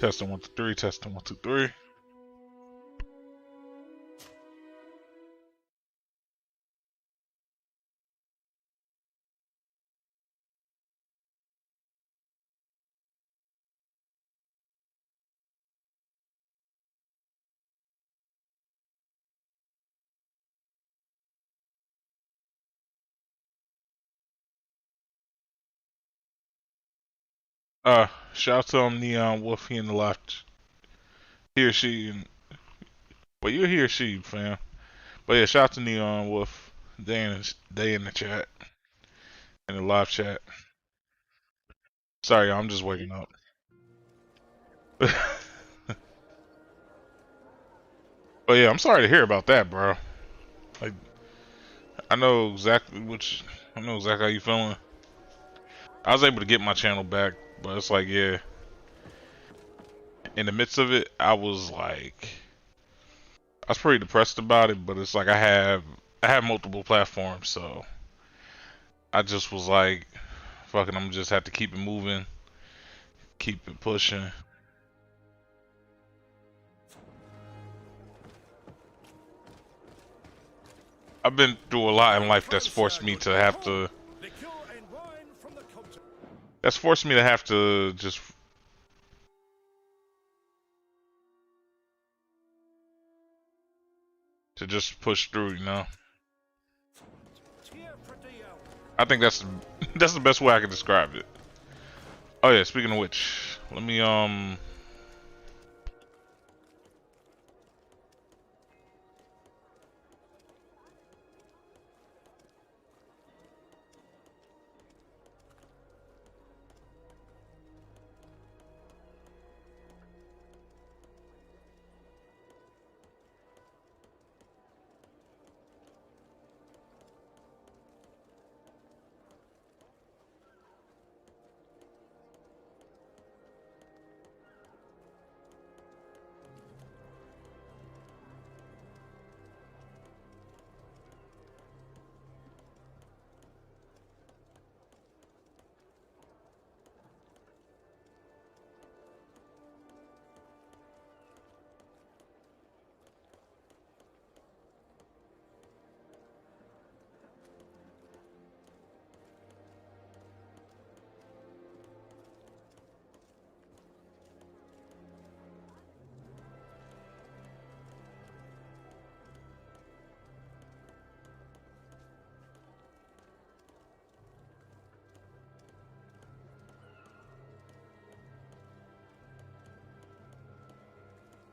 Testing 1 2 3. Testing 1 2 3. Shout out to Neon Wolf. He in the loft. He or she. Well, you're he or she, fam. But yeah, shout out to Neon Wolf. They in the chat. In the live chat. Sorry, I'm just waking up. But yeah, I'm sorry to hear about that, bro. Like, I know exactly I know exactly how you feeling. I was able to get my channel back, but it's like, yeah. In the midst of it, I was pretty depressed about it, but it's like I have multiple platforms, so I just was like, fucking, I'm just have to keep it moving, keep it pushing. I've been through a lot in life that's forced me to have to. That's forced me to have to just push through, you know. I think that's that's the best way I can describe it. Oh yeah, speaking of which, let me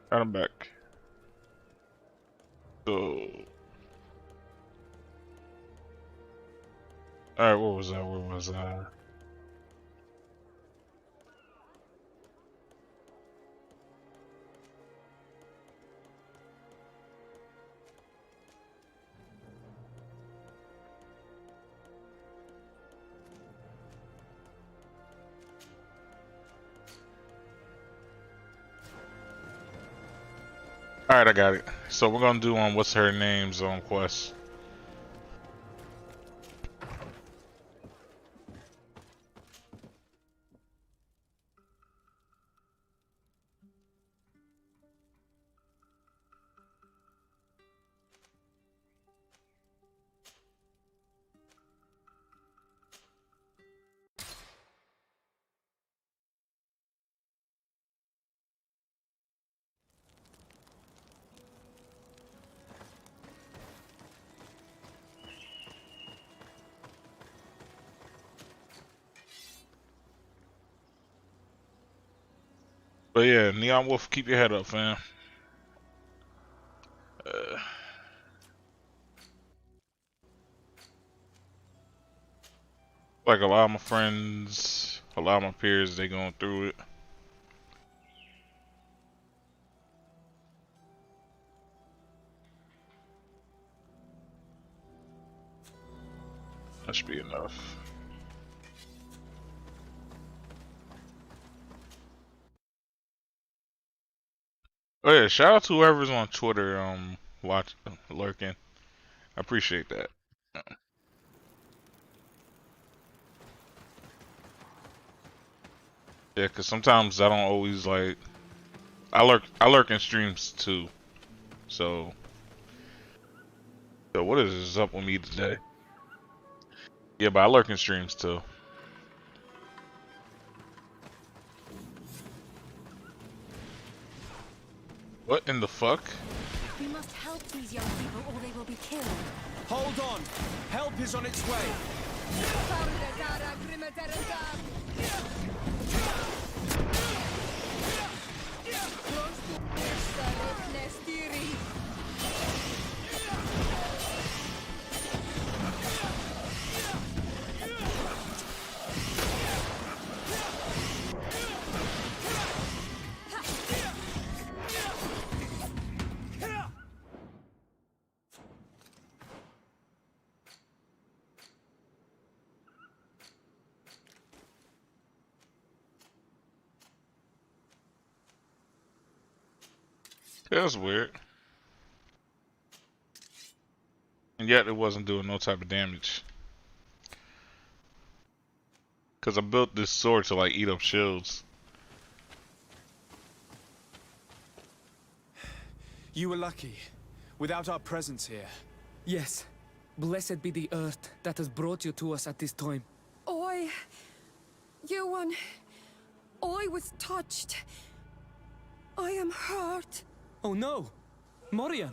I'm back. So, all right, what was that? Where was I? All right, I got it. So we're gonna do what's her name's on quest. But yeah, Neon Wolf, keep your head up, fam. Like a lot of my friends, a lot of my peers, they going through it. That should be enough. Oh yeah, shout out to whoever's on Twitter, lurking. I appreciate that. Yeah, cause sometimes I don't always like I lurk in streams too. So, so what is up with me today? Yeah, but I lurk in streams too. What in the fuck? We must help these young people or they will be killed. Hold on. Help is on its way. That's weird. And yet it wasn't doing no type of damage. Cause I built this sword to like eat up shields. You were lucky. Without our presence here. Yes. Blessed be the earth that has brought you to us at this time. Johan, I was touched. I am hurt. Oh no! Morian!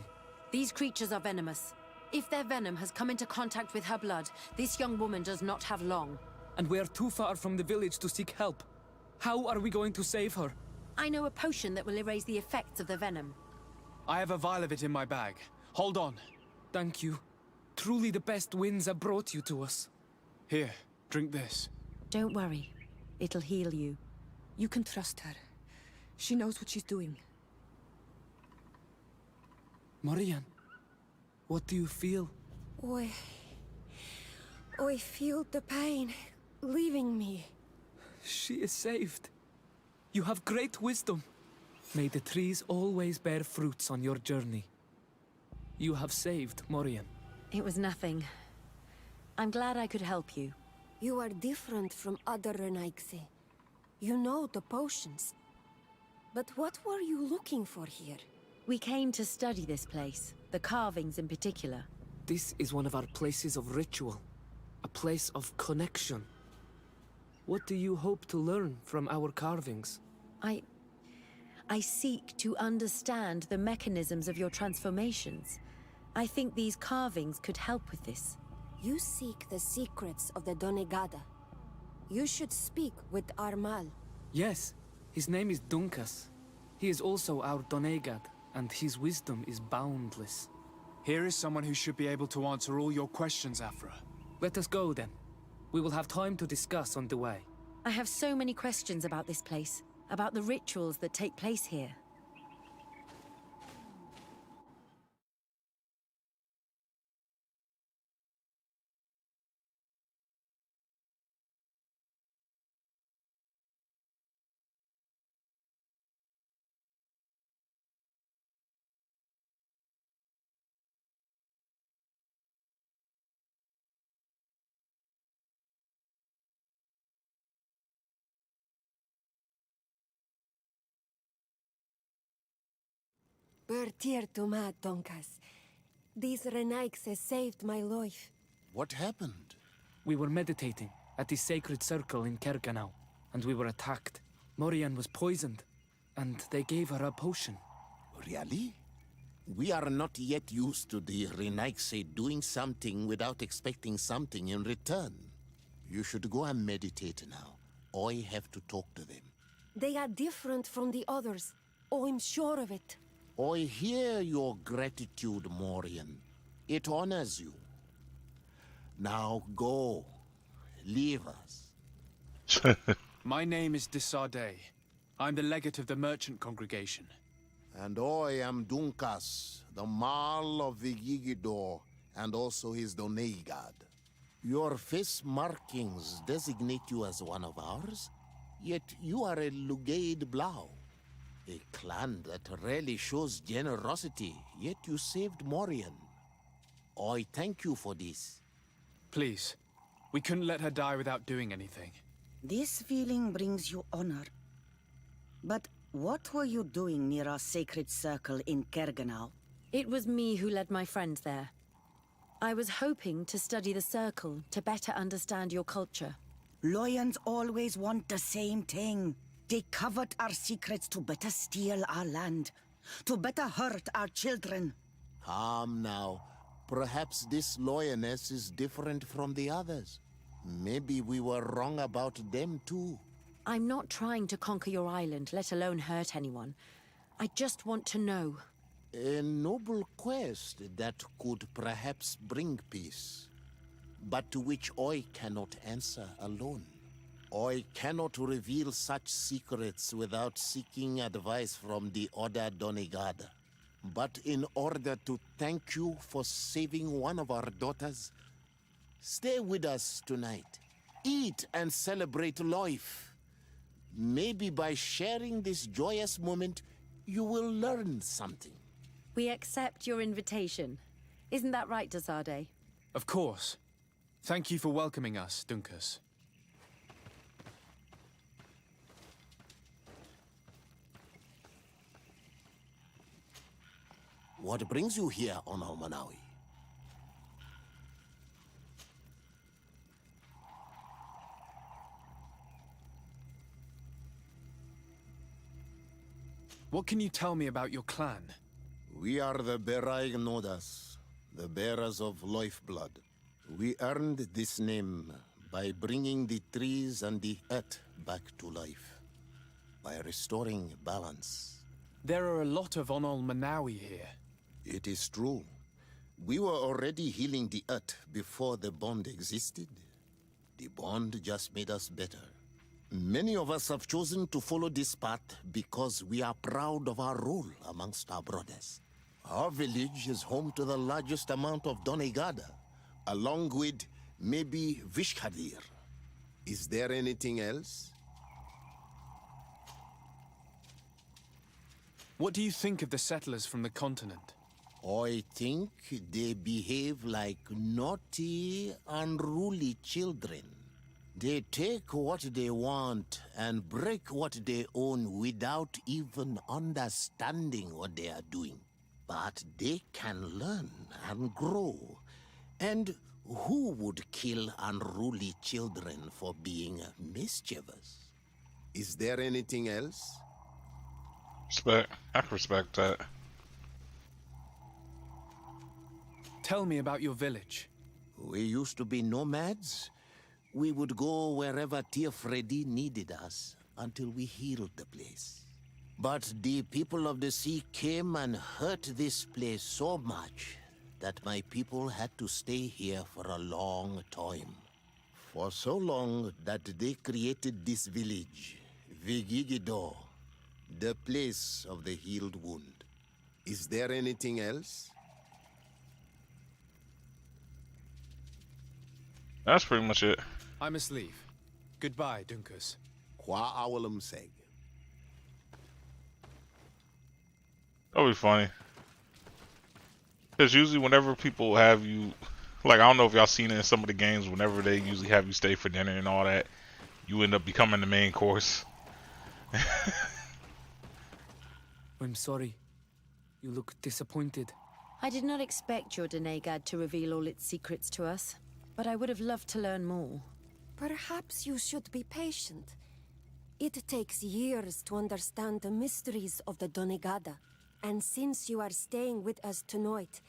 These creatures are venomous. If their venom has come into contact with her blood, this young woman does not have long. And we are too far from the village to seek help. How are we going to save her? I know a potion that will erase the effects of the venom. I have a vial of it in my bag. Hold on. Thank you. Truly the best winds have brought you to us. Here, drink this. Don't worry. It'll heal you. You can trust her. She knows what she's doing. Morian, what do you feel? I feel the pain leaving me. She is saved. You have great wisdom. May the trees always bear fruits on your journey. You have saved Morian. It was nothing. I'm glad I could help you. You are different from other Renaigse. You know the potions. But what were you looking for here? We came to study this place, the carvings in particular. This is one of our places of ritual. A place of connection. What do you hope to learn from our carvings? I seek to understand the mechanisms of your transformations. I think these carvings could help with this. You seek the secrets of the Donegada. You should speak with Armal. Yes, his name is Dunkas. He is also our Donegad, and his wisdom is boundless. Here is someone who should be able to answer all your questions, Afra. Let us go then. We will have time to discuss on the way. I have so many questions about this place, about the rituals that take place here. Bertir Tuma Donkas. These Renaigse saved my life. What happened? We were meditating at the sacred circle in Kerganau, and we were attacked. Morian was poisoned, and they gave her a potion. Really? We are not yet used to the Renaigse doing something without expecting something in return. You should go and meditate now. I have to talk to them. They are different from the others. Oh, I'm sure of it. I hear your gratitude, Morian. It honors you. Now go. Leave us. My name is Desardet. I'm the legate of the merchant congregation. And I am Dunkas, the Marl of the Yigidor, and also his Donegad. Your face markings designate you as one of ours, yet you are a Lugaid Blau. A clan that rarely shows generosity, yet you saved Morian. I thank you for this. Please, we couldn't let her die without doing anything. This feeling brings you honor. But What were you doing near our sacred circle in Kerganal? It was me who led my friends there. I was hoping to study the circle to better understand your culture. Loyans always want the same thing. They covet our secrets to better steal our land, to better hurt our children. Calm now. Perhaps this lioness is different from the others. Maybe we were wrong about them too. I'm not trying to conquer your island, let alone hurt anyone. I just want to know. A noble quest that could perhaps bring peace, but to which I cannot answer alone. I cannot reveal such secrets without seeking advice from the Order Donegada. But in order to thank you for saving one of our daughters, stay with us tonight. Eat and celebrate life. Maybe by sharing this joyous moment, you will learn something. We accept your invitation. Isn't that right, Desade? Of course. Thank you for welcoming us, Dunkus. What brings you here on Almanawi? What can you tell me about your clan? We are the Beraig Nodas, the bearers of lifeblood. We earned this name by bringing the trees and the earth back to life, by restoring balance. There are a lot of Onol Manawi here. It is true. We were already healing the earth before the bond existed. The bond just made us better. Many of us have chosen to follow this path because we are proud of our role amongst our brothers. Our village is home to the largest amount of Donegada, along with maybe Vishkadir. Is there anything else? What do you think of the settlers from the continent? I think they behave like naughty, unruly children. They take what they want and break what they own without even understanding what they are doing. But they can learn and grow. And who would kill unruly children for being mischievous? Is there anything else? Respect. I can respect that. Tell me about your village. We used to be nomads. We would go wherever Tia Freddy needed us until we healed the place. But the people of the sea came and hurt this place so much that my people had to stay here for a long time. For so long that they created this village, Vigigido, the place of the healed wound. Is there anything else? That's pretty much it. I must leave. Goodbye, Dunkus. Kwa awalam seg. That'll be funny. Because usually whenever people have you, like, I don't know if y'all seen it in some of the games, whenever they usually have you stay for dinner and all that, you end up becoming the main course. I'm sorry. You look disappointed. I did not expect your Denegad to reveal all its secrets to us, but I would have loved to learn more. Perhaps you should be patient. It takes years to understand the mysteries of the Donegada. And since you are staying with us tonight,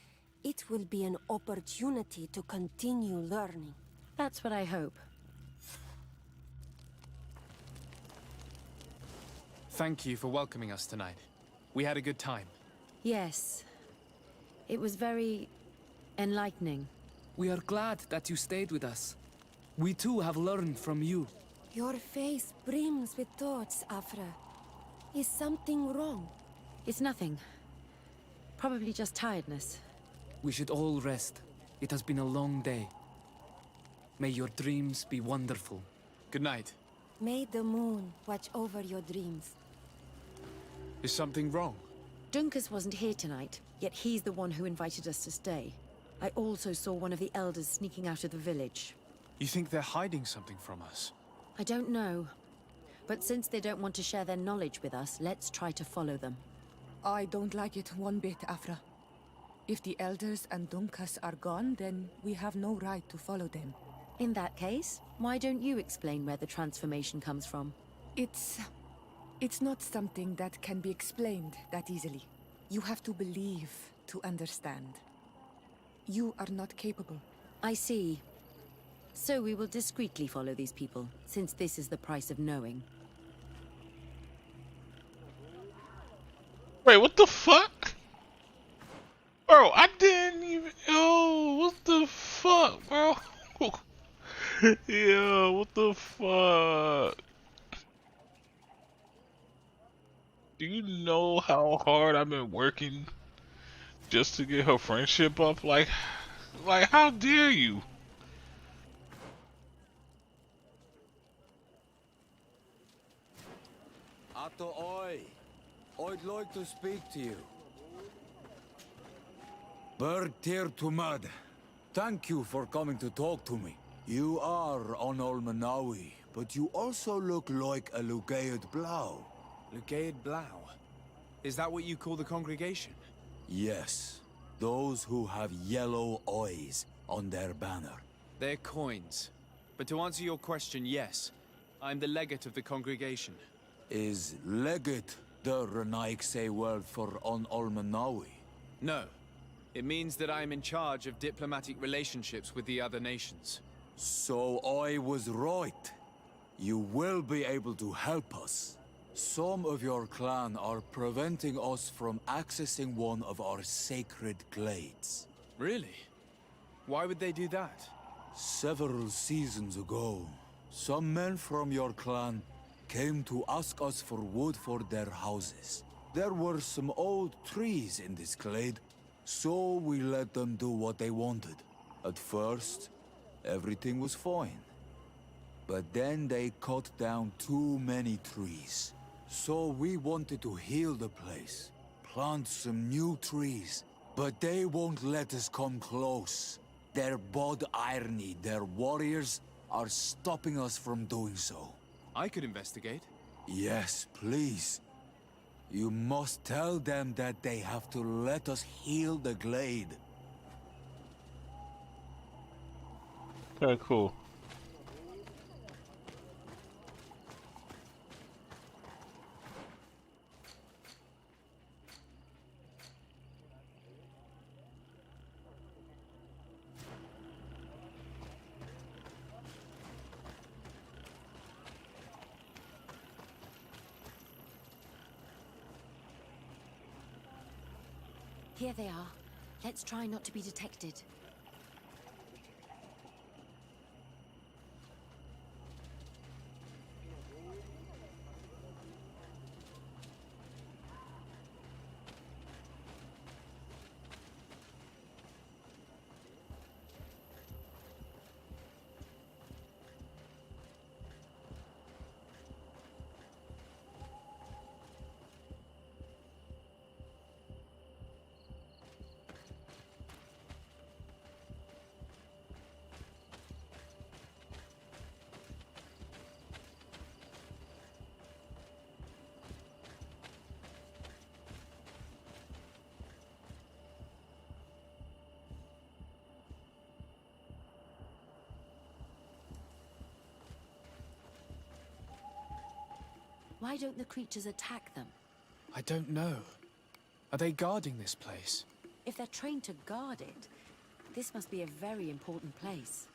it will be an opportunity to continue learning. That's what I hope. Thank you for welcoming us tonight. We had a good time. Yes. It was very enlightening. We are glad that you stayed with us. We too have learned from you. Your face brims with thoughts, Afra. Is something wrong? It's nothing. Probably just tiredness. We should all rest. It has been a long day. May your dreams be wonderful. Good night. May the moon watch over your dreams. Is something wrong? Dunkus wasn't here tonight, yet he's the one who invited us to stay. I also saw one of the elders sneaking out of the village. You think they're hiding something from us? I don't know. But since they don't want to share their knowledge with us, let's try to follow them. I don't like it one bit, Afra. If the elders and Dunkas are gone, then we have no right to follow them. In that case, why don't you explain where the transformation comes from? It's not something that can be explained that easily. You have to believe to understand. You are not capable. I see. So we will discreetly follow these people, since this is the price of knowing. Wait, what the fuck? Bro, I didn't even... Yo, what the fuck, bro? Yo, what the fuck? Do you know how hard I've been working just to get her friendship up? Like how dare you? Ato oi, I'd like to speak to you. Bird Tir Tumad, thank you for coming to talk to me. You are on Olmanawi, but you also look like a Lugaid Blau. Lugaid Blau? Is that what you call the congregation? Yes, those who have yellow eyes on their banner. They're coins. But to answer your question, yes. I'm the legate of the congregation. Is legate the Renaikse word for on Olmanawi? No. It means that I am in charge of diplomatic relationships with the other nations. So I was right. You will be able to help us. Some of your clan are preventing us from accessing one of our sacred glades. Really? Why would they do that? Several seasons ago, some men from your clan came to ask us for wood for their houses. There were some old trees in this glade, so we let them do what they wanted. At first, everything was fine. But then they cut down too many trees. So we wanted to heal the place, plant some new trees, but they won't let us come close. Their bod irony, their warriors, are stopping us from doing so. I could investigate. Yes, please. You must tell them that they have to let us heal the glade. Okay, cool. Here they are. Let's try not to be detected. Why don't the creatures attack them? I don't know. Are they guarding this place? If they're trained to guard it, this must be a very important place.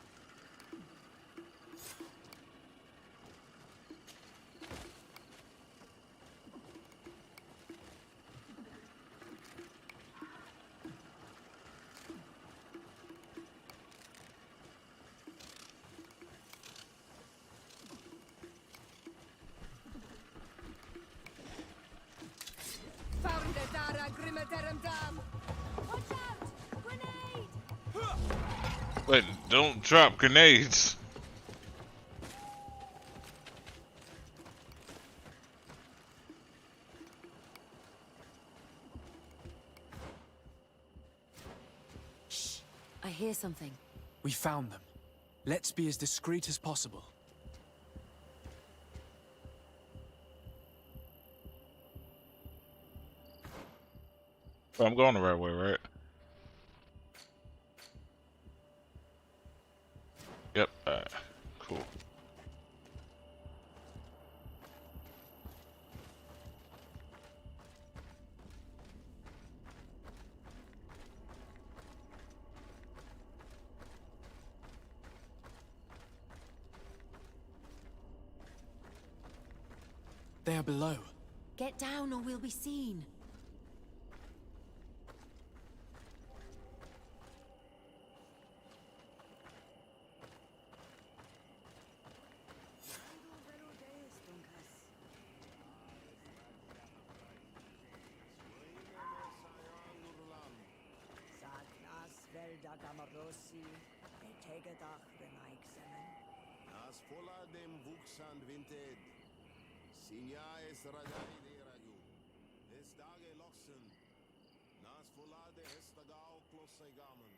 Watch out! Grenade! Wait, don't drop grenades. Shh! I hear something. We found them. Let's be as discreet as possible. Oh, I'm going the right way, right? Yep. Cool. They are below. Get down or we'll be seen. Nas fola dem vuxan vinted. Sinja es ragai de raju. Es dage lossen. Nas fola de estagao close gamen.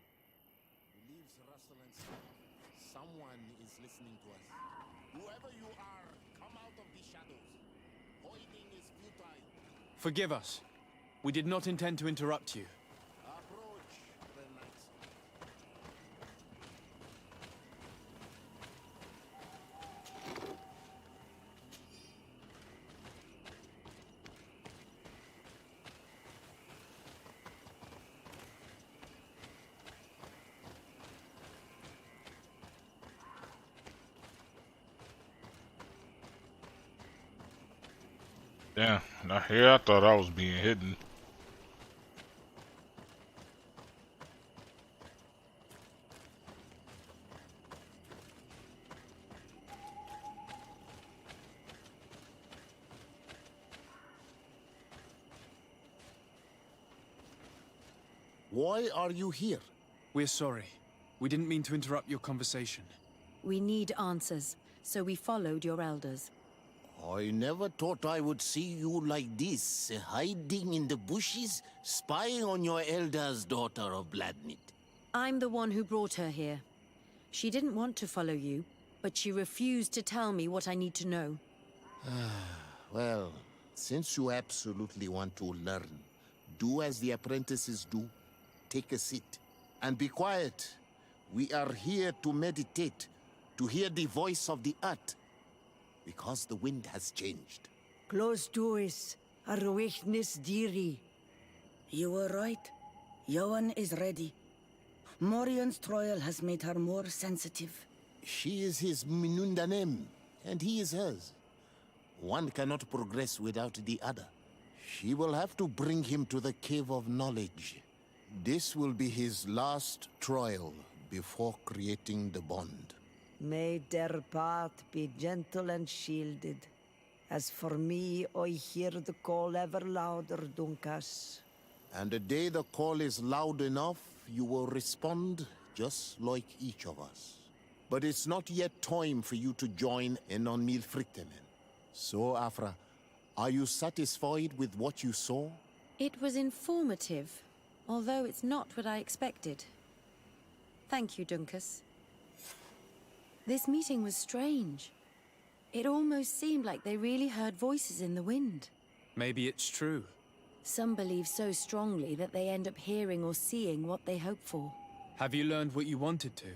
Leaves rustle and snap. Someone is listening to us. Whoever you are, come out of the shadows. Hiding is futile. Forgive us. We did not intend to interrupt you. Approach the knights. Damn. Now here I thought I was being hidden. Why are you here? We're sorry. We didn't mean to interrupt your conversation. We need answers, so we followed your elders. I never thought I would see you like this, hiding in the bushes, spying on your elders, daughter of Bladnit. I'm the one who brought her here. She didn't want to follow you, but she refused to tell me what I need to know. Well, since you absolutely want to learn, do as the apprentices do. Take a seat and be quiet. We are here to meditate, to hear the voice of the earth, because the wind has changed. Close doors, arwechnis diri. You were right. Johan is ready. Morian's trial has made her more sensitive. She is his Minundanem, and he is hers. One cannot progress without the other. She will have to bring him to the Cave of Knowledge. This will be his last trial before creating the bond. May their path be gentle and shielded. As for me, I hear the call ever louder, Dunkas. And the day the call is loud enough, you will respond just like each of us. But it's not yet time for you to join in on Milfrichtemen. So, Afra, are you satisfied with what you saw? It was informative, although it's not what I expected. Thank you, Dunkus. This meeting was strange. It almost seemed like they really heard voices in the wind. Maybe it's true. Some believe so strongly that they end up hearing or seeing what they hope for. Have you learned what you wanted to?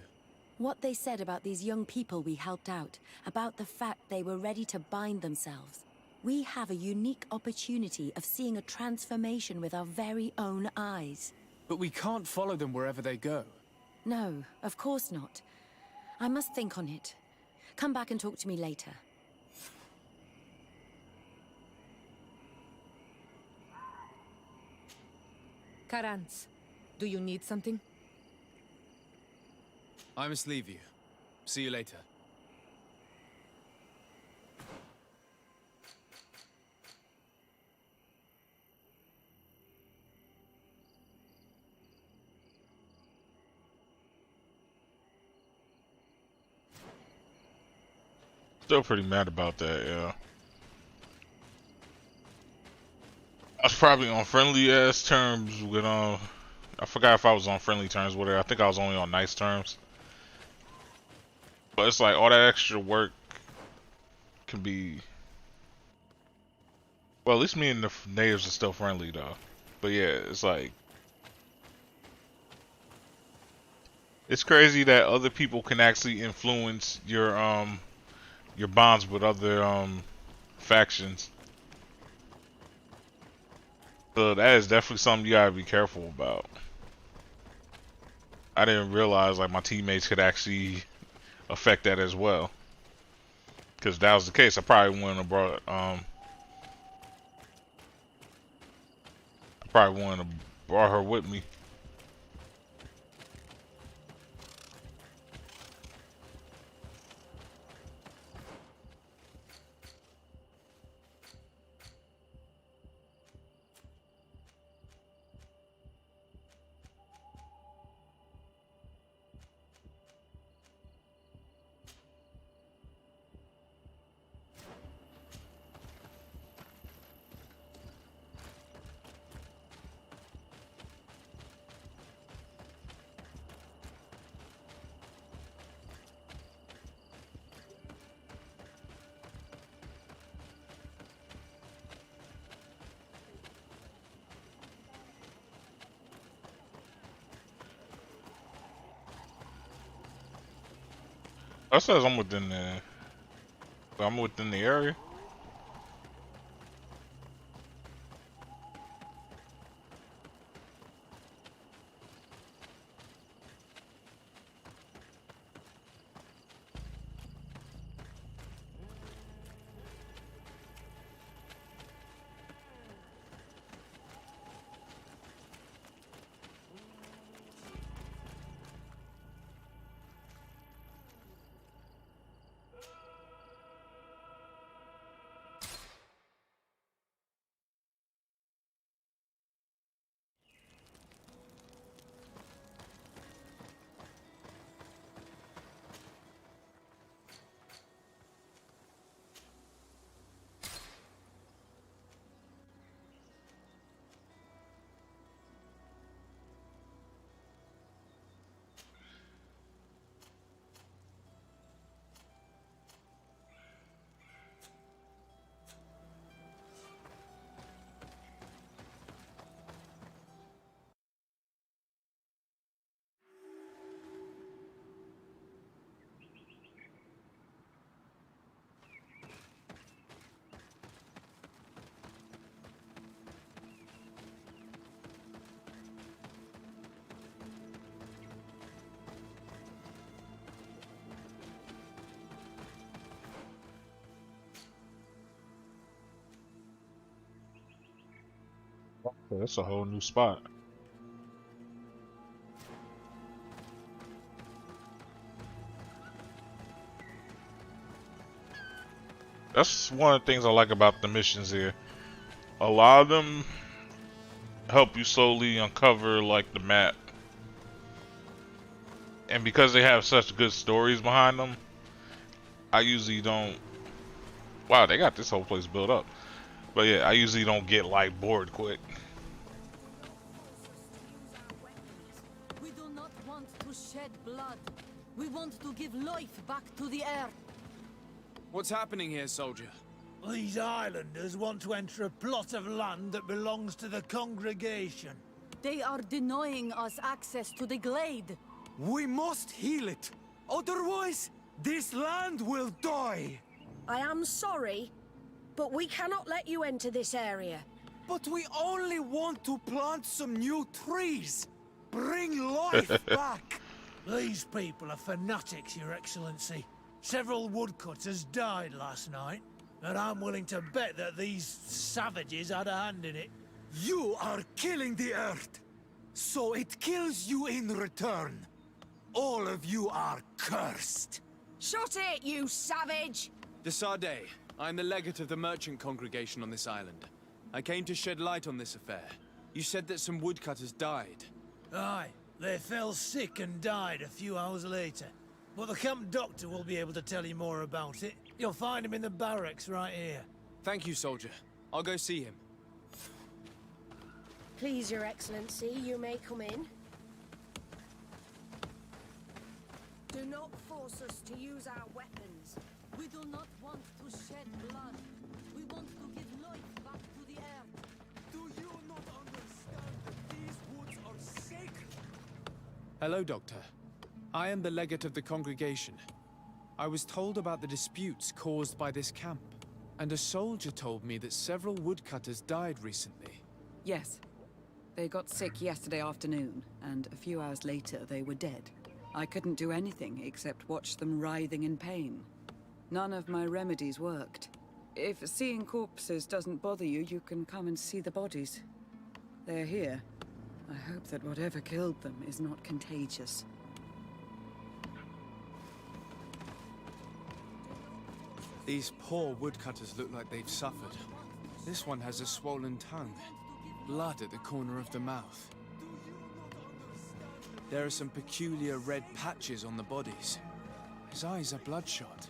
What they said about these young people we helped out, about the fact they were ready to bind themselves. We have a unique opportunity of seeing a transformation with our very own eyes. But we can't follow them wherever they go. No, of course not. I must think on it. Come back and talk to me later. Karantz, do you need something? I must leave you. See you later. Still pretty mad about that, yeah. I was probably on friendly ass terms with I forgot if I was on friendly terms with her. I think I was only on nice terms. But it's like all that extra work can be, well, at least me and the natives are still friendly though. But yeah, it's like It's crazy that other people can actually influence your bonds with other factions. So that is definitely something you gotta be careful about. I didn't realize like my teammates could actually affect that as well. Because if that was the case, I probably wouldn't have brought her with me. That says I'm within the area. So that's a whole new spot. That's one of the things I like about the missions here. A lot of them help you slowly uncover like the map. And because they have such good stories behind them, I usually don't. Wow, they got this whole place built up. But yeah, I usually don't get like bored quick. We do not want to shed blood. We want to give life back to the earth. What's happening here, soldier? These islanders want to enter a plot of land that belongs to the congregation. They are denying us access to the glade. We must heal it. Otherwise, this land will die. I am sorry, but we cannot let you enter this area. But we only want to plant some new trees. Bring life back. These people are fanatics, Your Excellency. Several woodcutters died last night, and I'm willing to bet that these savages had a hand in it. You are killing the earth, so it kills you in return. All of you are cursed. Shut it, you savage! De Sardet, I'm the legate of the merchant congregation on this island. I came to shed light on this affair. You said that some woodcutters died. Aye, they fell sick and died a few hours later. But the camp doctor will be able to tell you more about it. You'll find him in the barracks right here. Thank you, soldier. I'll go see him. Please, Your Excellency, you may come in. Do not force us to use our weapons. We do not want to shed blood. We want to give life back to the earth. Do you not understand that these woods are sacred? Hello, Doctor. I am the legate of the congregation. I was told about the disputes caused by this camp, and a soldier told me that several woodcutters died recently. Yes. They got sick yesterday afternoon, and a few hours later they were dead. I couldn't do anything except watch them writhing in pain. None of my remedies worked. If seeing corpses doesn't bother you, you can come and see the bodies. They're here. I hope that whatever killed them is not contagious. These poor woodcutters look like they've suffered. This one has a swollen tongue, blood at the corner of the mouth. There are some peculiar red patches on the bodies. His eyes are bloodshot.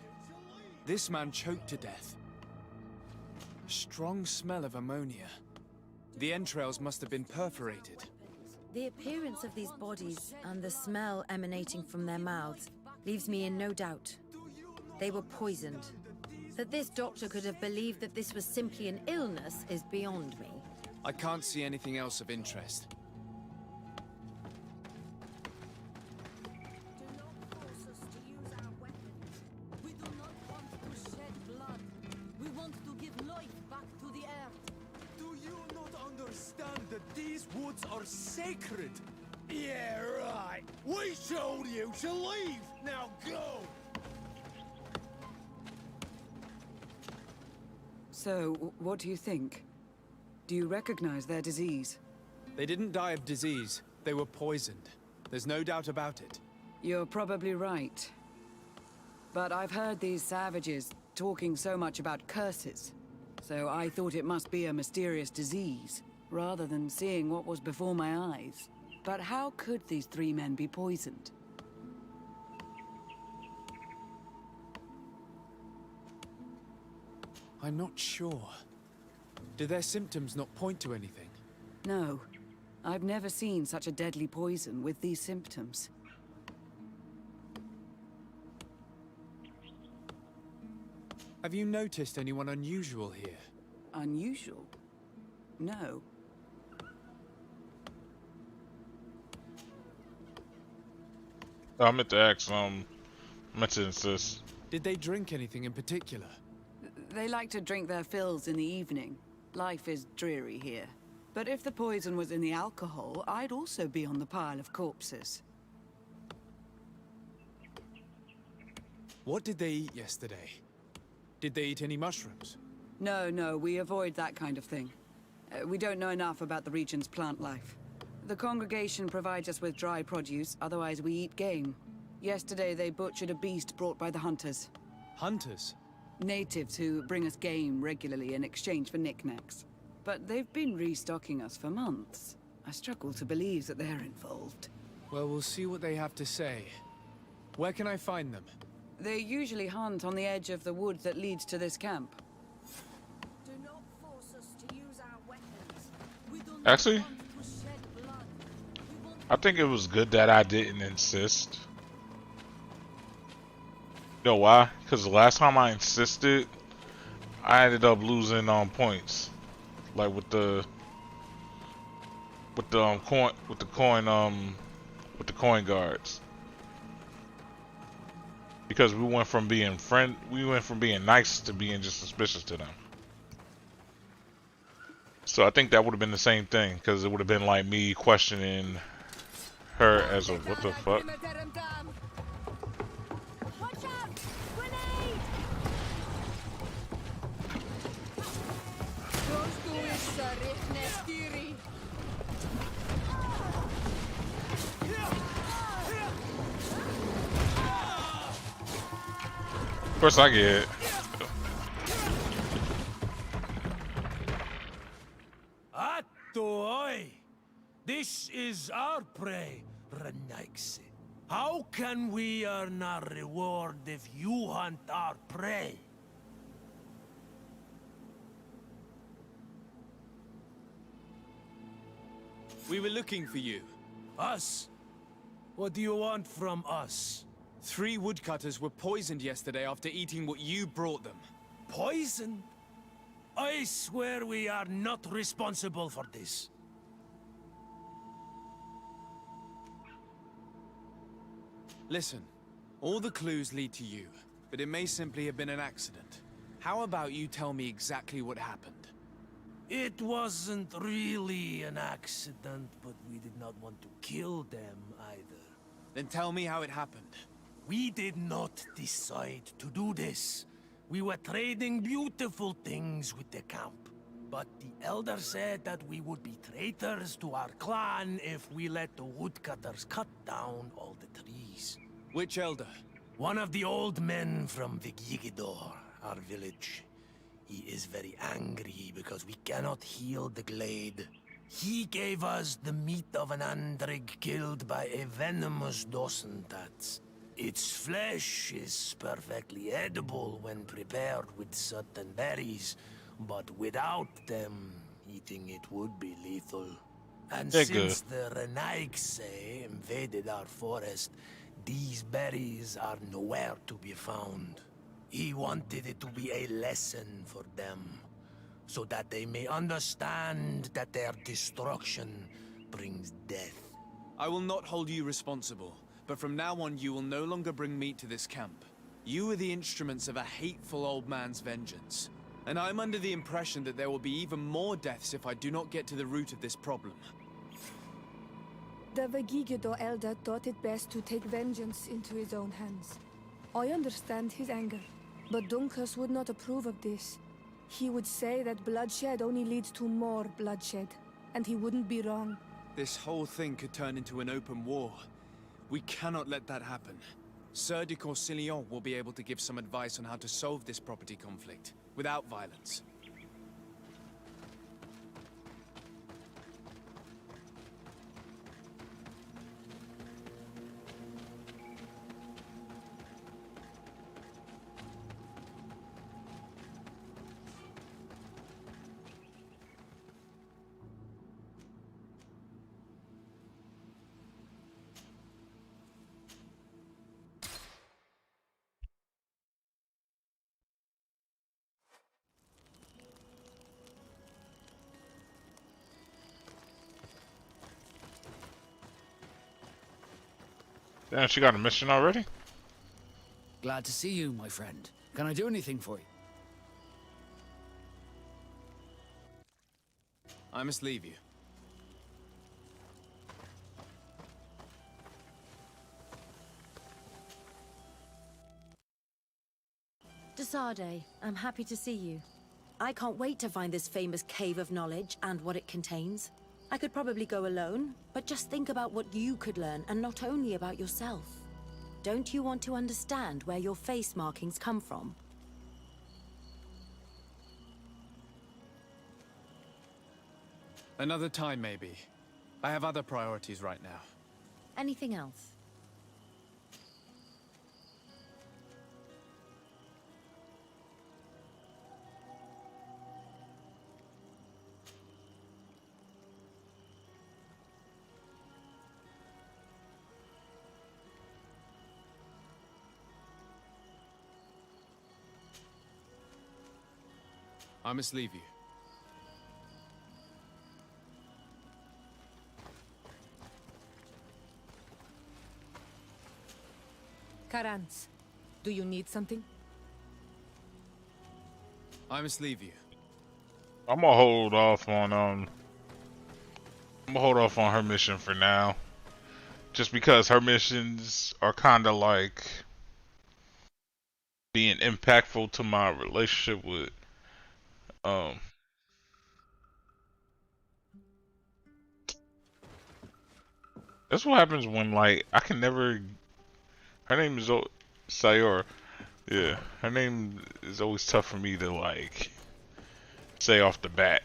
This man choked to death. A strong smell of ammonia. The entrails must have been perforated. The appearance of these bodies and the smell emanating from their mouths leaves me in no doubt. They were poisoned. That this doctor could have believed that this was simply an illness is beyond me. I can't see anything else of interest. Are sacred. Yeah, right. We told you to leave. Now go. So, what do you think? Do you recognize their disease? They didn't die of disease. They were poisoned. There's no doubt about it. You're probably right. But I've heard these savages talking so much about curses. So I thought it must be a mysterious disease, rather than seeing what was before my eyes. But how could these three men be poisoned? I'm not sure. Do their symptoms not point to anything? No. I've never seen such a deadly poison with these symptoms. Have you noticed anyone unusual here? Unusual? No. I meant to ask, I meant to insist. Did they drink anything in particular? They like to drink their fills in the evening. Life is dreary here. But if the poison was in the alcohol, I'd also be on the pile of corpses. What did they eat yesterday? Did they eat any mushrooms? No, we avoid that kind of thing. We don't know enough about the region's plant life. The congregation provides us with dry produce, otherwise we eat game. Yesterday they butchered a beast brought by the hunters. Hunters? Natives who bring us game regularly in exchange for knickknacks. But they've been restocking us for months. I struggle to believe that they're involved. Well, we'll see what they have to say. Where can I find them? They usually hunt on the edge of the wood that leads to this camp. Do not force us to use our weapons. We do not Actually, want to shed blood. We want I think it was good that I didn't insist. You know why? Because the last time I insisted, I ended up losing points, like with the coin guards. Because we went from being nice to being just suspicious to them. So I think that would have been the same thing, because it would have been like me questioning her as a what the fuck. watch out! Grenade! Of course I get it. Atoi! This is our prey, Renaiksi. How can we earn our reward if you hunt our prey? We were looking for you. Us? What do you want from us? 3 woodcutters were poisoned yesterday after eating what you brought them. Poison? I swear we are not responsible for this. Listen, all the clues lead to you, but it may simply have been an accident. How about you tell me exactly what happened? It wasn't really an accident, but we did not want to kill them either. Then tell me how it happened. We did not decide to do this. We were trading beautiful things with the camp. But the elder said that we would be traitors to our clan if we let the woodcutters cut down all the trees. Which elder? One of the old men from Vigigidor, our village. He is very angry because we cannot heal the glade. He gave us the meat of an andrig killed by a venomous dosentats. Its flesh is perfectly edible when prepared with certain berries, but without them, eating it would be lethal. And They're since good. the Renaigse invaded our forest, these berries are nowhere to be found. He wanted it to be a lesson for them, so that they may understand that their destruction brings death. I will not hold you responsible, but from now on you will no longer bring meat to this camp. You are the instruments of a hateful old man's vengeance. And I'm under the impression that there will be even more deaths if I do not get to the root of this problem. The Vegigido elder thought it best to take vengeance into his own hands. I understand his anger, but Dunkus would not approve of this. He would say that bloodshed only leads to more bloodshed, and he wouldn't be wrong. This whole thing could turn into an open war. We cannot let that happen. Sir de Corsillon will be able to give some advice on how to solve this property conflict, without violence. Damn, she got a mission already? Glad to see you, my friend. Can I do anything for you? I must leave you. Desade, I'm happy to see you. I can't wait to find this famous cave of knowledge and what it contains. I could probably go alone, but just think about what you could learn, and not only about yourself. Don't you want to understand where your face markings come from? Another time, maybe. I have other priorities right now. Anything else? I must leave you. Karans, do you need something? I must leave you. I'm gonna hold off on her mission for now. Just because her missions are kinda like being impactful to my relationship with that's what happens when like I can never. Her name is Sayora. Yeah, her name is always tough for me to like say off the bat.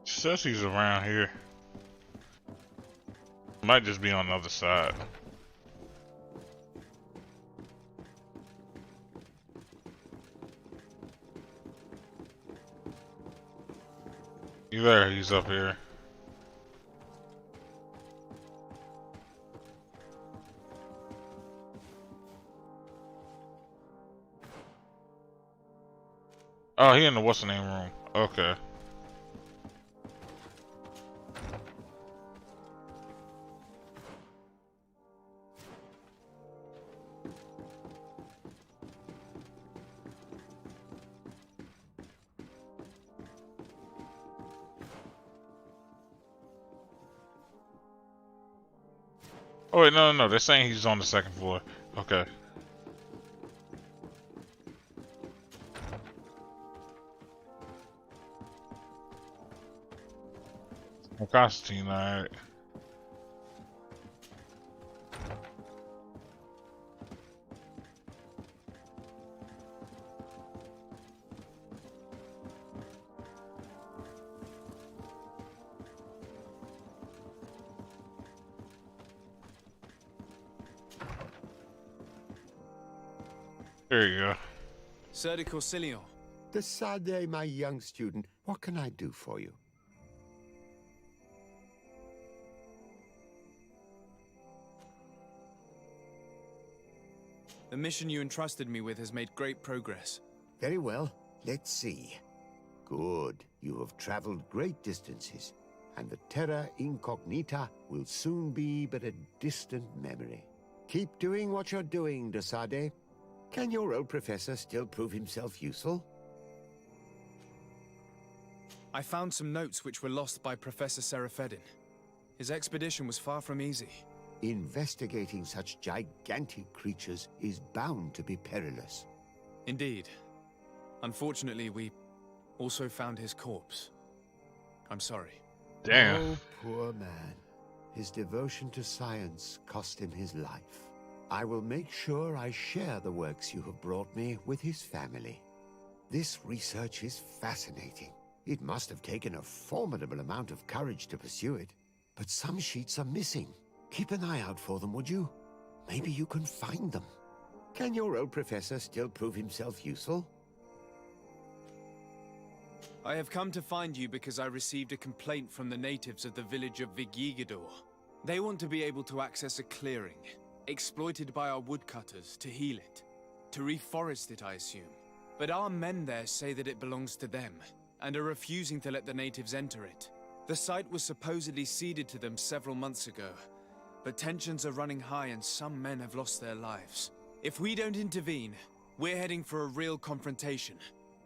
Says he's around here. Might just be on the other side. You there? He's up here. Oh, he in the what's the name room. Okay. Oh wait, no. They're saying he's on the second floor. Okay. Oh, Constantine, alright. There you go. Sir de Corsilion. Desade, my young student, what can I do for you? The mission you entrusted me with has made great progress. Very well. Let's see. Good. You have traveled great distances, and the Terra Incognita will soon be but a distant memory. Keep doing what you're doing, Desade. Can your old professor still prove himself useful? I found some notes which were lost by Professor Seraphedin. His expedition was far from easy. Investigating such gigantic creatures is bound to be perilous. Indeed. Unfortunately, we also found his corpse. I'm sorry. Damn. Oh, poor man. His devotion to science cost him his life. I will make sure I share the works you have brought me with his family. This research is fascinating. It must have taken a formidable amount of courage to pursue it. But some sheets are missing. Keep an eye out for them, would you? Maybe you can find them. Can your old professor still prove himself useful? I have come to find you because I received a complaint from the natives of the village of Vigigidor. They want to be able to access a clearing, exploited by our woodcutters, to heal it. To reforest it, I assume. But our men there say that it belongs to them, and are refusing to let the natives enter it. The site was supposedly ceded to them several months ago, but tensions are running high and some men have lost their lives. If we don't intervene, we're heading for a real confrontation.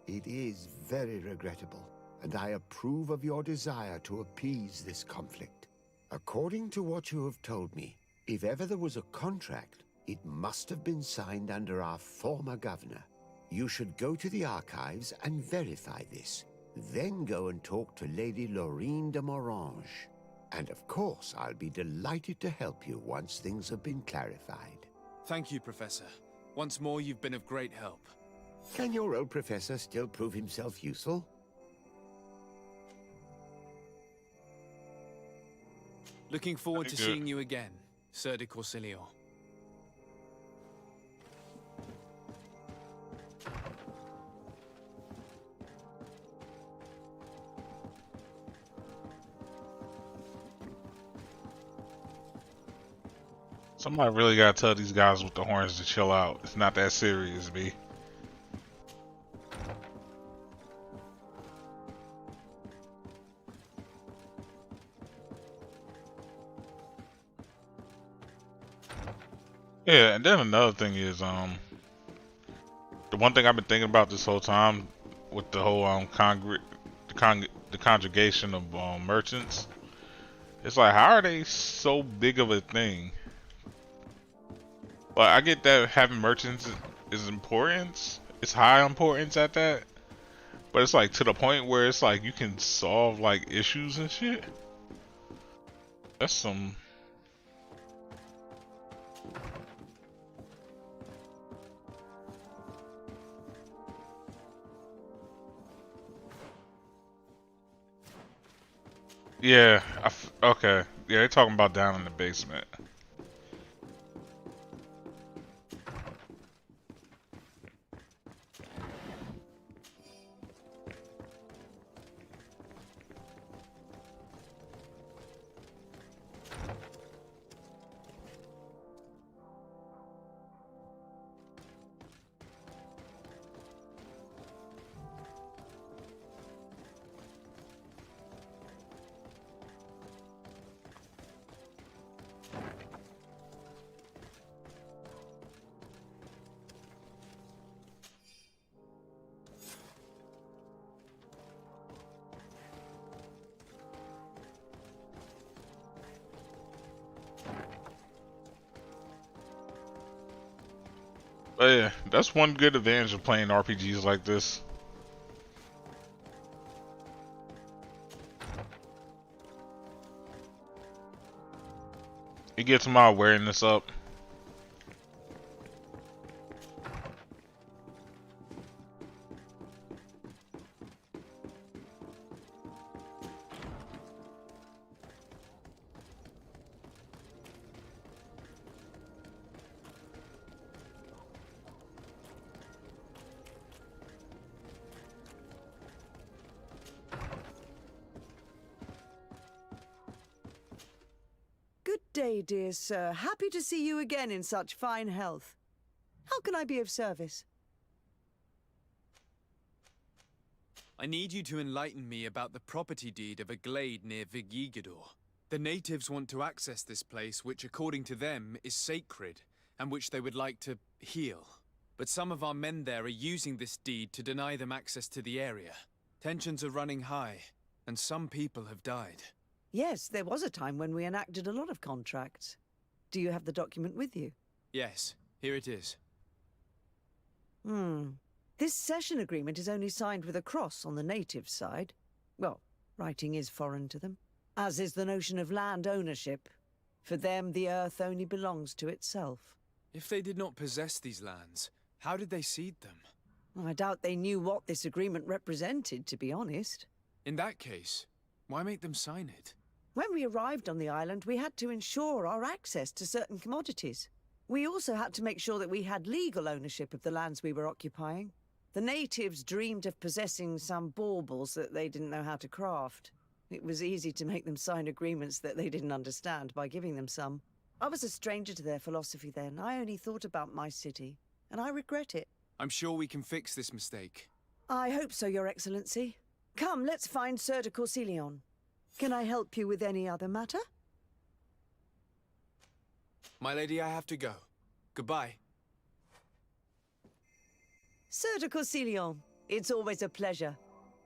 It is very regrettable, and I approve of your desire to appease this conflict. According to what you have told me, if ever there was a contract, it must have been signed under our former governor. You should go to the archives and verify this. Then go and talk to Lady Laurine de Morange. And of course, I'll be delighted to help you once things have been clarified. Thank you, Professor. Once more, you've been of great help. Can your old professor still prove himself useful? Looking forward to Good. seeing you again, Sir de Corsilion. Somebody really gotta tell these guys with the horns to chill out. It's not that serious, B. Yeah, and then another thing is, the one thing I've been thinking about this whole time with the whole the conjugation of merchants, it's like, how are they so big of a thing? Like, I get that having merchants is important. It's high importance at that. But it's like to the point where it's like you can solve like issues and shit. That's some. Yeah. Okay. Yeah, they're talking about down in the basement. But yeah, that's one good advantage of playing RPGs like this. It gets my awareness up. Good day, dear sir. Happy to see you again in such fine health. How can I be of service? I need you to enlighten me about the property deed of a glade near Vigigidor. The natives want to access this place, which according to them is sacred, and which they would like to heal. But some of our men there are using this deed to deny them access to the area. Tensions are running high, and some people have died. Yes, there was a time when we enacted a lot of contracts. Do you have the document with you? Yes, here it is. This cession agreement is only signed with a cross on the native side. Well, writing is foreign to them, as is the notion of land ownership. For them, the earth only belongs to itself. If they did not possess these lands, how did they cede them? I doubt they knew what this agreement represented, to be honest. In that case, why make them sign it? When we arrived on the island, we had to ensure our access to certain commodities. We also had to make sure that we had legal ownership of the lands we were occupying. The natives dreamed of possessing some baubles that they didn't know how to craft. It was easy to make them sign agreements that they didn't understand by giving them some. I was a stranger to their philosophy then. I only thought about my city, and I regret it. I'm sure we can fix this mistake. I hope so, Your Excellency. Come, let's find Sir de Corsilion. Can I help you with any other matter? My lady, I have to go. Goodbye. Sir de Corsilion, it's always a pleasure.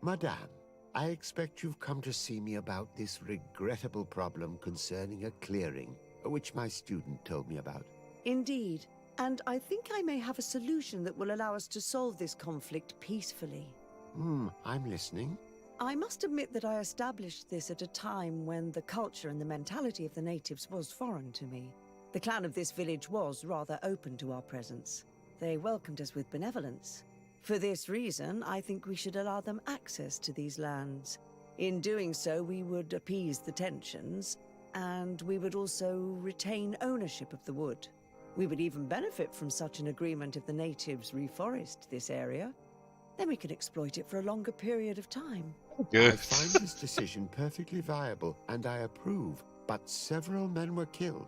Madame, I expect you've come to see me about this regrettable problem concerning a clearing, which my student told me about. Indeed. And I think I may have a solution that will allow us to solve this conflict peacefully. I'm listening. I must admit that I established this at a time when the culture and the mentality of the natives was foreign to me. The clan of this village was rather open to our presence. They welcomed us with benevolence. For this reason, I think we should allow them access to these lands. In doing so, we would appease the tensions, and we would also retain ownership of the wood. We would even benefit from such an agreement if the natives reforest this area. Then we could exploit it for a longer period of time. I find this decision perfectly viable, and I approve. But several men were killed,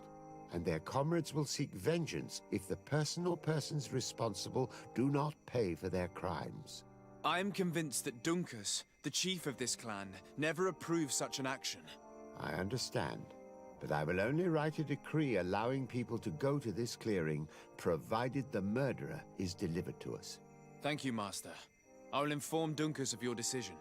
and their comrades will seek vengeance if the person or persons responsible do not pay for their crimes. I am convinced that Dunkus, the chief of this clan, never approved such an action. I understand, but I will only write a decree allowing people to go to this clearing, provided the murderer is delivered to us. Thank you, Master. I will inform Dunkus of your decision.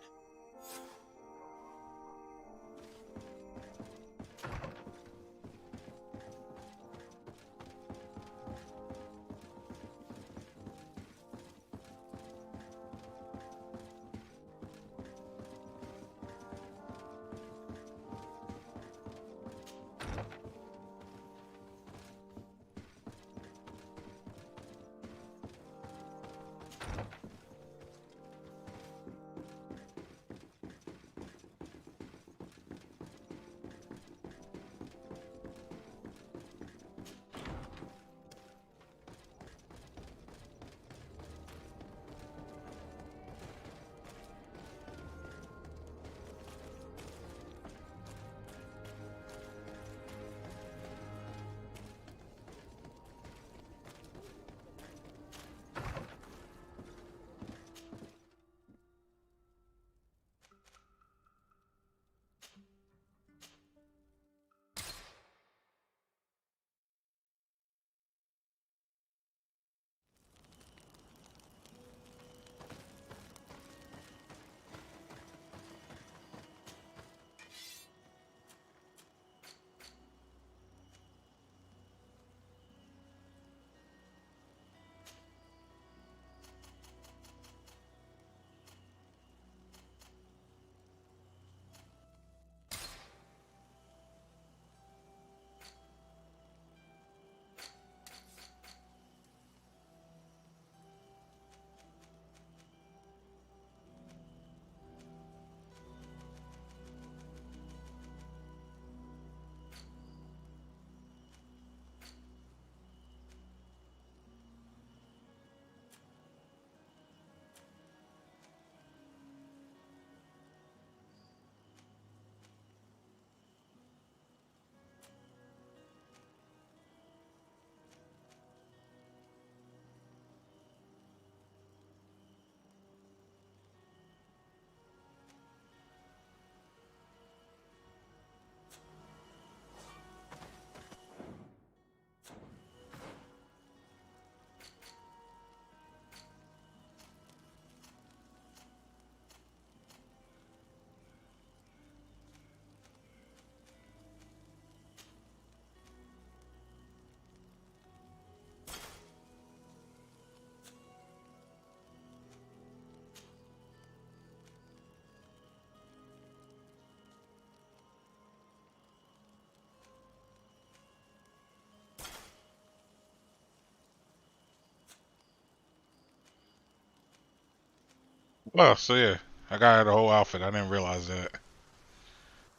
Well, so yeah, I got the whole outfit. I didn't realize that.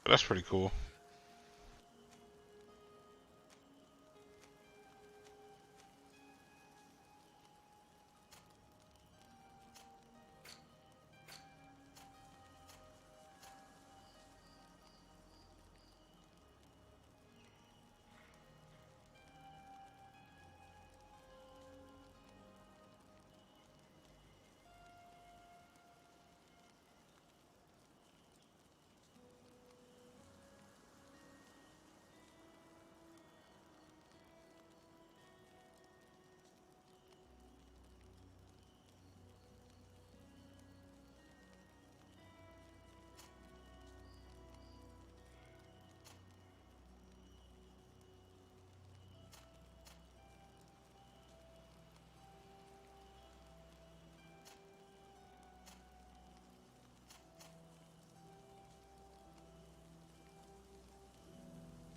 But that's pretty cool.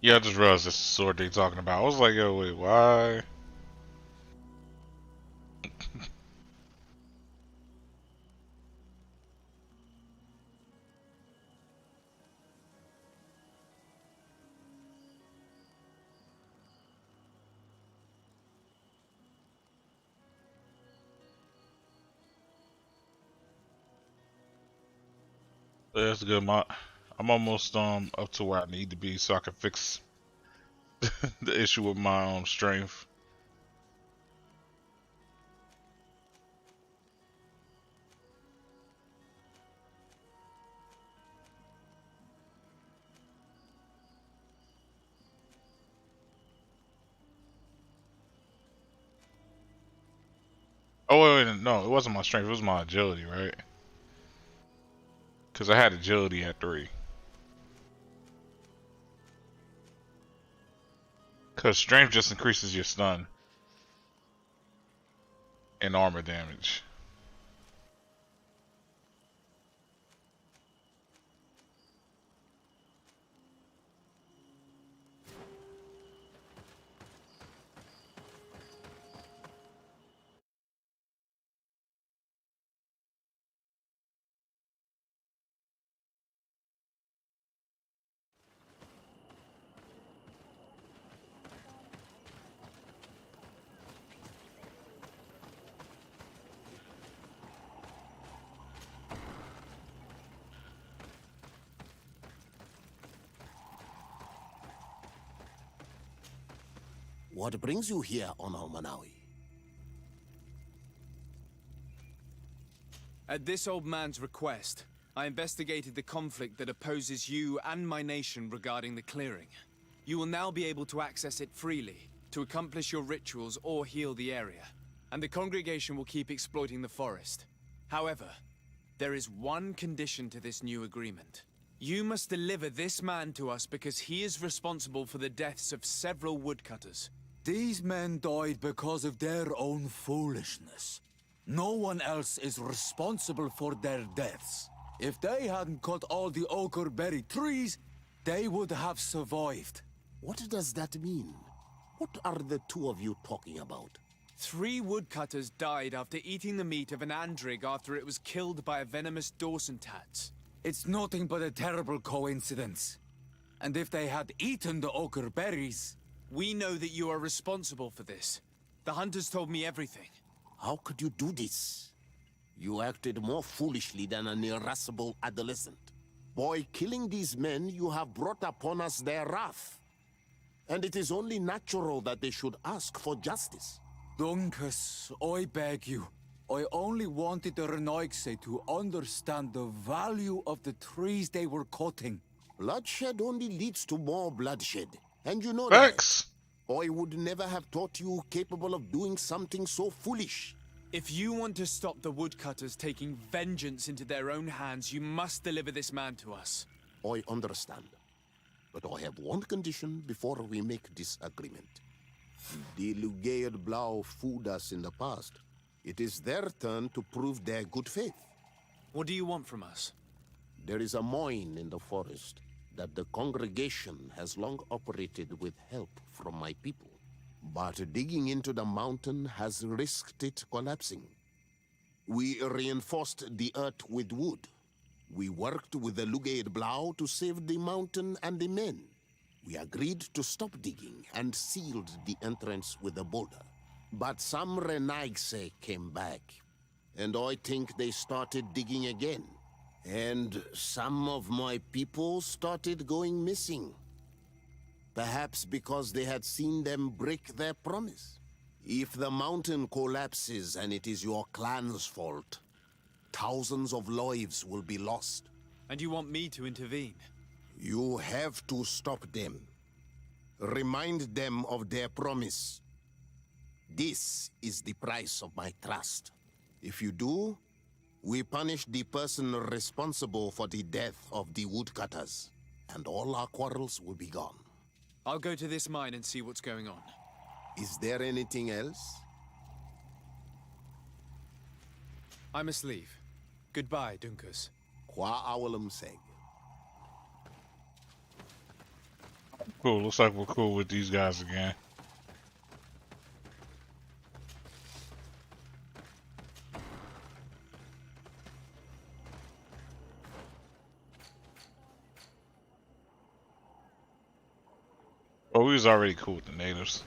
Yeah, I just realized this sword they talking about. I was like, yo, wait, why? Yeah, that's good. I'm almost up to where I need to be so I can fix the issue with my strength. Oh wait, no, it wasn't my strength. It was my agility, right? Because I had agility at 3. Because strength just increases your stun and armor damage. What brings you here on Almanawi? At this old man's request, I investigated the conflict that opposes you and my nation regarding the clearing. You will now be able to access it freely, to accomplish your rituals or heal the area, and the congregation will keep exploiting the forest. However, there is one condition to this new agreement. You must deliver this man to us because he is responsible for the deaths of several woodcutters. These men died because of their own foolishness. No one else is responsible for their deaths. If they hadn't cut all the oakerberry trees, they would have survived. What does that mean? What are the two of you talking about? 3 woodcutters died after eating the meat of an andrig after it was killed by a venomous Dawson tats. It's nothing but a terrible coincidence. And if they had eaten the ochre berries... We know that you are responsible for this. The hunters told me everything. How could you do this? You acted more foolishly than an irascible adolescent. By killing these men, you have brought upon us their wrath. And it is only natural that they should ask for justice. Duncas, I beg you. I only wanted the Renoixe to understand the value of the trees they were cutting. Bloodshed only leads to more bloodshed. And you know Facts. that. I would never have thought you capable of doing something so foolish. If you want to stop the woodcutters taking vengeance into their own hands, you must deliver this man to us. I understand. But I have one condition before we make this agreement. The Lugaid Blau fooled us in the past. It is their turn to prove their good faith. What do you want from us? There is a mine in the forest that the congregation has long operated with help from my people. But digging into the mountain has risked it collapsing. We reinforced the earth with wood. We worked with the Lugaid Blau to save the mountain and the men. We agreed to stop digging and sealed the entrance with a boulder. But some Renaigse came back, and I think they started digging again. And some of my people started going missing. Perhaps because they had seen them break their promise. If the mountain collapses and it is your clan's fault, thousands of lives will be lost. And you want me to intervene? You have to stop them. Remind them of their promise. This is the price of my trust. If you do, we punish the person responsible for the death of the woodcutters, and all our quarrels will be gone. I'll go to this mine and see what's going on. Is there anything else? I must leave. Goodbye, Dunkus. Qua awalum seg. Cool. Looks like we're cool with these guys again. Oh, we was already cool with the natives.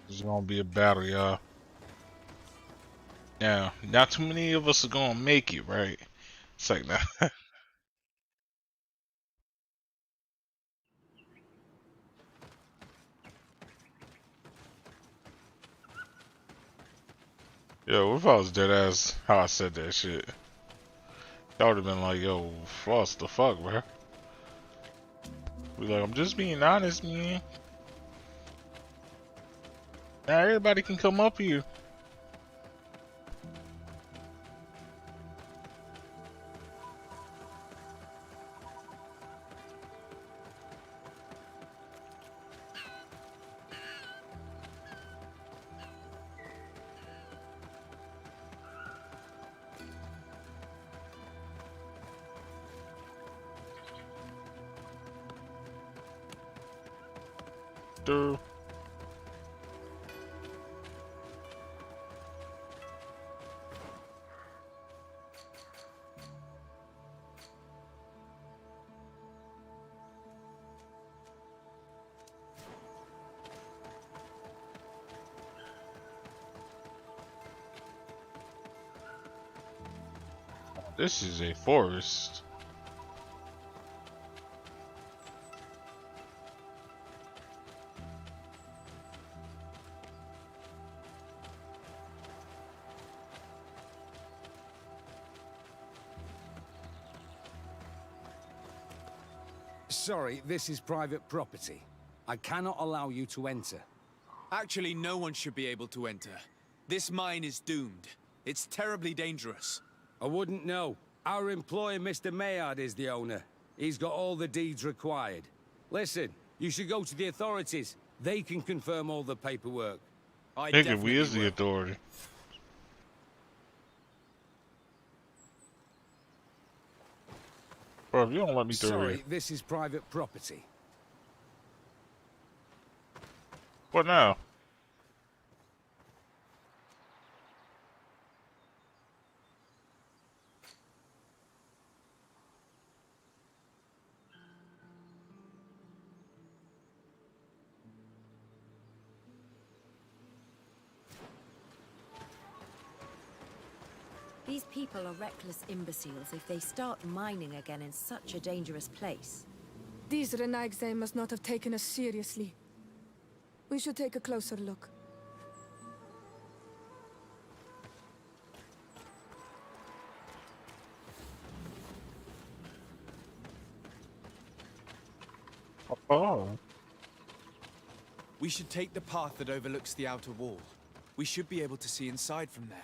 It's gonna be a battle, y'all. Now, not too many of us are gonna make it, right? It's like that. Yo, if I was dead ass how I said that shit, I would have been like, yo, Floss, the fuck, bro? Be like, I'm just being honest, man. Now everybody can come up here. Dude. This is a forest. Sorry, this is private property. I cannot allow you to enter. Actually, no one should be able to enter. This mine is doomed. It's terribly dangerous. I wouldn't know. Our employer, Mr. Maillard, is the owner. He's got all the deeds required. Listen, you should go to the authorities. They can confirm all the paperwork. Nigga, we is the authority. Bro, if you don't let me through Sorry, here. this is private property. What now? These people are reckless imbeciles if they start mining again in such a dangerous place. These Renaigse must not have taken us seriously. We should take a closer look. Oh. We should take the path that overlooks the outer wall. We should be able to see inside from there.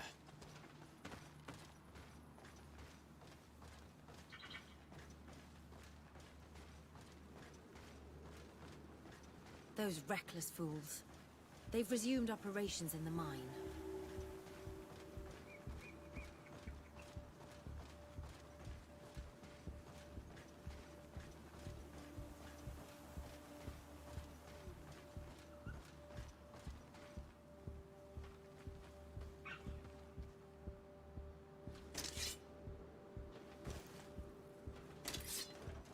Those reckless fools. They've resumed operations in the mine.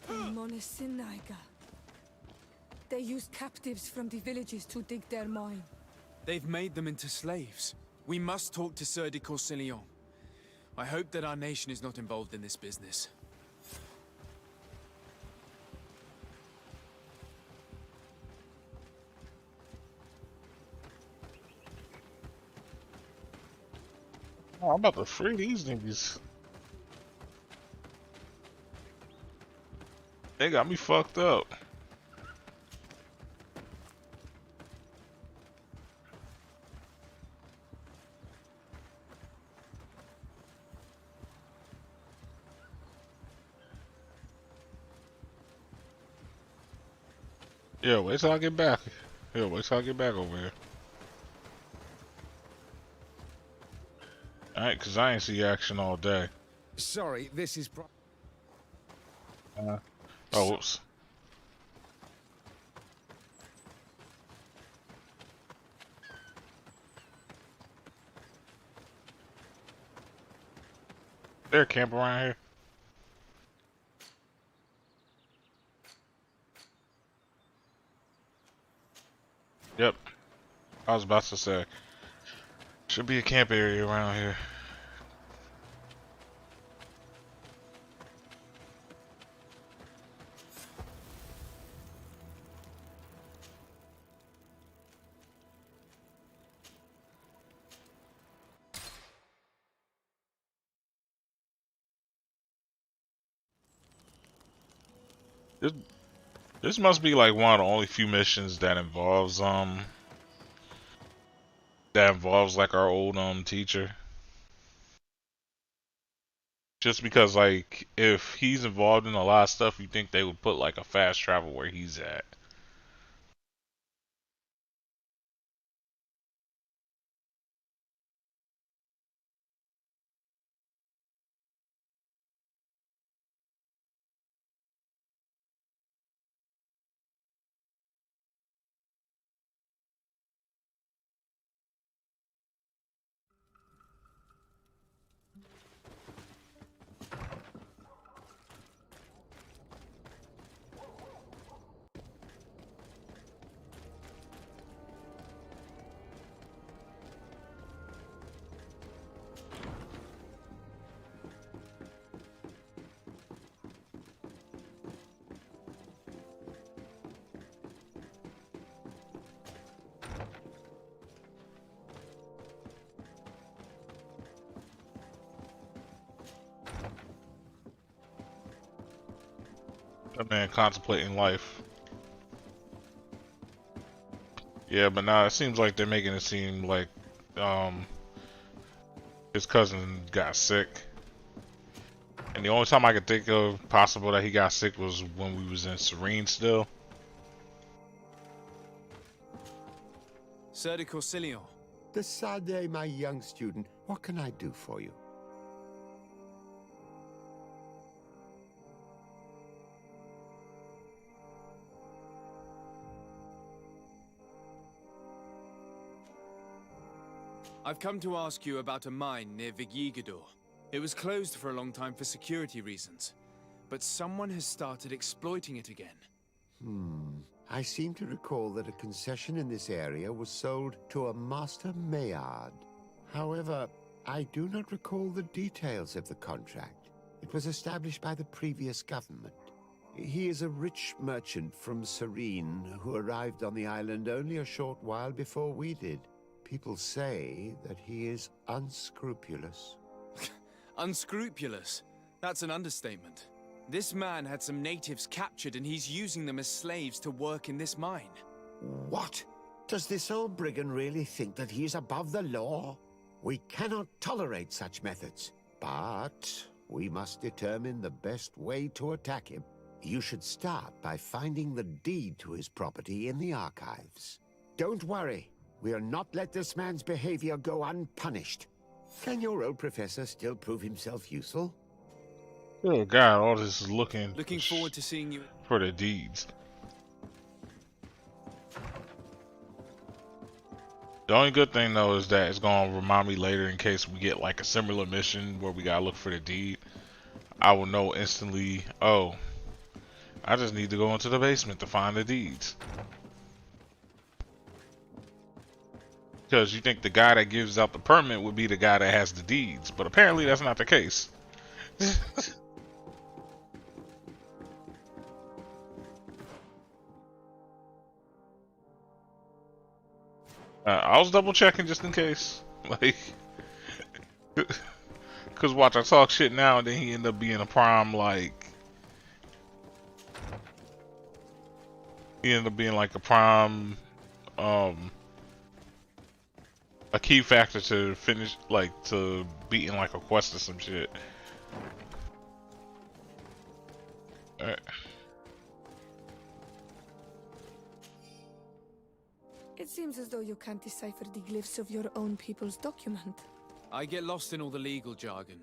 Monisinaga. They used captives from the villages to dig their mine. They've made them into slaves. We must talk to Sieur de Courcillon. I hope that our nation is not involved in this business. Oh, I'm about to free these niggas. They got me fucked up. Yeah, wait till I get back. Yeah, wait till I get back over here. Alright, cause I ain't see action all day. Sorry, this is... Oh, whoops. There a camp around here? Yep. I was about to say. Should be a camp area around here. This must be like one of the only few missions that involves like our old teacher. Just because like if he's involved in a lot of stuff, you think they would put like a fast travel where he's at. That man contemplating life. Yeah, but now it seems like they're making it seem like his cousin got sick. And the only time I could think of possible that he got sick was when we was in Serene still. Sieur de Courcillon. Decidez, my young student. What can I do for you? I've come to ask you about a mine near Vigigador. It was closed for a long time for security reasons, but someone has started exploiting it again. I seem to recall that a concession in this area was sold to a Master Maillard. However, I do not recall the details of the contract. It was established by the previous government. He is a rich merchant from Serene who arrived on the island only a short while before we did. People say that he is unscrupulous. Unscrupulous? That's an understatement. This man had some natives captured and he's using them as slaves to work in this mine. What? Does this old brigand really think that he is above the law? We cannot tolerate such methods, but we must determine the best way to attack him. You should start by finding the deed to his property in the archives. Don't worry, we'll not let this man's behavior go unpunished. Can your old professor still prove himself useful? Oh God, all this is looking forward to seeing you for the deeds. The only good thing though is that it's gonna remind me later in case we get like a similar mission where we gotta look for the deed. I will know instantly, oh, I just need to go into the basement to find the deeds. Because you think the guy that gives out the permit would be the guy that has the deeds, but apparently that's not the case. I was double checking just in case, like, cause watch I talk shit now and then he end up being a prime like, he ended up being like a prime, a key factor to finish, like to beating like a quest or some shit. Alright. It seems as though you can't decipher the glyphs of your own people's document. I get lost in all the legal jargon.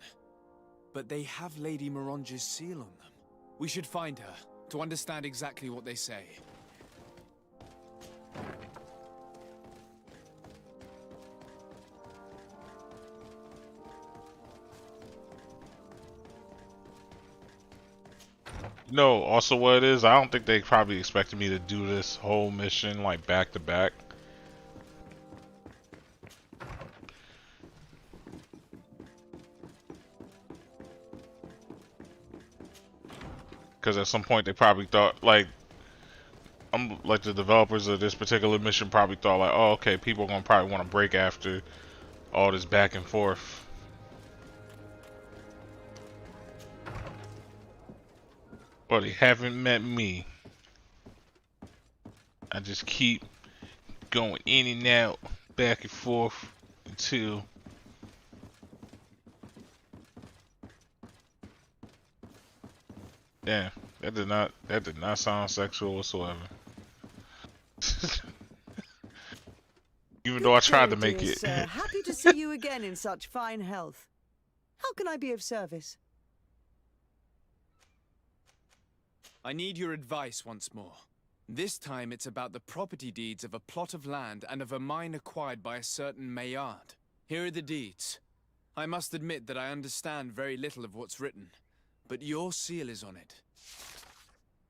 But they have Lady Moronge's seal on them. We should find her, to understand exactly what they say. No, also what it is, I don't think they probably expected me to do this whole mission like back to back. Because at some point they probably thought, like, like the developers of this particular mission probably thought like, oh, okay, people are gonna probably want to break after all this back and forth. But they haven't met me. I just keep going in and out, back and forth until damn, that did not sound sexual whatsoever. Even though I tried to make it. Sir. Happy to see you again in such fine health. How can I be of service? I need your advice once more. This time it's about the property deeds of a plot of land and of a mine acquired by a certain Maillard. Here are the deeds. I must admit that I understand very little of what's written, but your seal is on it.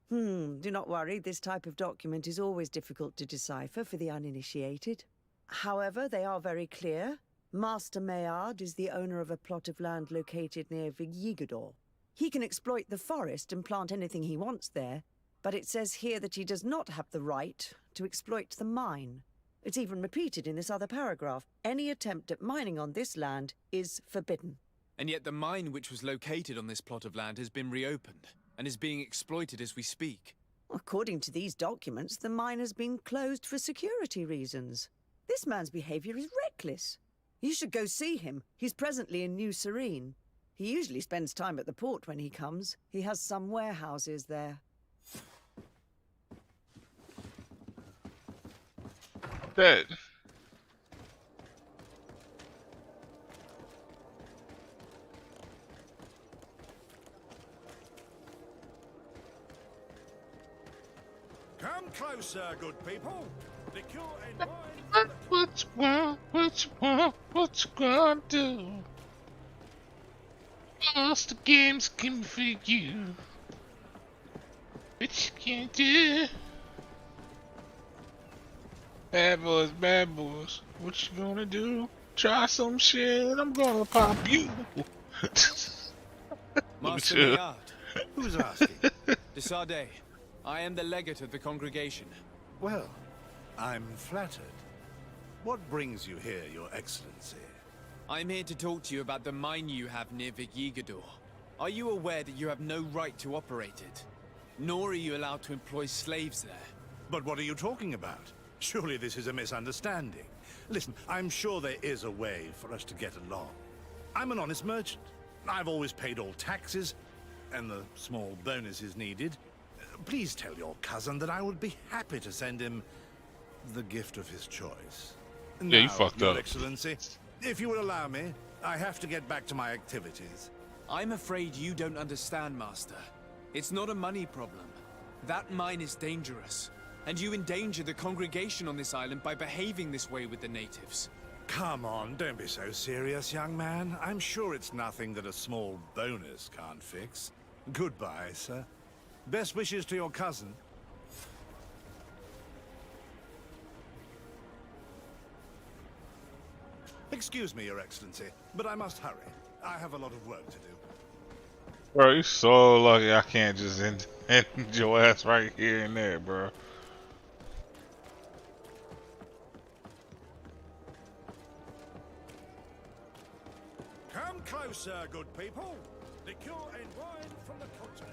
Do not worry, this type of document is always difficult to decipher for the uninitiated. However, they are very clear. Master Maillard is the owner of a plot of land located near Vigigador. He can exploit the forest and plant anything he wants there, but it says here that he does not have the right to exploit the mine. It's even repeated in this other paragraph. Any attempt at mining on this land is forbidden. And yet the mine which was located on this plot of land has been reopened and is being exploited as we speak. According to these documents, the mine has been closed for security reasons. This man's behavior is reckless. You should go see him. He's presently in New Serene. He usually spends time at the port when he comes. He has some warehouses there. That. Come closer, good people. The cure in mind. What you gonna do? What's the game's game for you? What you can do? Bad boys, what you gonna do? Try some shit, I'm gonna pop you. Master Maillard, who's asking? De Sardet, I am the legate of the congregation. Well, I'm flattered. What brings you here, Your Excellency? I'm here to talk to you about the mine you have near Vigigador. Are you aware that you have no right to operate it? Nor are you allowed to employ slaves there. But what are you talking about? Surely this is a misunderstanding. Listen, I'm sure there is a way for us to get along. I'm an honest merchant. I've always paid all taxes, and the small bonuses needed. Please tell your cousin that I would be happy to send him the gift of his choice. Yeah, you Now, fucked Your up. Excellency, if you will allow me, I have to get back to my activities. I'm afraid you don't understand, Master. It's not a money problem. That mine is dangerous, and you endanger the congregation on this island by behaving this way with the natives. Come on, don't be so serious, young man. I'm sure it's nothing that a small bonus can't fix. Goodbye, sir. Best wishes to your cousin. Excuse me, Your Excellency, but I must hurry. I have a lot of work to do. Bro, you so lucky I can't just end your ass right here and there, bro. Come closer, good people. Liqueur and wine from the continent.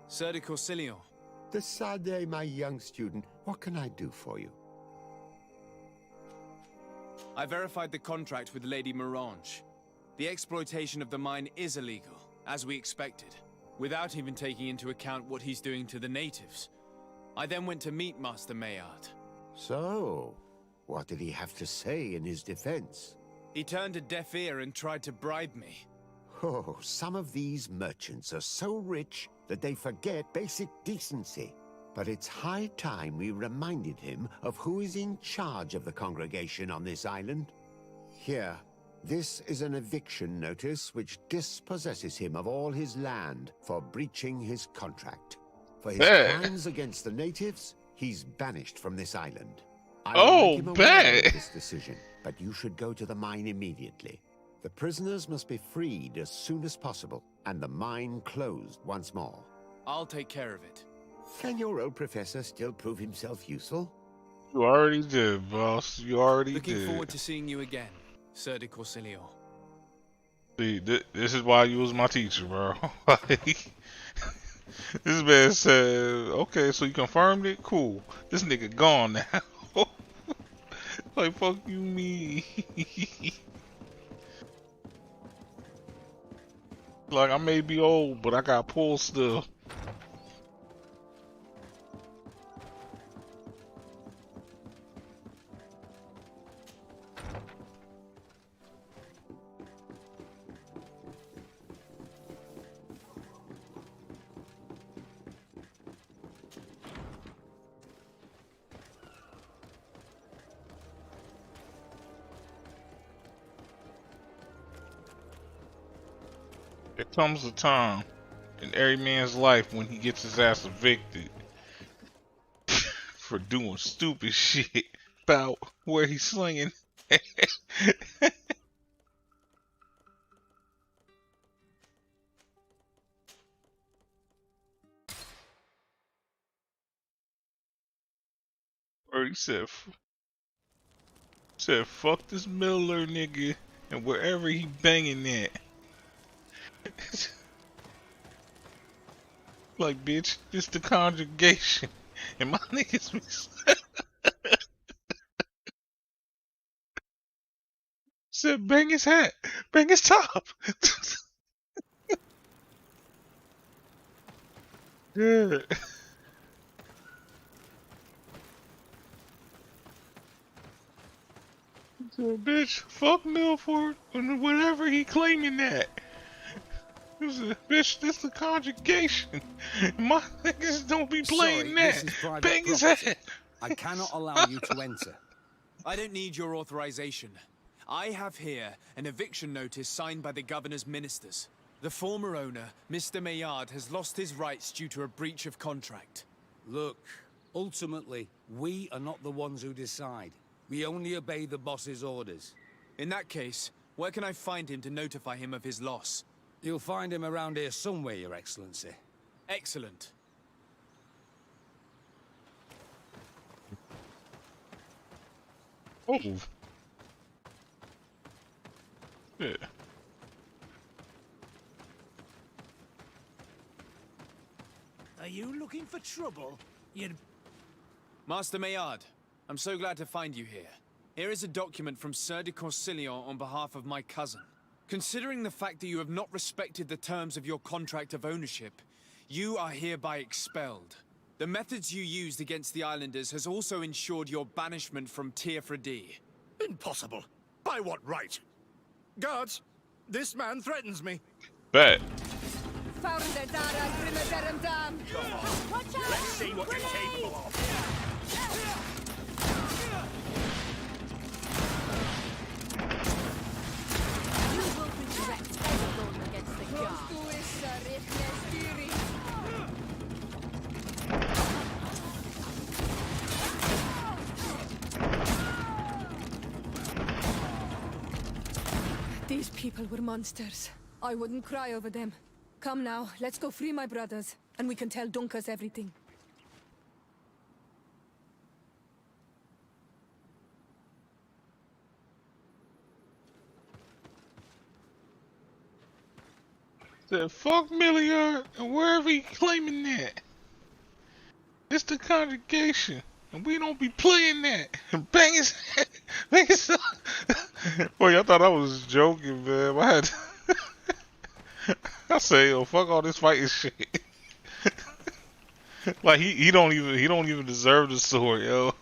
Sir de Corsillion. Decidez, my young student, what can I do for you? I verified the contract with Lady Mirange. The exploitation of the mine is illegal, as we expected, without even taking into account what he's doing to the natives. I then went to meet Master Maillard. So, what did he have to say in his defense? He turned a deaf ear and tried to bribe me. Oh, some of these merchants are so rich that they forget basic decency. But it's high time we reminded him of who is in charge of the congregation on this island. Here, this is an eviction notice which dispossesses him of all his land for breaching his contract. For his crimes against the natives, he's banished from this island. I will make him aware of this decision, but you should go to the mine immediately. The prisoners must be freed as soon as possible, and the mine closed once more. I'll take care of it. Can your old professor still prove himself useful? You already did, boss. You already did. Looking forward to seeing you again, Sir de Corsillion. See, this is why you was my teacher, bro. Like, this man said, okay, so you confirmed it? Cool. This nigga gone now. Like, fuck you, me. Like, I may be old, but I got pull still. There comes a time in every man's life when he gets his ass evicted for doing stupid shit about where he's slinging. Or he said, fuck this Miller nigga and wherever he banging at. Like, bitch, this the congregation. And my niggas be said, bang his hat, bang his top. Yeah. So, bitch, fuck Milford and whatever he claiming that. Bitch, this the conjugation. My niggas don't be playing Sorry, that. this is private Bang his property. head. I cannot allow you to enter. I don't need your authorization. I have here an eviction notice signed by the governor's ministers. The former owner, Mr. Maillard, has lost his rights due to a breach of contract. Look, ultimately, we are not the ones who decide. We only obey the boss's orders. In that case, where can I find him to notify him of his loss? You'll find him around here somewhere, Your Excellency. Excellent. Oh. Yeah. Are you looking for trouble? You'd... Master Maillard, I'm so glad to find you here. Here is a document from Sir de Corsillon on behalf of my cousin. Considering the fact that you have not respected the terms of your contract of ownership, you are hereby expelled. The methods you used against the islanders has also ensured your banishment from Tearfredi. Impossible. By what right? Guards, this man threatens me. Bet. Let's see what you're capable of. You will regret ever going against the guard. These people were monsters. I wouldn't cry over them. Come now, let's go free my brothers, and we can tell Dunkus everything. Said fuck Milliard and wherever he claiming that. It's the congregation. And we don't be playing that. Bang his head. Bang his Boy, I thought I was joking, man. I had I say, yo, fuck all this fighting shit. Like he don't even deserve the sword, yo.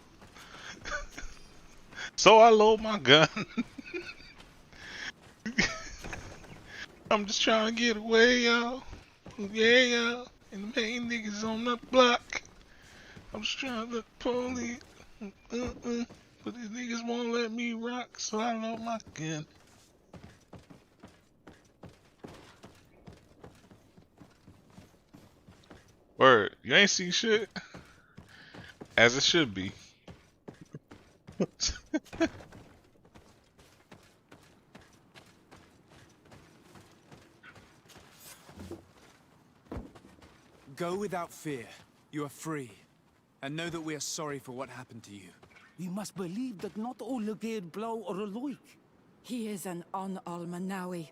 So I load my gun. I'm just trying to get away, yo. Yeah, yo. And the main niggas on the block. I'm just trying to look police. But these niggas won't let me rock, so I load my gun. Word, you ain't see shit? As it should be. Go without fear. You are free. And know that we are sorry for what happened to you. We must believe that not all Legade Blow are alike. He is an Almanawi.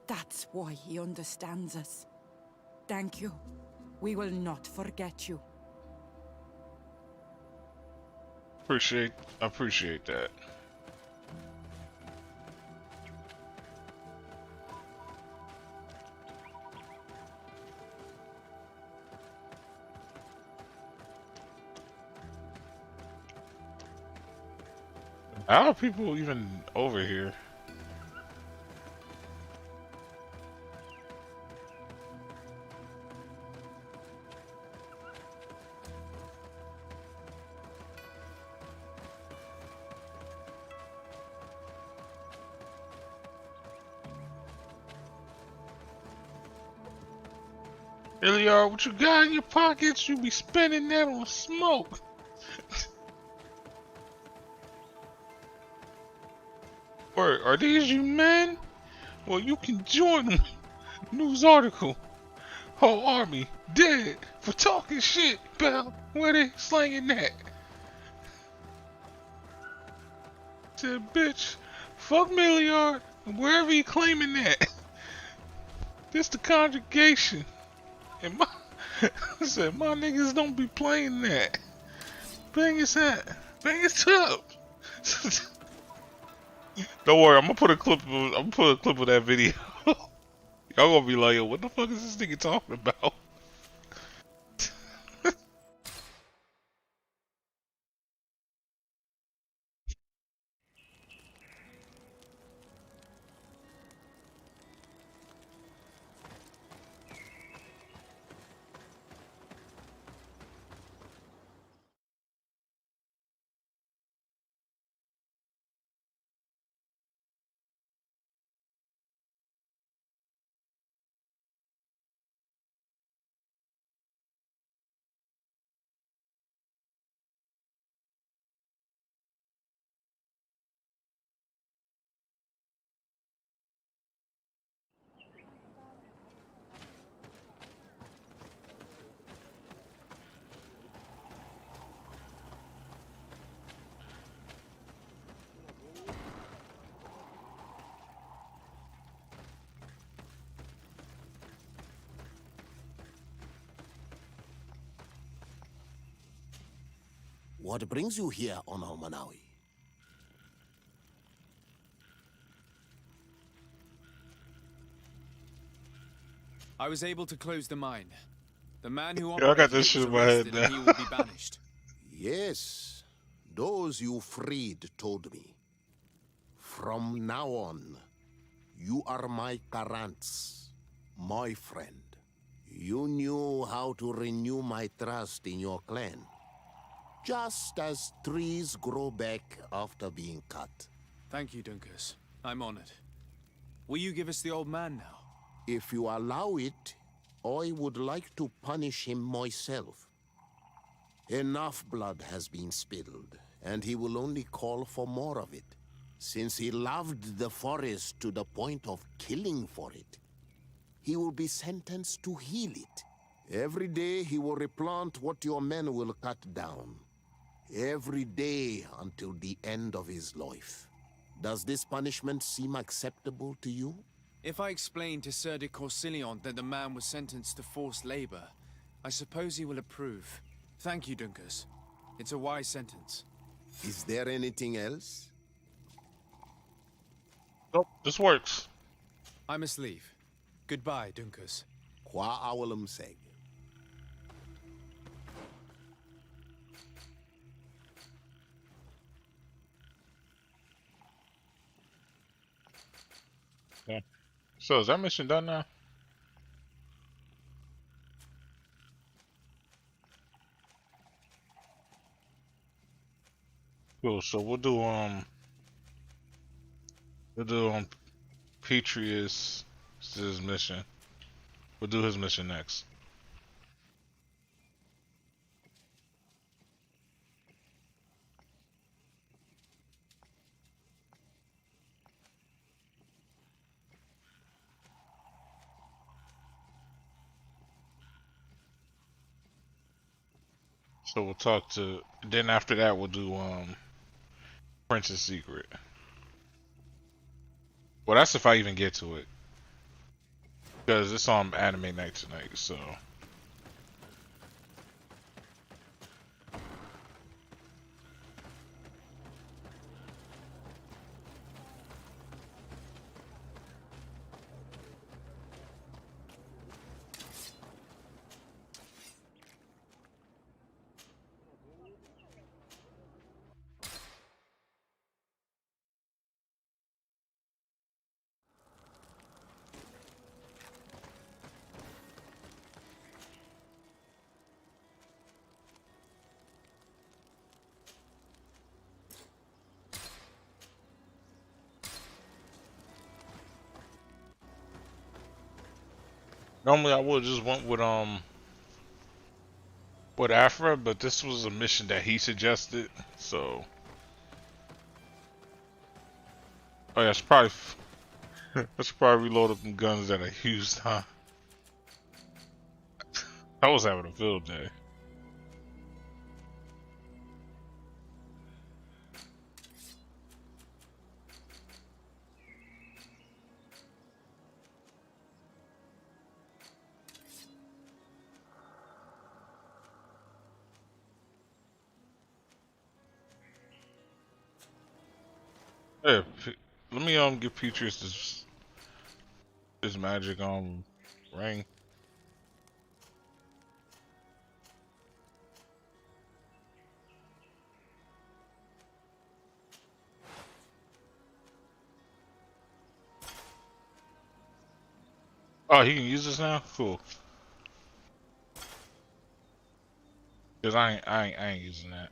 That's why he understands us. Thank you. We will not forget you. I appreciate that. How are people even over here? Iliar, what you got in your pockets? You be spending that on smoke. Or are these you men? Well, you can join them. News article. Whole army dead for talking shit about where they slanging that. Said, bitch, fuck Milliard and wherever he claiming that. This the conjugation. And my said my niggas don't be playing that. Bang his hat. Bang his up. Don't worry, I'm gonna put a clip of that video. Y'all gonna be like, yo, what the fuck is this nigga talking about? What brings you here on Almanawi? I was able to close the mine. The man who Yeah, I got operated this it shit was in my head arrested now. and he will be banished. Yes, those you freed told me. From now on, you are my Karants, my friend. You knew how to renew my trust in your clan, just as trees grow back after being cut. Thank you, Dunkus. I'm honored. Will you give us the old man now? If you allow it, I would like to punish him myself. Enough blood has been spilled, and he will only call for more of it. Since he loved the forest to the point of killing for it, he will be sentenced to heal it. Every day he will replant what your men will cut down. Every day until the end of his life. Does this punishment seem acceptable to you? If I explain to Sir de Corsilion that the man was sentenced to forced labor, I suppose he will approve. Thank you, Dunkus. It's a wise sentence. Is there anything else? Nope, this works. I must leave. Goodbye, Dunkus. Qua awalum seg. Yeah. So is that mission done now? Cool. So we'll do Petrius' his mission. We'll do his mission next. So we'll talk to. Then after that, we'll do Prince's Secret. Well, that's if I even get to it, because it's on anime night tonight. So. Normally I would just went with Afra, but this was a mission that he suggested, so. Oh yeah, I should probably reload up some guns that I used, huh? I was having a field day. Yeah, let me give Petrus this magic ring. Oh, he can use this now? Cool. Cause I ain't using that.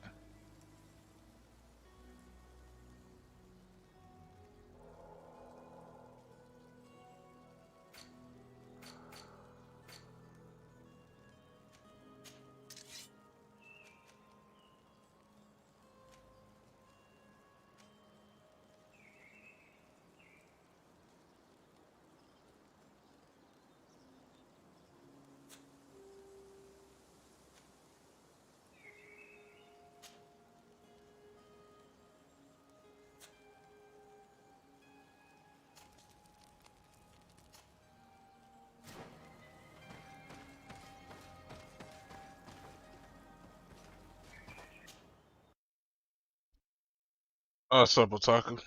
What's up, Otaku?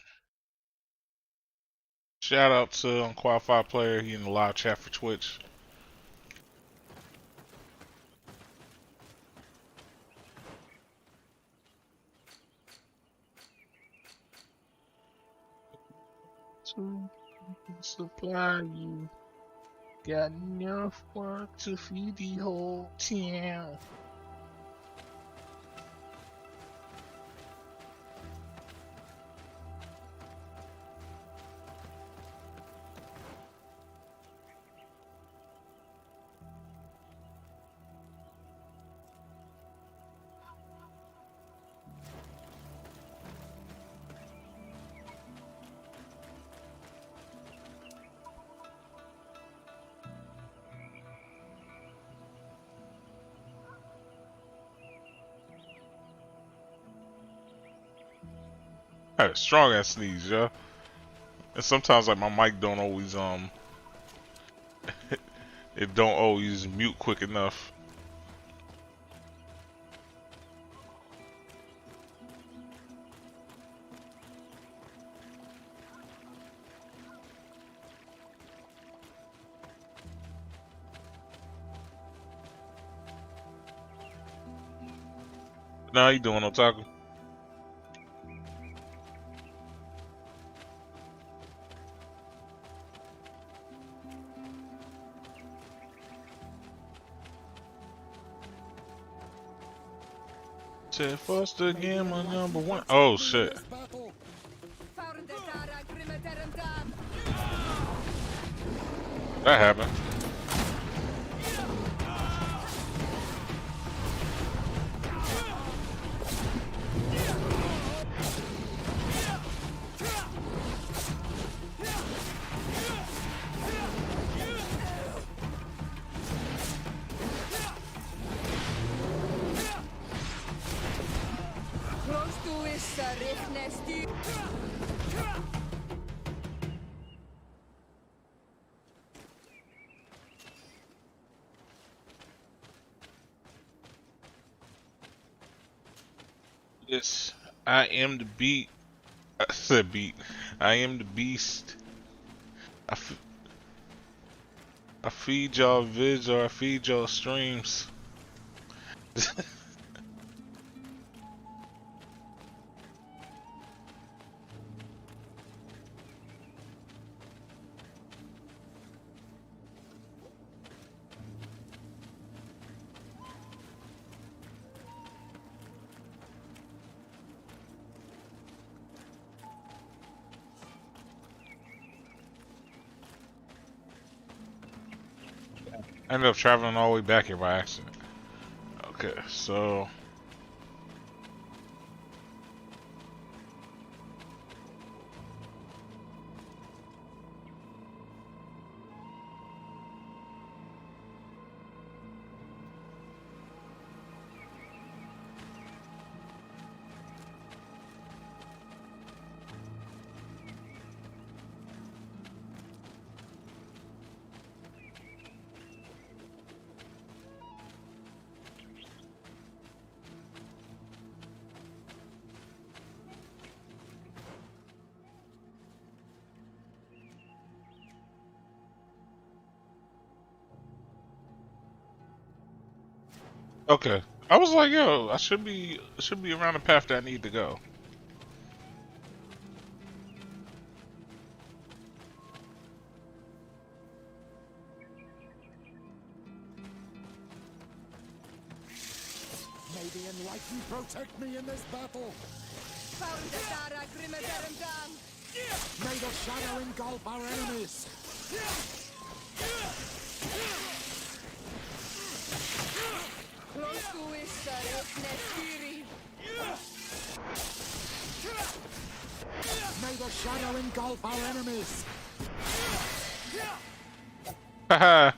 Shout out to Unqualified Player. He in the live chat for Twitch. To supply you. Got enough work to feed the whole town. I had a strong ass sneeze, yeah. And sometimes like my mic don't always it don't always mute quick enough. Now how you doing, Otaku? Said first again, my number one. Oh shit. That happened. Yes, I am the beat. I said beat. I am the beast. I, f I feed y'all vids or I feed y'all streams. I ended up traveling all the way back here by accident. Okay, so okay. I was like, yo, I should be around the path that I need to go. May the Enlightened protect me in this battle. May the shadow engulf our enemies. May the shadow engulf our enemies. Haha.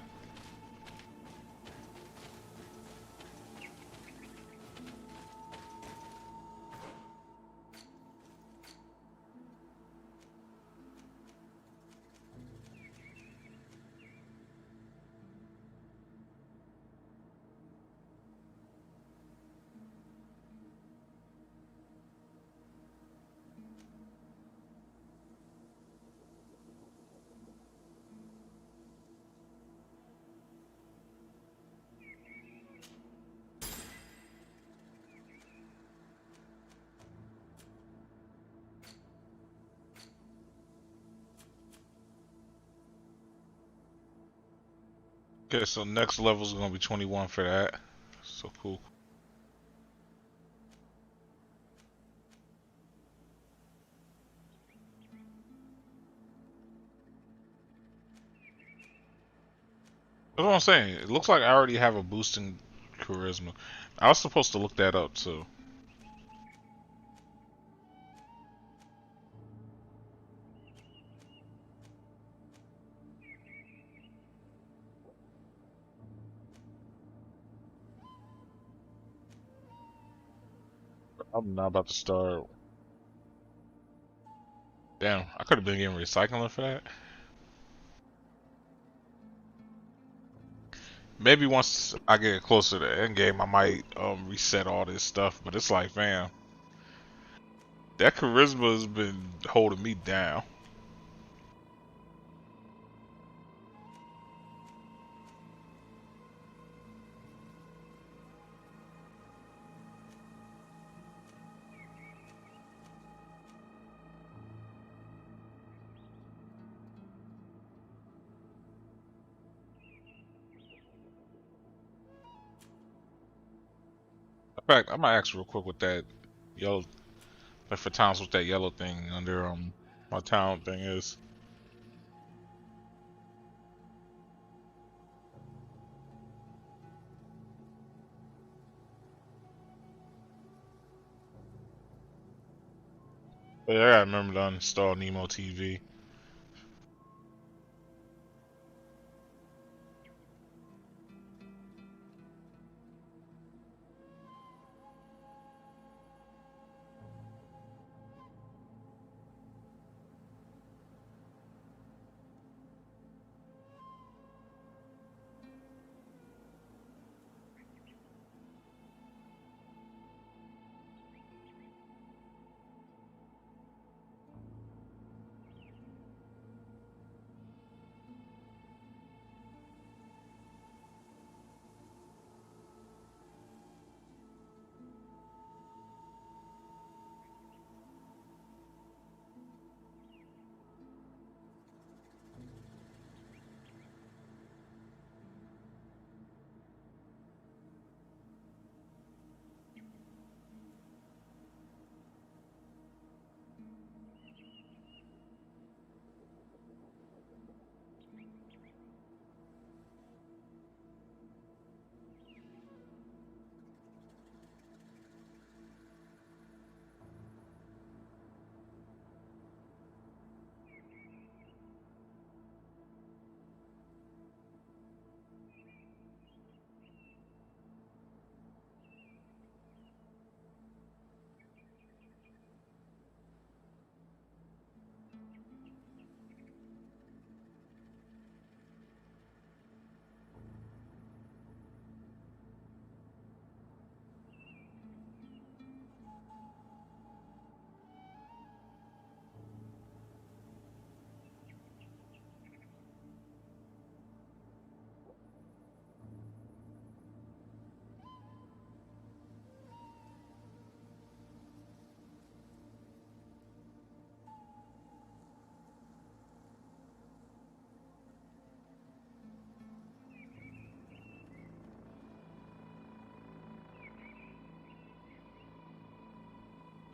Okay, so next level is gonna be 21 for that. So cool. That's what I'm saying. It looks like I already have a boost in charisma. I was supposed to look that up too. I'm not about to start. Damn, I could have been getting recycling for that. Maybe once I get closer to the end game, I might reset all this stuff. But it's like, man, that charisma has been holding me down. In fact, I might ask real quick what that yellow, like for towns, what that yellow thing under my town thing is. But yeah, I gotta remember to uninstall Nemo TV.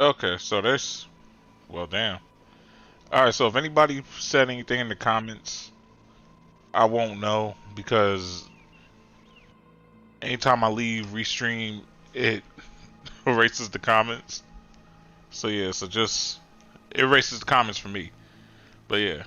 Okay, so there's, well, damn. All right, so if anybody said anything in the comments, I won't know because anytime I leave restream, it erases the comments. So yeah, so just it erases the comments for me. But yeah.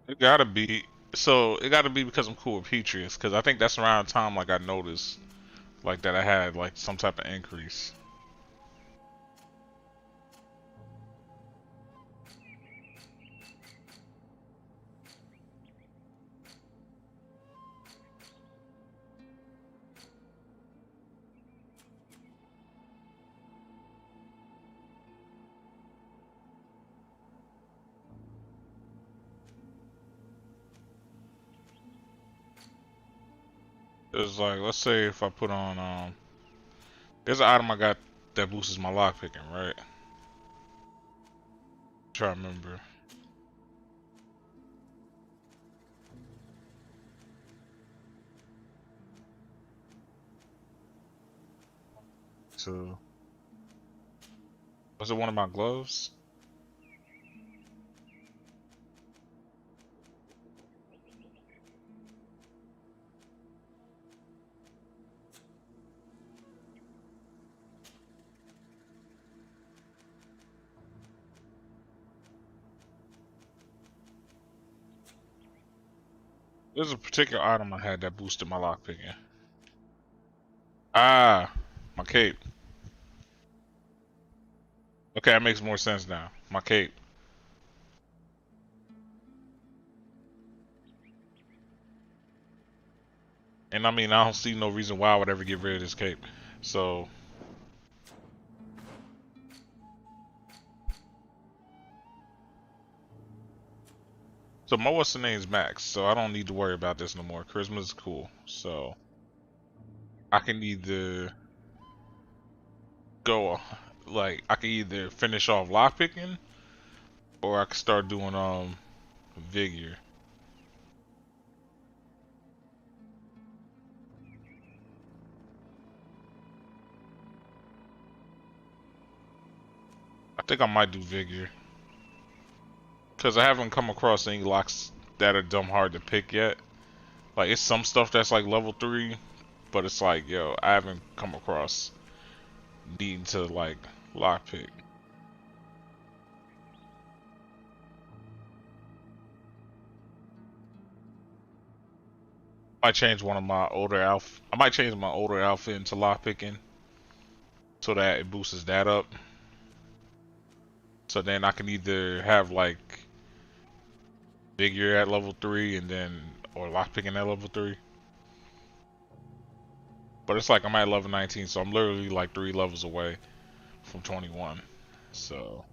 It gotta be. So it gotta be because I'm cool with Patriots, because I think that's around the time like I noticed like that I had like some type of increase. It's like, let's say if I put on there's an item I got that boosts my lockpicking, right? Try to remember. So was it one of my gloves? There's a particular item I had that boosted my lockpicking. Ah, my cape. Okay, that makes more sense now. My cape. And I mean, I don't see no reason why I would ever get rid of this cape. So my what's the name's max, so I don't need to worry about this no more. Charisma's cool, so I can either go like I can either finish off lockpicking or I can start doing vigor. I think I might do vigor because I haven't come across any locks that are dumb hard to pick yet. Like it's some stuff that's like level 3, but it's like yo, I haven't come across needing to like lockpick. I might change one of my older I might change my older outfit into lockpicking so that it boosts that up. So then I can either have like vigor at level 3 and then or lockpicking at level 3. But it's like I'm at level 19, so I'm literally like 3 levels away from 21. So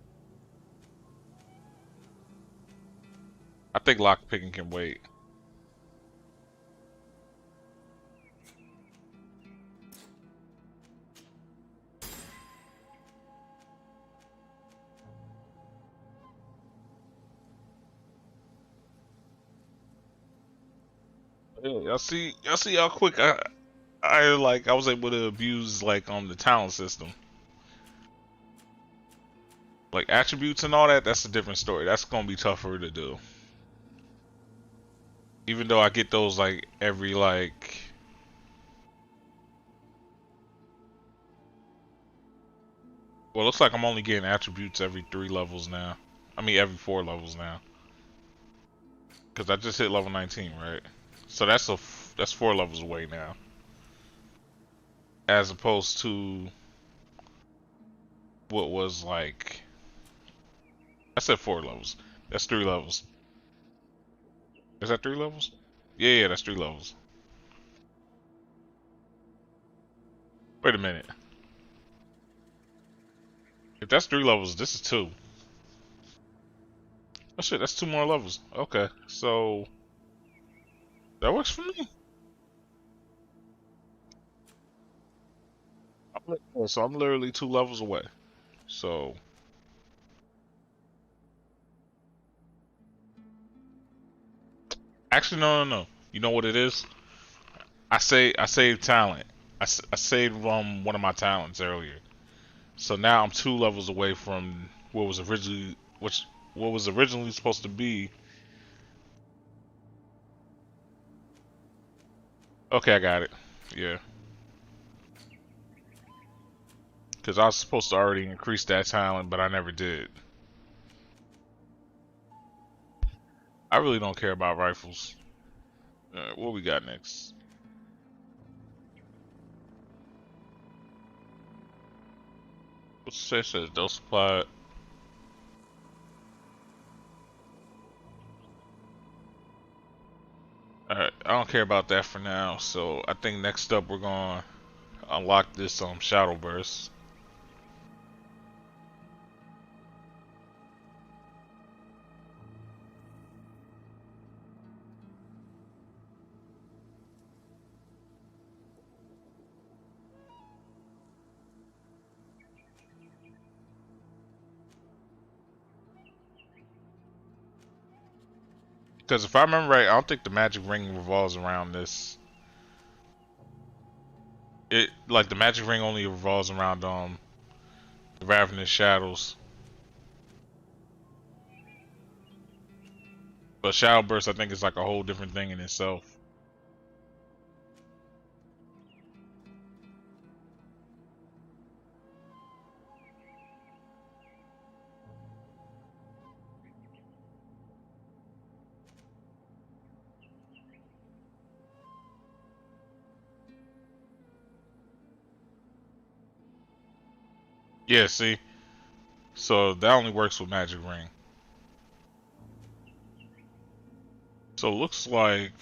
I think lockpicking can wait. Yeah, y'all see how quick I was able to abuse like the talent system. Like attributes and all that, that's a different story. That's gonna be tougher to do. Even though I get those like every like well, it looks like I'm only getting attributes every 3 levels now. I mean every 4 levels now. Cuz I just hit level 19, right? So that's 4 levels away now. As opposed to what was like I said 4 levels. That's 3 levels. Is that 3 levels? Yeah, that's 3 levels. Wait a minute. If that's 3 levels, this is 2. Oh shit, that's 2 more levels. Okay, so that works for me. So I'm literally 2 levels away. So actually, no. You know what it is? I saved talent. I saved one of my talents earlier. So now I'm 2 levels away from what was originally supposed to be. Okay, I got it. Yeah. Because I was supposed to already increase that talent, but I never did. I really don't care about rifles. What we got next? What's it says? They'll supply. Alright, I don't care about that for now. So I think next up we're gonna unlock this shadow burst. Because if I remember right, I don't think the magic ring revolves around this. It like the magic ring only revolves around the ravenous shadows. But shadow burst, I think, is like a whole different thing in itself. Yeah, see? So that only works with magic ring. So it looks like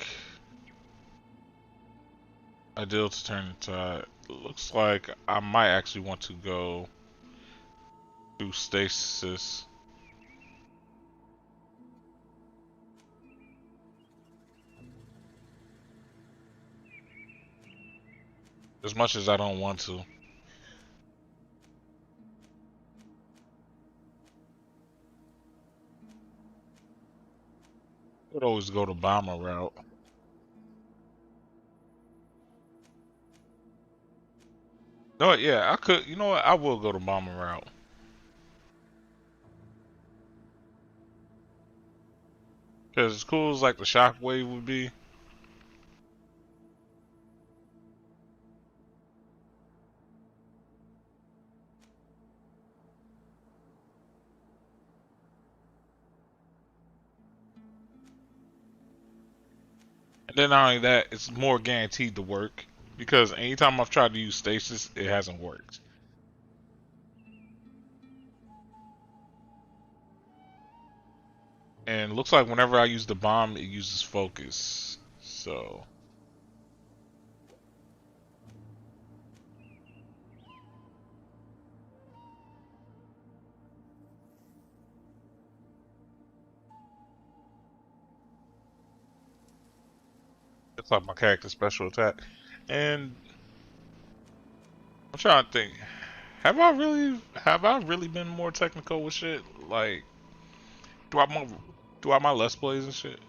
ideal to turn into looks like I might actually want to go do stasis. As much as I don't want to. Could always go the bomber route. No, yeah, I could. You know what? I will go the bomber route. Because as cool as like the shockwave would be. And then not only that, it's more guaranteed to work. Because anytime I've tried to use stasis, it hasn't worked. And it looks like whenever I use the bomb, it uses focus. So it's like my character's special attack. And I'm trying to think. Have I really been more technical with shit? Like throughout my Let's Plays and shit?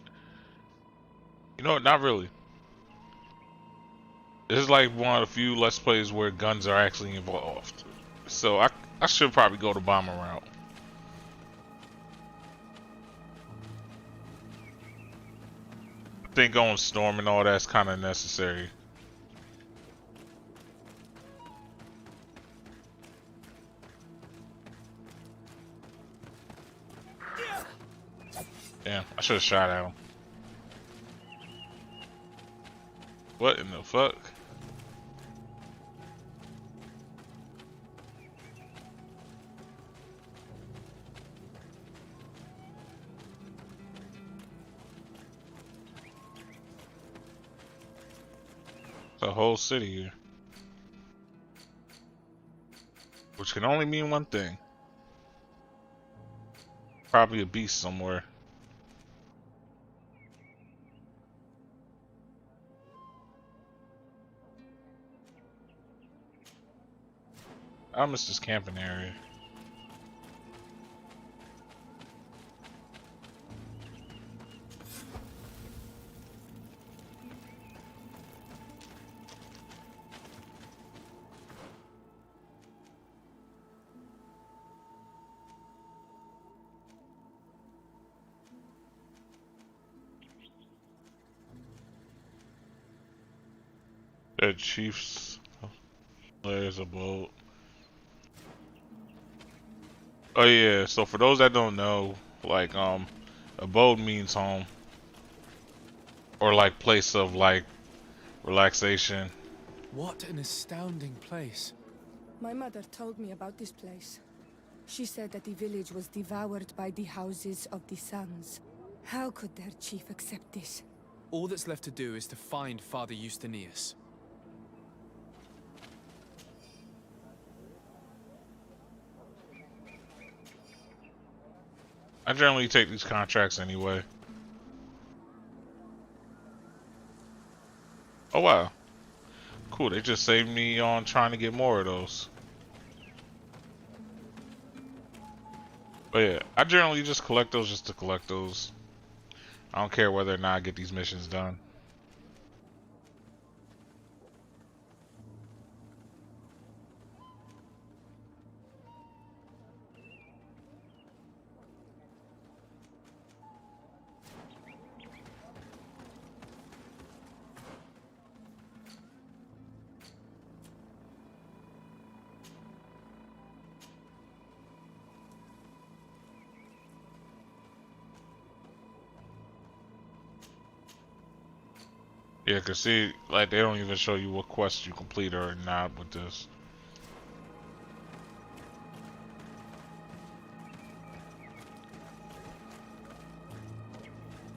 You know what, not really. This is like one of the few Let's Plays where guns are actually involved. So I should probably go the bomber route. I think going storm and all that's kind of necessary. Damn, I should have shot at him. What in the fuck? The whole city here. Which can only mean one thing. Probably a beast somewhere. I miss this camping area. The chief's there's a boat. Oh yeah, so for those that don't know, like abode means home. Or like place of like relaxation. What an astounding place. My mother told me about this place. She said that the village was devoured by the houses of the sons. How could their chief accept this? All that's left to do is to find Father Justinius. I generally take these contracts anyway. Oh wow. Cool, they just saved me on trying to get more of those. But yeah, I generally just collect those just to collect those. I don't care whether or not I get these missions done. Yeah, cause see, like they don't even show you what quests you complete or not with this.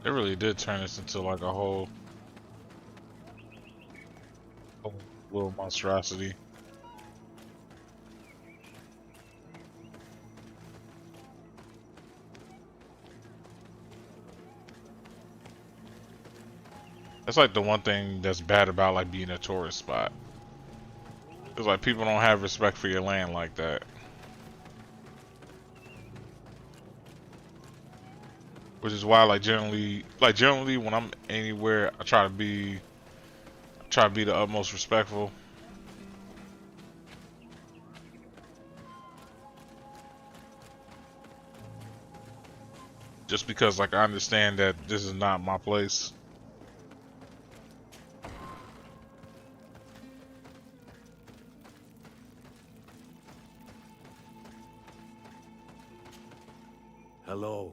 It really did turn this into like a whole little monstrosity. That's like the one thing that's bad about like being a tourist spot. It's like people don't have respect for your land like that. Which is why like generally when I'm anywhere I try to be the utmost respectful. Just because like I understand that this is not my place. Hello.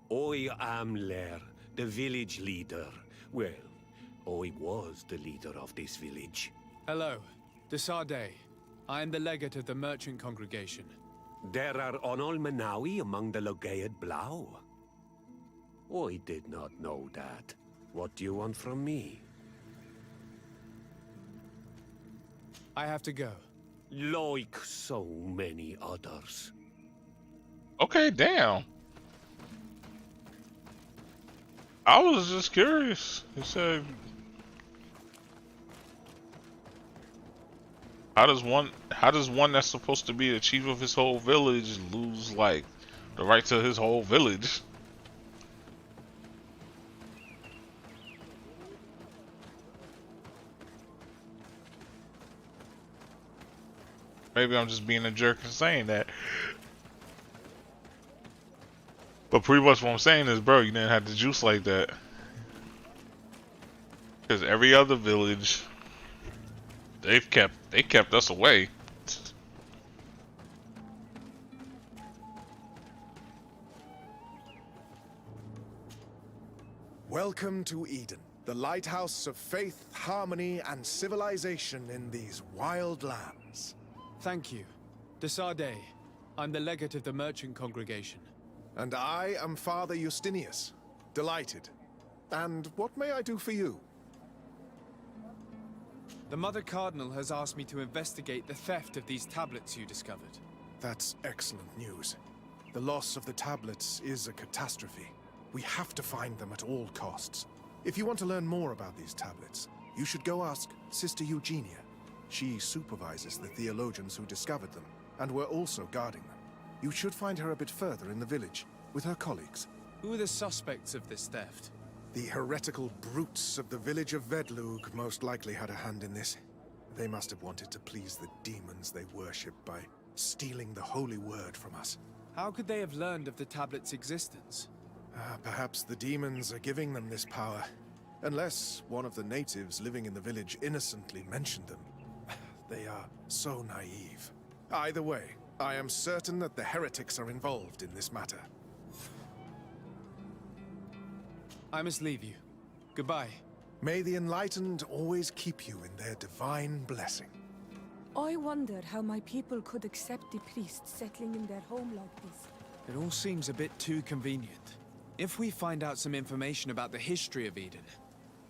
I am Lair, the village leader. Well, I was the leader of this village. Hello. Desarde. I am the legate of the merchant congregation. There are Onol Manawi among the Logaed Blau. I did not know that. What do you want from me? I have to go. Like so many others. Okay, damn. I was just curious. He said, how does one that's supposed to be the chief of his whole village lose like the right to his whole village? Maybe I'm just being a jerk and saying that. But pretty much what I'm saying is, bro, you didn't have the juice like that. Because every other village, they kept us away. Welcome to Eden, the lighthouse of faith, harmony, and civilization in these wild lands. Thank you. Desarde. I'm the legate of the merchant congregation. And I am Father Justinius. Delighted. And what may I do for you? The Mother Cardinal has asked me to investigate the theft of these tablets you discovered. That's excellent news. The loss of the tablets is a catastrophe. We have to find them at all costs. If you want to learn more about these tablets, you should go ask Sister Eugenia. She supervises the theologians who discovered them, and were also guarding them. You should find her a bit further in the village, with her colleagues. Who are the suspects of this theft? The heretical brutes of the village of Vedlug most likely had a hand in this. They must have wanted to please the demons they worship by stealing the holy word from us. How could they have learned of the tablet's existence? Perhaps the demons are giving them this power. Unless one of the natives living in the village innocently mentioned them. They are so naive. Either way, I am certain that the heretics are involved in this matter. I must leave you. Goodbye. May the enlightened always keep you in their divine blessing. I wonder how my people could accept the priests settling in their home like this. It all seems a bit too convenient. If we find out some information about the history of Eden,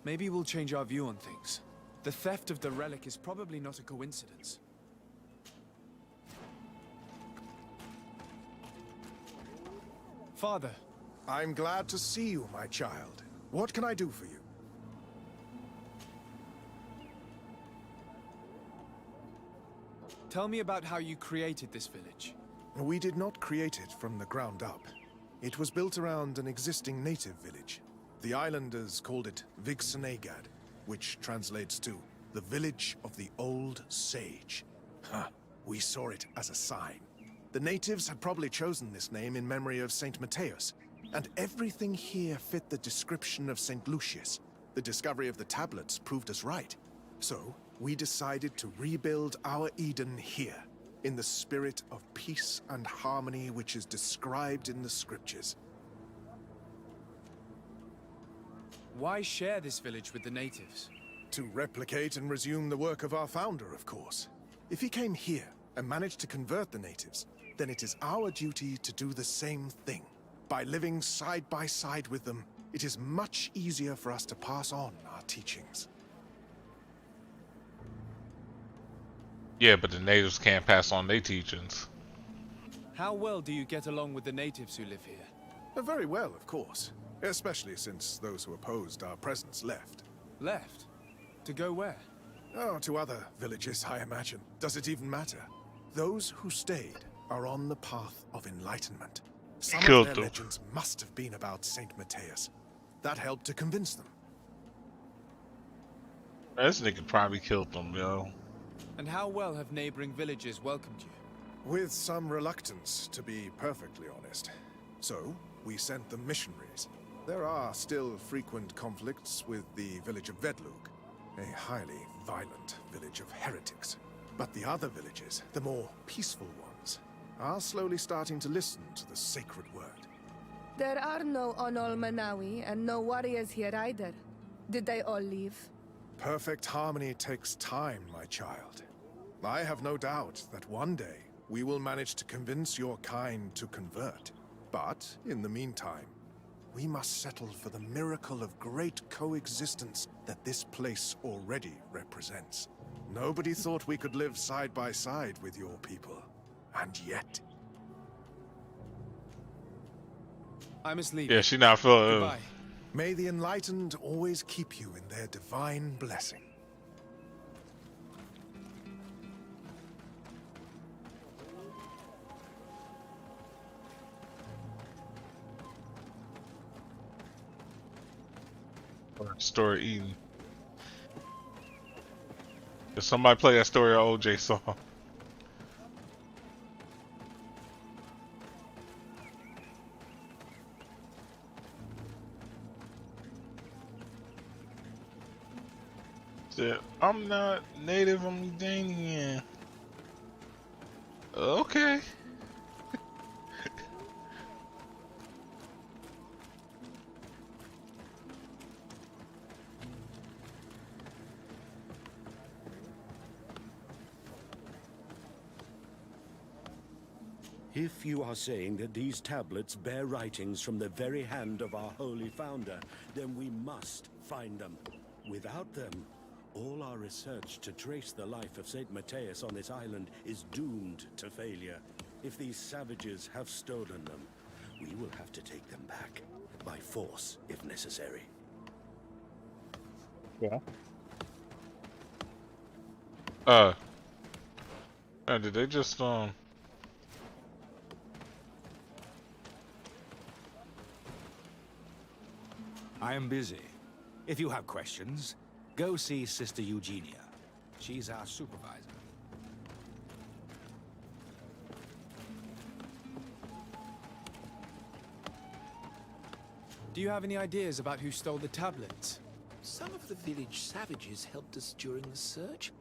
maybe we'll change our view on things. The theft of the relic is probably not a coincidence. Father. I'm glad to see you, my child. What can I do for you? Tell me about how you created this village. We did not create it from the ground up. It was built around an existing native village. The islanders called it Vigsanegad, which translates to the village of the old sage. Huh. We saw it as a sign. The natives had probably chosen this name in memory of Saint Matthias, and everything here fit the description of Saint Lucius. The discovery of the tablets proved us right. So, we decided to rebuild our Eden here, in the spirit of peace and harmony which is described in the scriptures. Why share this village with the natives? To replicate and resume the work of our founder, of course. If he came here and managed to convert the natives, then it is our duty to do the same thing. By living side by side with them, it is much easier for us to pass on our teachings. Yeah, but the natives can't pass on their teachings. How well do you get along with the natives who live here? Very well, of course. Especially since those who opposed our presence left. Left? To go where? Oh, to other villages, I imagine. Does it even matter? Those who stayed are on the path of enlightenment. Some of their legends must have been about Saint Matthias. That helped to convince them. This nigga probably killed them, yo. And how well have neighboring villages welcomed you? With some reluctance, to be perfectly honest. So, we sent them missionaries. There are still frequent conflicts with the village of Vedlug, a highly violent village of heretics. But the other villages, the more peaceful ones, are slowly starting to listen to the sacred word. There are no Onol Manawi and no warriors here either. Did they all leave? Perfect harmony takes time, my child. I have no doubt that one day we will manage to convince your kind to convert. But, in the meantime, we must settle for the miracle of great coexistence that this place already represents. Nobody thought we could live side by side with your people. And yet... I must leave. Yeah, she not feeling. Goodbye. May the enlightened always keep you in their divine blessing. Story Eden. Did somebody play that story of OJ saw? Said, I'm not native, I'm Danian. Okay. If you are saying that these tablets bear writings from the very hand of our holy founder, then we must find them. Without them, all our research to trace the life of Saint Matthias on this island is doomed to failure. If these savages have stolen them, we will have to take them back, by force if necessary. Yeah. Did they just I am busy. If you have questions, go see Sister Eugenia. She's our supervisor. Do you have any ideas about who stole the tablets? Some of the village savages helped us during the search.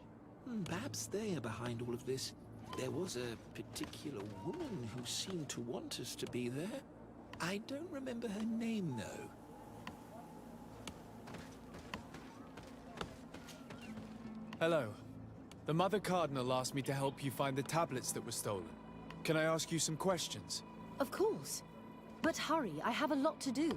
Perhaps they are behind all of this. There was a particular woman who seemed to want us to be there. I don't remember her name, though. Hello. The Mother Cardinal asked me to help you find the tablets that were stolen. Can I ask you some questions? Of course. But hurry, I have a lot to do.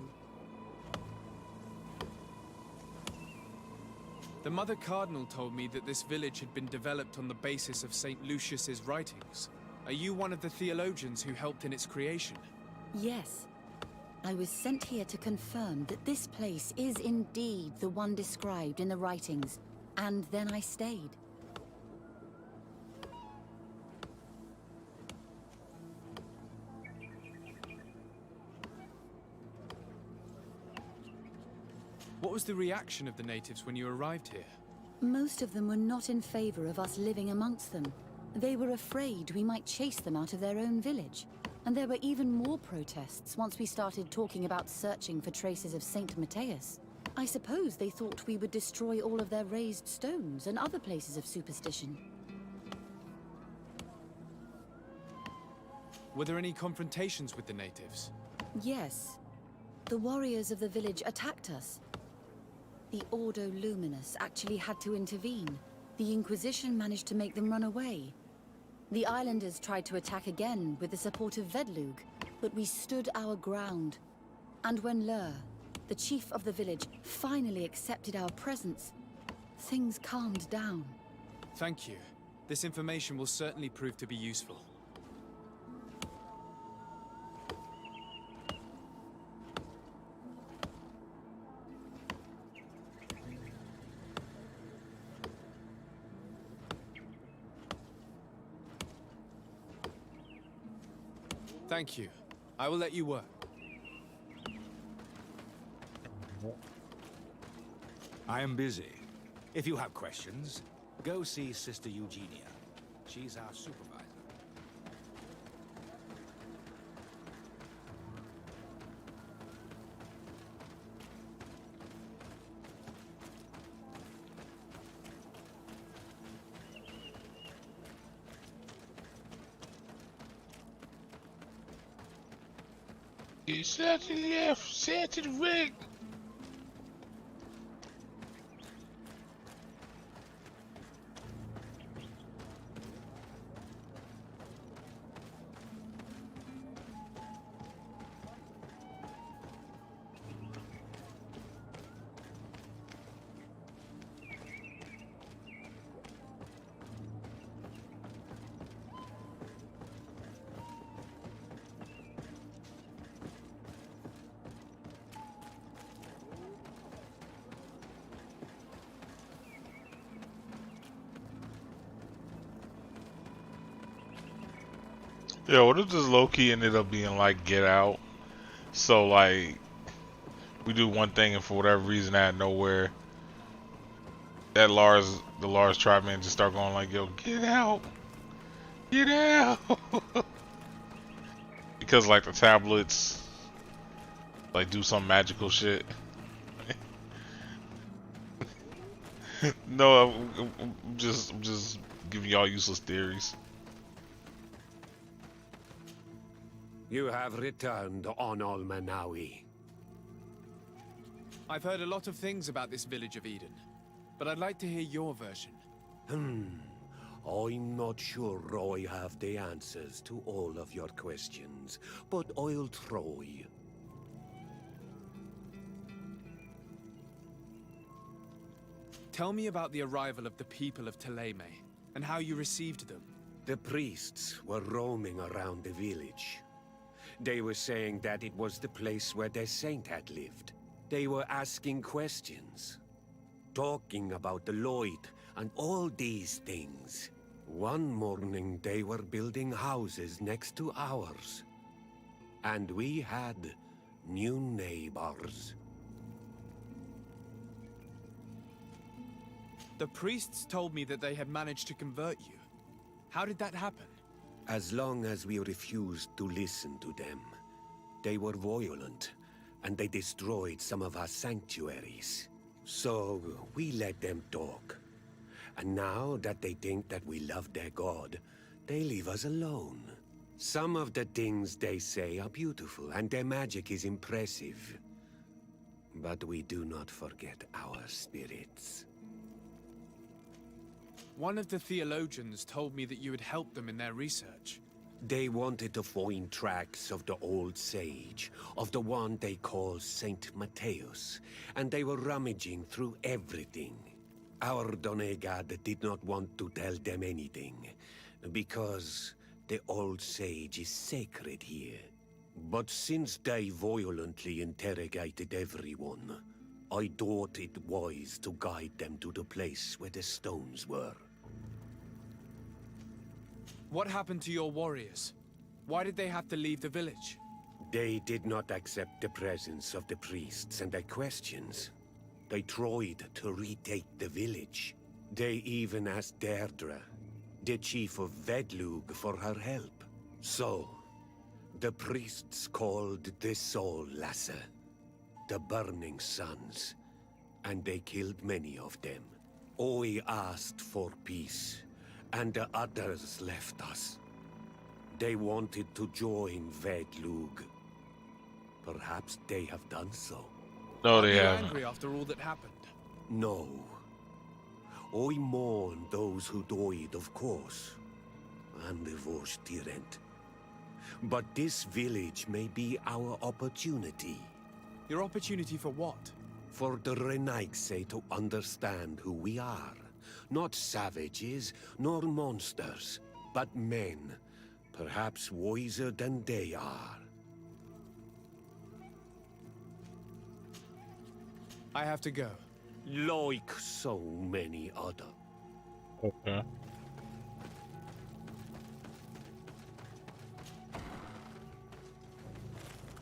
The Mother Cardinal told me that this village had been developed on the basis of St. Lucius's writings. Are you one of the theologians who helped in its creation? Yes. I was sent here to confirm that this place is indeed the one described in the writings, and then I stayed. was the reaction of the natives when you arrived here? Most of them were not in favor of us living amongst them. They were afraid we might chase them out of their own village. And there were even more protests once we started talking about searching for traces of Saint Matthias. I suppose they thought we would destroy all of their raised stones and other places of superstition. Were there any confrontations with the natives? Yes. The warriors of the village attacked us. The Ordo Luminous actually had to intervene. The Inquisition managed to make them run away. The islanders tried to attack again with the support of Vedlug, but we stood our ground. And when Lur, the chief of the village, finally accepted our presence, things calmed down. Thank you. This information will certainly prove to be useful. Thank you. I will let you work. I am busy. If you have questions, go see Sister Eugenia. She's our supervisor. You said to the left, said to the right. Yeah, what if this low-key ended up being like Get Out? So like we do one thing and for whatever reason out of nowhere the Lars tribe just start going like, yo, get out! Get out! Because like the tablets like do some magical shit. No, I'm just giving y'all useless theories. You have returned on Almanawi. I've heard a lot of things about this village of Eden, but I'd like to hear your version. I'm not sure I have the answers to all of your questions, but I'll try. Tell me about the arrival of the people of Thélème, and how you received them. The priests were roaming around the village. They were saying that it was the place where their saint had lived. They were asking questions, talking about the Lloyd and all these things. One morning they were building houses next to ours. And we had new neighbors. The priests told me that they had managed to convert you. How did that happen? As long as we refused to listen to them, they were violent, and they destroyed some of our sanctuaries. So we let them talk. And now that they think that we love their god, they leave us alone. Some of the things they say are beautiful, and their magic is impressive. But we do not forget our spirits. One of the theologians told me that you had helped them in their research. They wanted to find tracks of the old sage, of the one they call Saint Matthias, and they were rummaging through everything. Our Donegad did not want to tell them anything, because the old sage is sacred here. But since they violently interrogated everyone, I thought it wise to guide them to the place where the stones were. What happened to your warriors? Why did they have to leave the village? They did not accept the presence of the priests and their questions. They tried to retake the village. They even asked Deirdre, the chief of Vedlug, for her help. So, the priests called the Soul Lasser, the Burning Suns, and they killed many of them. I asked for peace, and the others left us. They wanted to join Vedlug. Perhaps they have done so. No, Are they you haven't. angry after all that happened? No. I mourn those who died, of course, and the Vorstyrent. But this village may be our opportunity. Your opportunity for what? For the Renaigse to understand who we are. Not savages, nor monsters, but men, perhaps wiser than they are. I have to go. Like so many other. Okay.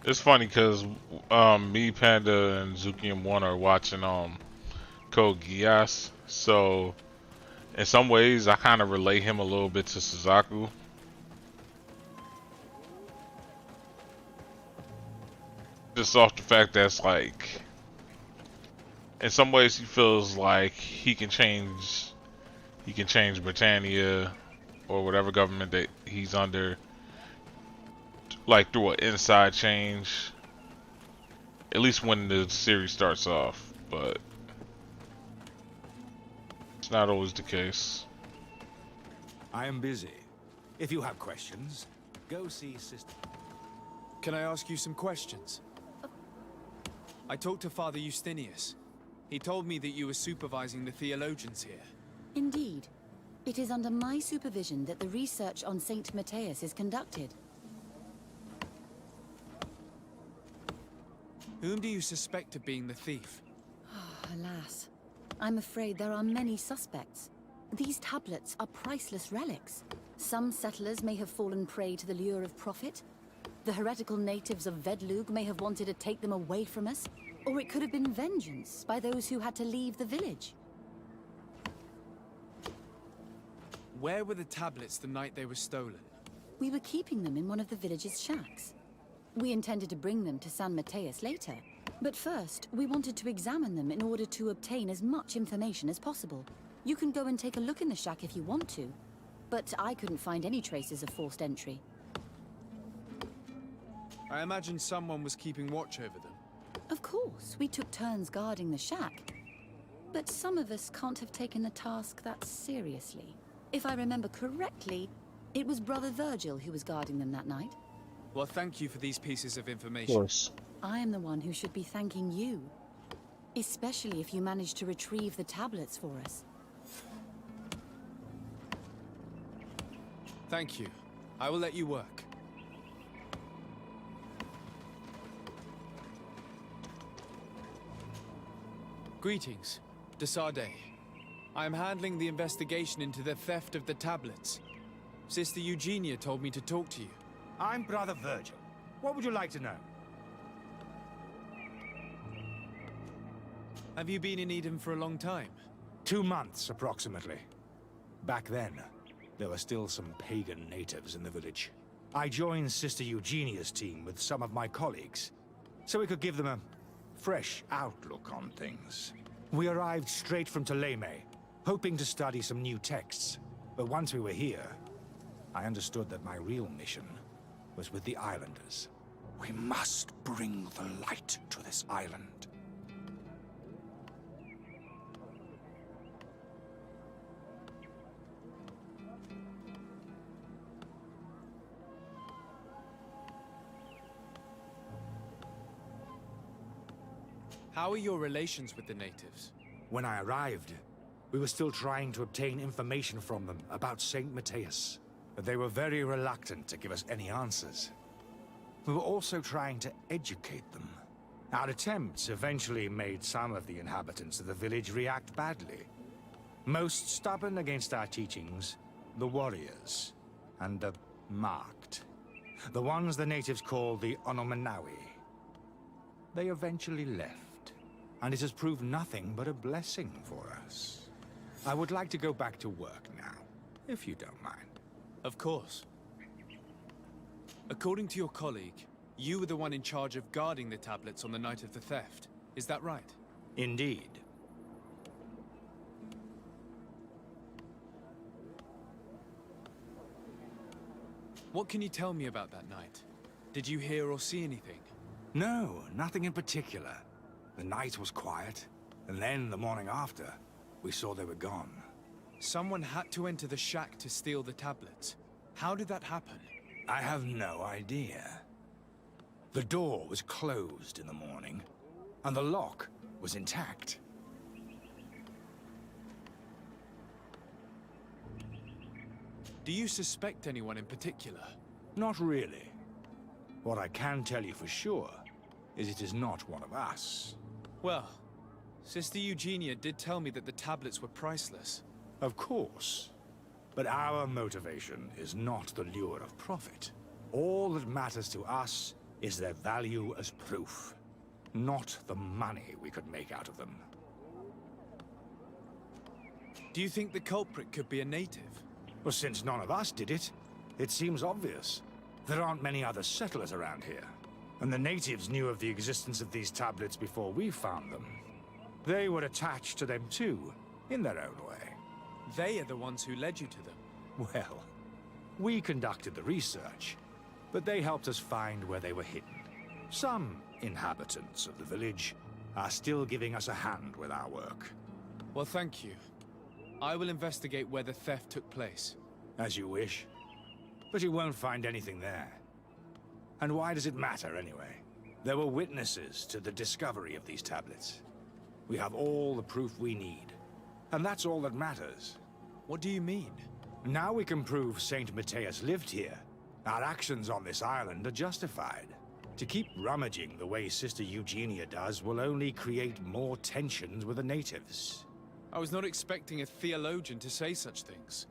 It's funny because me, Panda, and Zuki and One are watching Code Geass, so in some ways I kind of relate him a little bit to Suzaku. Just off the fact that's like, in some ways he feels like he can change Britannia or whatever government that he's under, like through an inside change. At least when the series starts off, but it's not always the case. I am busy. If you have questions, go see Sister. Can I ask you some questions? I talked to Father Justinius. He told me that you were supervising the theologians here. Indeed. It is under my supervision that the research on Saint Matthias is conducted. Whom do you suspect of being the thief? Alas, I'm afraid there are many suspects. These tablets are priceless relics. Some settlers may have fallen prey to the lure of profit. The heretical natives of Vedlug may have wanted to take them away from us. Or it could have been vengeance by those who had to leave the village. Where were the tablets the night they were stolen? We were keeping them in one of the village's shacks. We intended to bring them to San Matthias later. But first, we wanted to examine them in order to obtain as much information as possible. You can go and take a look in the shack if you want to. But I couldn't find any traces of forced entry. I imagine someone was keeping watch over them. Of course, we took turns guarding the shack. But some of us can't have taken the task that seriously. If I remember correctly, it was Brother Virgil who was guarding them that night. Well, thank you for these pieces of information. Of course. I am the one who should be thanking you. Especially if you managed to retrieve the tablets for us. Thank you. I will let you work. Greetings, Desade. I am handling the investigation into the theft of the tablets. Sister Eugenia told me to talk to you. I'm Brother Virgil. What would you like to know? Have you been in Eden for a long time? 2 months, approximately. Back then, there were still some pagan natives in the village. I joined Sister Eugenia's team with some of my colleagues, so we could give them a fresh outlook on things. We arrived straight from Ptolemy, hoping to study some new texts. But once we were here, I understood that my real mission was with the islanders. We must bring the light to this island. How are your relations with the natives? When I arrived, we were still trying to obtain information from them about Saint Matthias, but they were very reluctant to give us any answers. We were also trying to educate them. Our attempts eventually made some of the inhabitants of the village react badly. Most stubborn against our teachings, the warriors, and the marked. The ones the natives call the Onomanawi. They eventually left. and it has proved nothing but a blessing for us. I would like to go back to work now, if you don't mind. Of course. According to your colleague, you were the one in charge of guarding the tablets on the night of the theft. Is that right? Indeed. What can you tell me about that night? Did you hear or see anything? No, nothing in particular. The night was quiet, and then the morning after, we saw they were gone. Someone had to enter the shack to steal the tablets. How did that happen? I have no idea. The door was closed in the morning, and the lock was intact. Do you suspect anyone in particular? Not really. What I can tell you for sure is it is not one of us. Well, Sister Eugenia did tell me that the tablets were priceless. Of course. But our motivation is not the lure of profit. All that matters to us is their value as proof, not the money we could make out of them. Do you think the culprit could be a native? Well, since none of us did it, it seems obvious. There aren't many other settlers around here, and the natives knew of the existence of these tablets before we found them. They were attached to them too, in their own way. They are the ones who led you to them. Well, we conducted the research, but they helped us find where they were hidden. Some inhabitants of the village are still giving us a hand with our work. Well, thank you. I will investigate where the theft took place. As you wish. But you won't find anything there. And why does it matter, anyway? There were witnesses to the discovery of these tablets. We have all the proof we need. And that's all that matters. What do you mean? Now we can prove Saint Matthias lived here. Our actions on this island are justified. To keep rummaging the way Sister Eugenia does will only create more tensions with the natives. I was not expecting a theologian to say such things.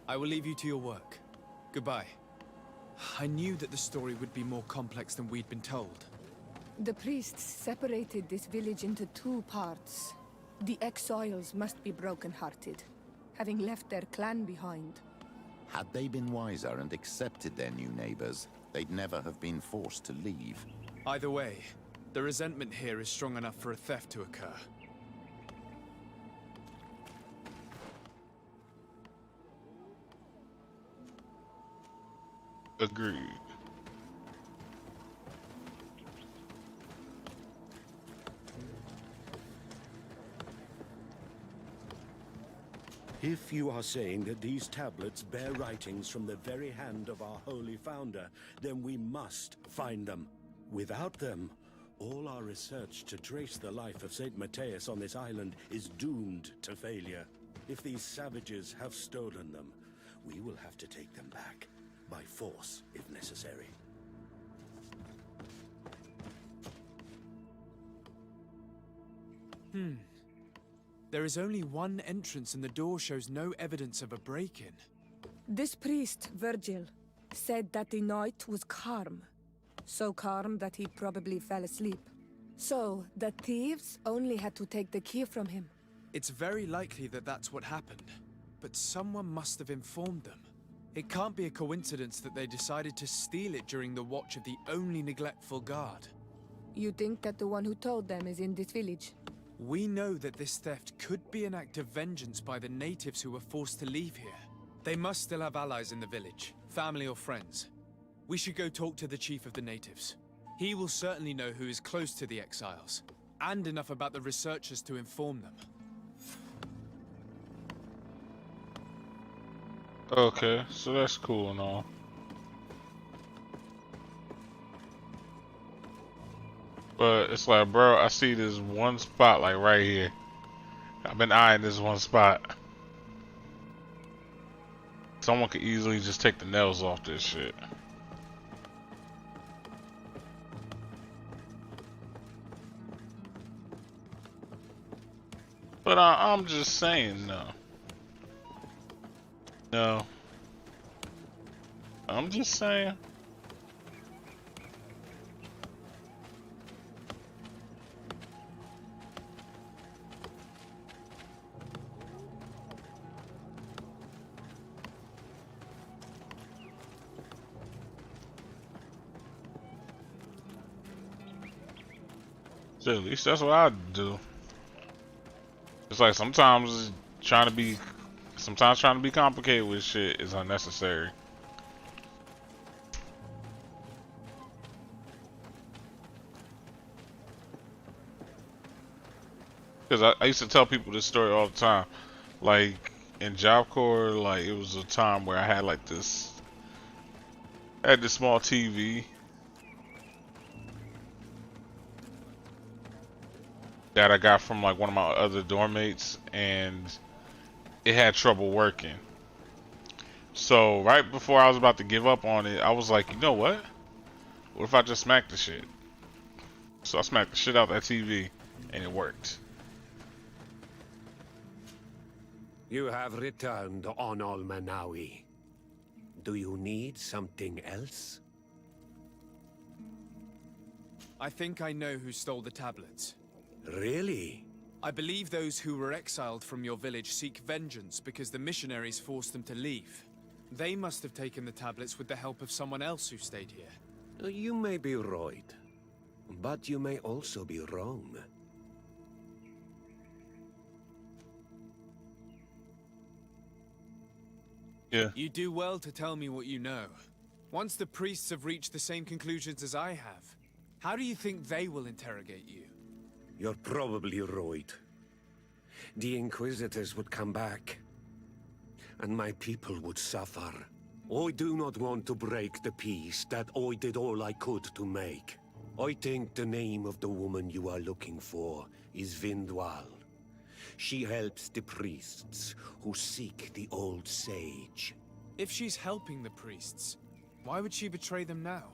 I will leave you to your work. Goodbye. I knew that the story would be more complex than we'd been told. The priests separated this village into two parts. The exiles must be broken-hearted, having left their clan behind. Had they been wiser and accepted their new neighbors, they'd never have been forced to leave. Either way, the resentment here is strong enough for a theft to occur. Agreed. If you are saying that these tablets bear writings from the very hand of our holy founder, then we must find them. Without them, all our research to trace the life of Saint Matthias on this island is doomed to failure. If these savages have stolen them, we will have to take them back, by force if necessary. There is only one entrance and the door shows no evidence of a break-in. This priest, Virgil, said that the night was calm. So calm that he probably fell asleep. So, the thieves only had to take the key from him. It's very likely that that's what happened, but someone must have informed them. It can't be a coincidence that they decided to steal it during the watch of the only neglectful guard. You think that the one who told them is in this village? We know that this theft could be an act of vengeance by the natives who were forced to leave here. They must still have allies in the village, family or friends. We should go talk to the chief of the natives. He will certainly know who is close to the exiles, and enough about the researchers to inform them. Okay, so that's cool and all. But it's like, bro, I see this one spot like right here. I've been eyeing this one spot. Someone could easily just take the nails off this shit. But I'm just saying, no. No. I'm just saying. So at least that's what I do. It's like sometimes trying to be complicated with shit is unnecessary. Because I used to tell people this story all the time. Like in Job Corps, like it was a time where I had like I had this small TV that I got from like one of my other dorm mates, and it had trouble working. So right before I was about to give up on it, I was like, you know what? What if I just smack the shit? So I smacked the shit out that TV, and it worked. You have returned on Almanawi. Do you need something else? I think I know who stole the tablets. Really? I believe those who were exiled from your village seek vengeance because the missionaries forced them to leave. They must have taken the tablets with the help of someone else who stayed here. You may be right, but you may also be wrong. Yeah. You do well to tell me what you know. Once the priests have reached the same conclusions as I have, how do you think they will interrogate you? You're probably right. The Inquisitors would come back, and my people would suffer. I do not want to break the peace that I did all I could to make. I think the name of the woman you are looking for is Vindwal. She helps the priests who seek the old sage. If she's helping the priests, why would she betray them now?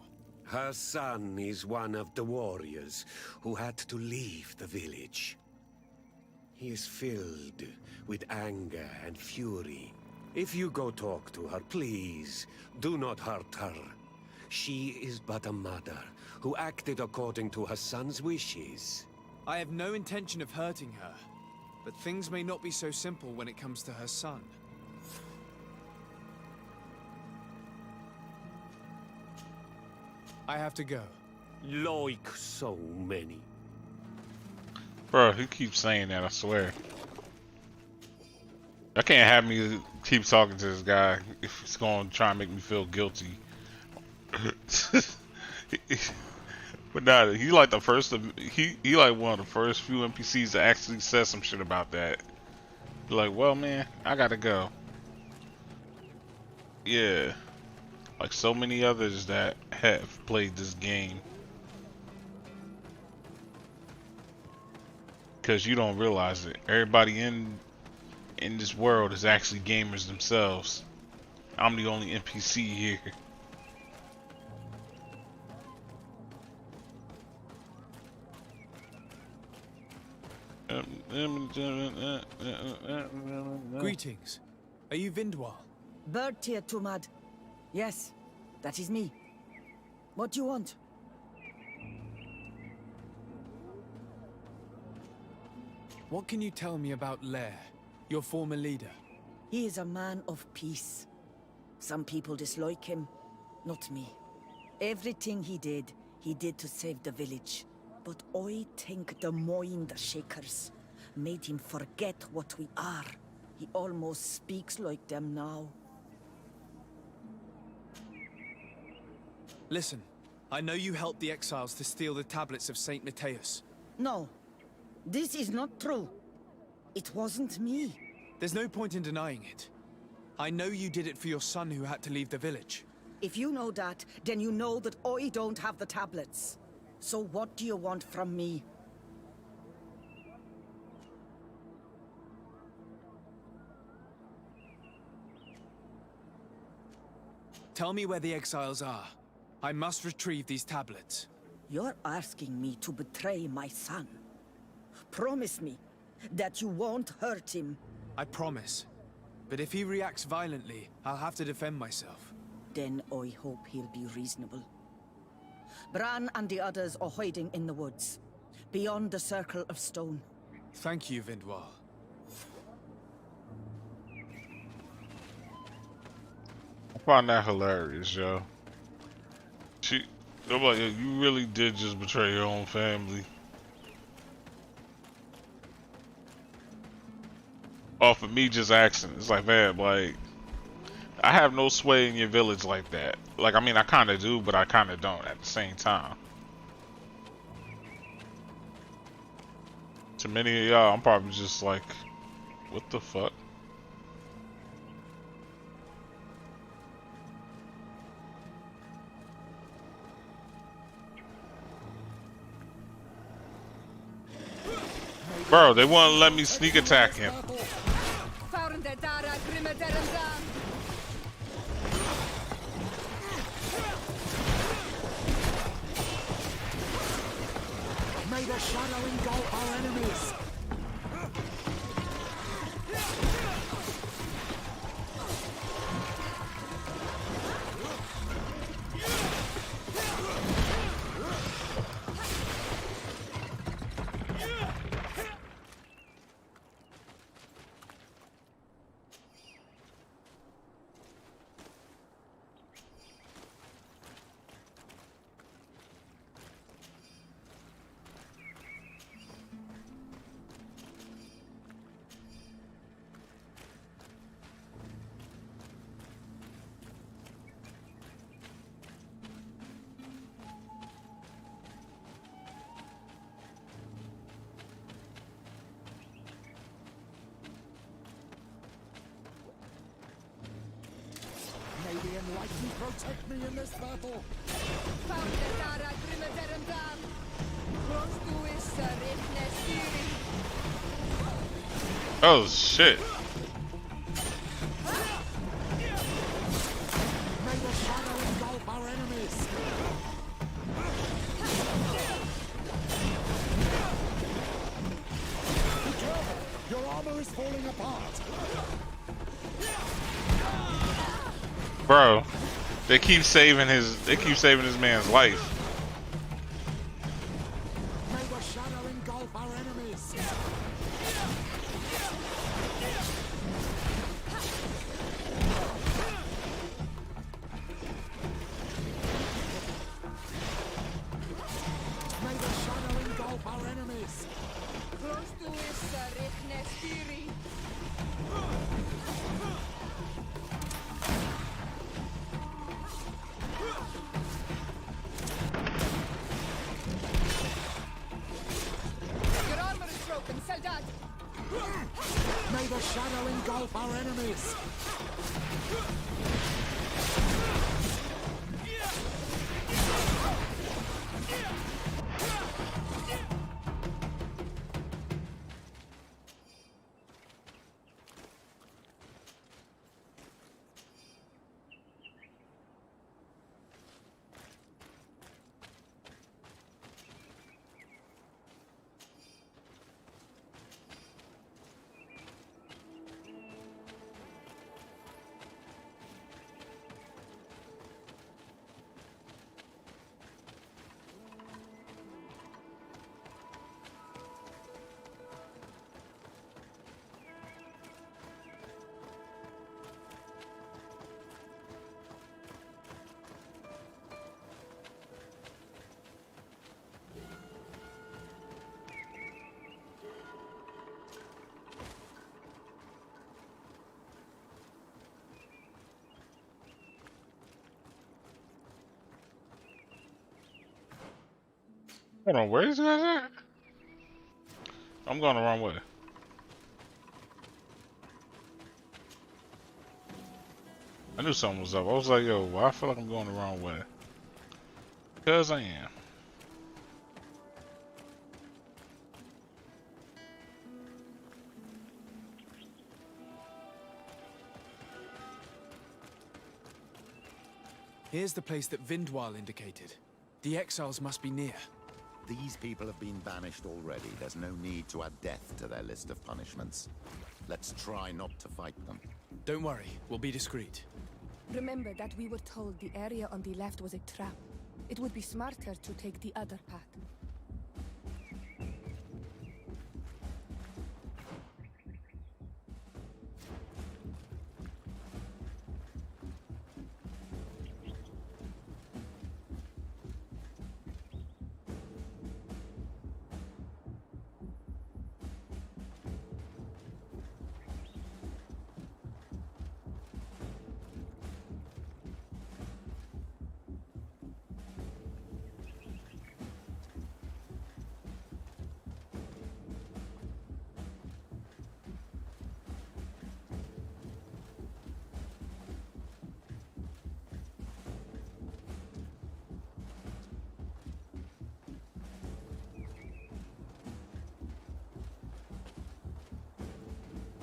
Her son is one of the warriors who had to leave the village. He is filled with anger and fury. If you go talk to her, please, do not hurt her. She is but a mother who acted according to her son's wishes. I have no intention of hurting her, but things may not be so simple when it comes to her son. I have to go. Like so many. Bro, he keeps saying that, I swear. I can't have me keep talking to this guy if it's going to try and make me feel guilty. But nah, he like the first of he like one of the first few NPCs that actually said some shit about that. Be like, well, man, I gotta go. Yeah, like so many others that have played this game. Because you don't realize it. Everybody in this world is actually gamers themselves. I'm the only NPC here. Greetings. Are you Vindwal? Bertia Tumad. Yes, that is me. What do you want? What can you tell me about Lair, your former leader? He is a man of peace. Some people dislike him, not me. Everything he did to save the village. But I think the Mind Shakers made him forget what we are. He almost speaks like them now. Listen, I know you helped the exiles to steal the tablets of Saint Matthias. No, this is not true. It wasn't me. There's no point in denying it. I know you did it for your son who had to leave the village. If you know that, then you know that I don't have the tablets. So what do you want from me? Tell me where the exiles are. I must retrieve these tablets. You're asking me to betray my son. Promise me that you won't hurt him. I promise. But if he reacts violently, I'll have to defend myself. Then I hope he'll be reasonable. Bran and the others are hiding in the woods, beyond the Circle of Stone. Thank you, Vindwal. I find that hilarious, yo. I'm like, you really did just betray your own family. off of me just asking. It's like, man, like, I have no sway in your village like that. Like, I mean, I kind of do, but I kind of don't at the same time. To many of y'all, I'm probably just like, what the fuck? Bro, they won't let me sneak attack him. May the shadow engulf our enemies. May the enlightened protect me in this battle. Oh shit. May the shadow engulf our enemies. Be careful! Your armor is falling apart. Bro, they keep saving his man's life. May the shadow engulf our enemies. May the shadow engulf our enemies. Your armor is broken, Soldat. May the shadow engulf our enemies. Hold on, where is this guy at? I'm going the wrong way. I knew something was up. I was like, yo, why I feel like I'm going the wrong way? Because I am. Here's the place that Vindwal indicated. The exiles must be near. These people have been banished already. There's no need to add death to their list of punishments. Let's try not to fight them. Don't worry, we'll be discreet. Remember that we were told the area on the left was a trap. It would be smarter to take the other path.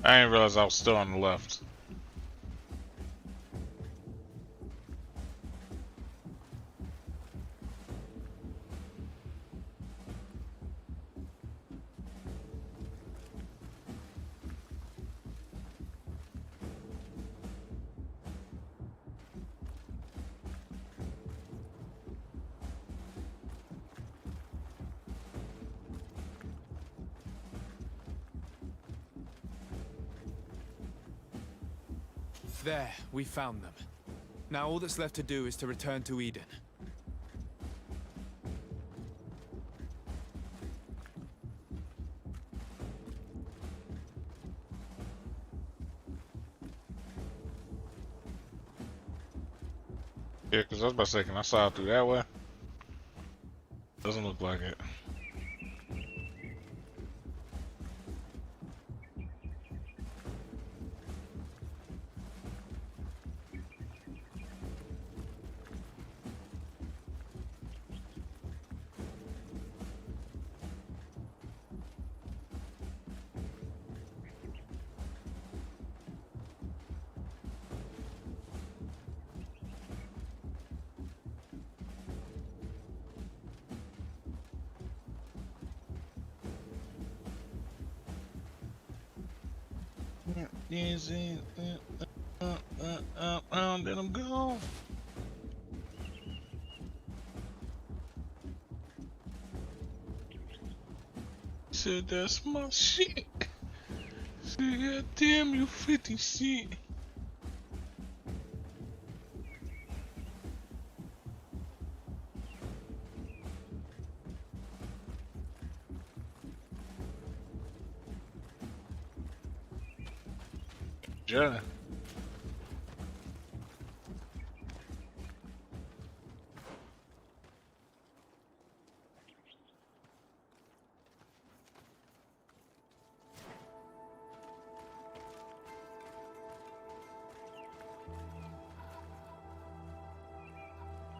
I didn't realize I was still on the left. There, we found them. Now all that's left to do is to return to Eden. Yeah, because I was about to say, can I saw through that way? Doesn't look like it. Easy, let him go. Said that's my shit. Said God damn you 50 Cent. Yeah.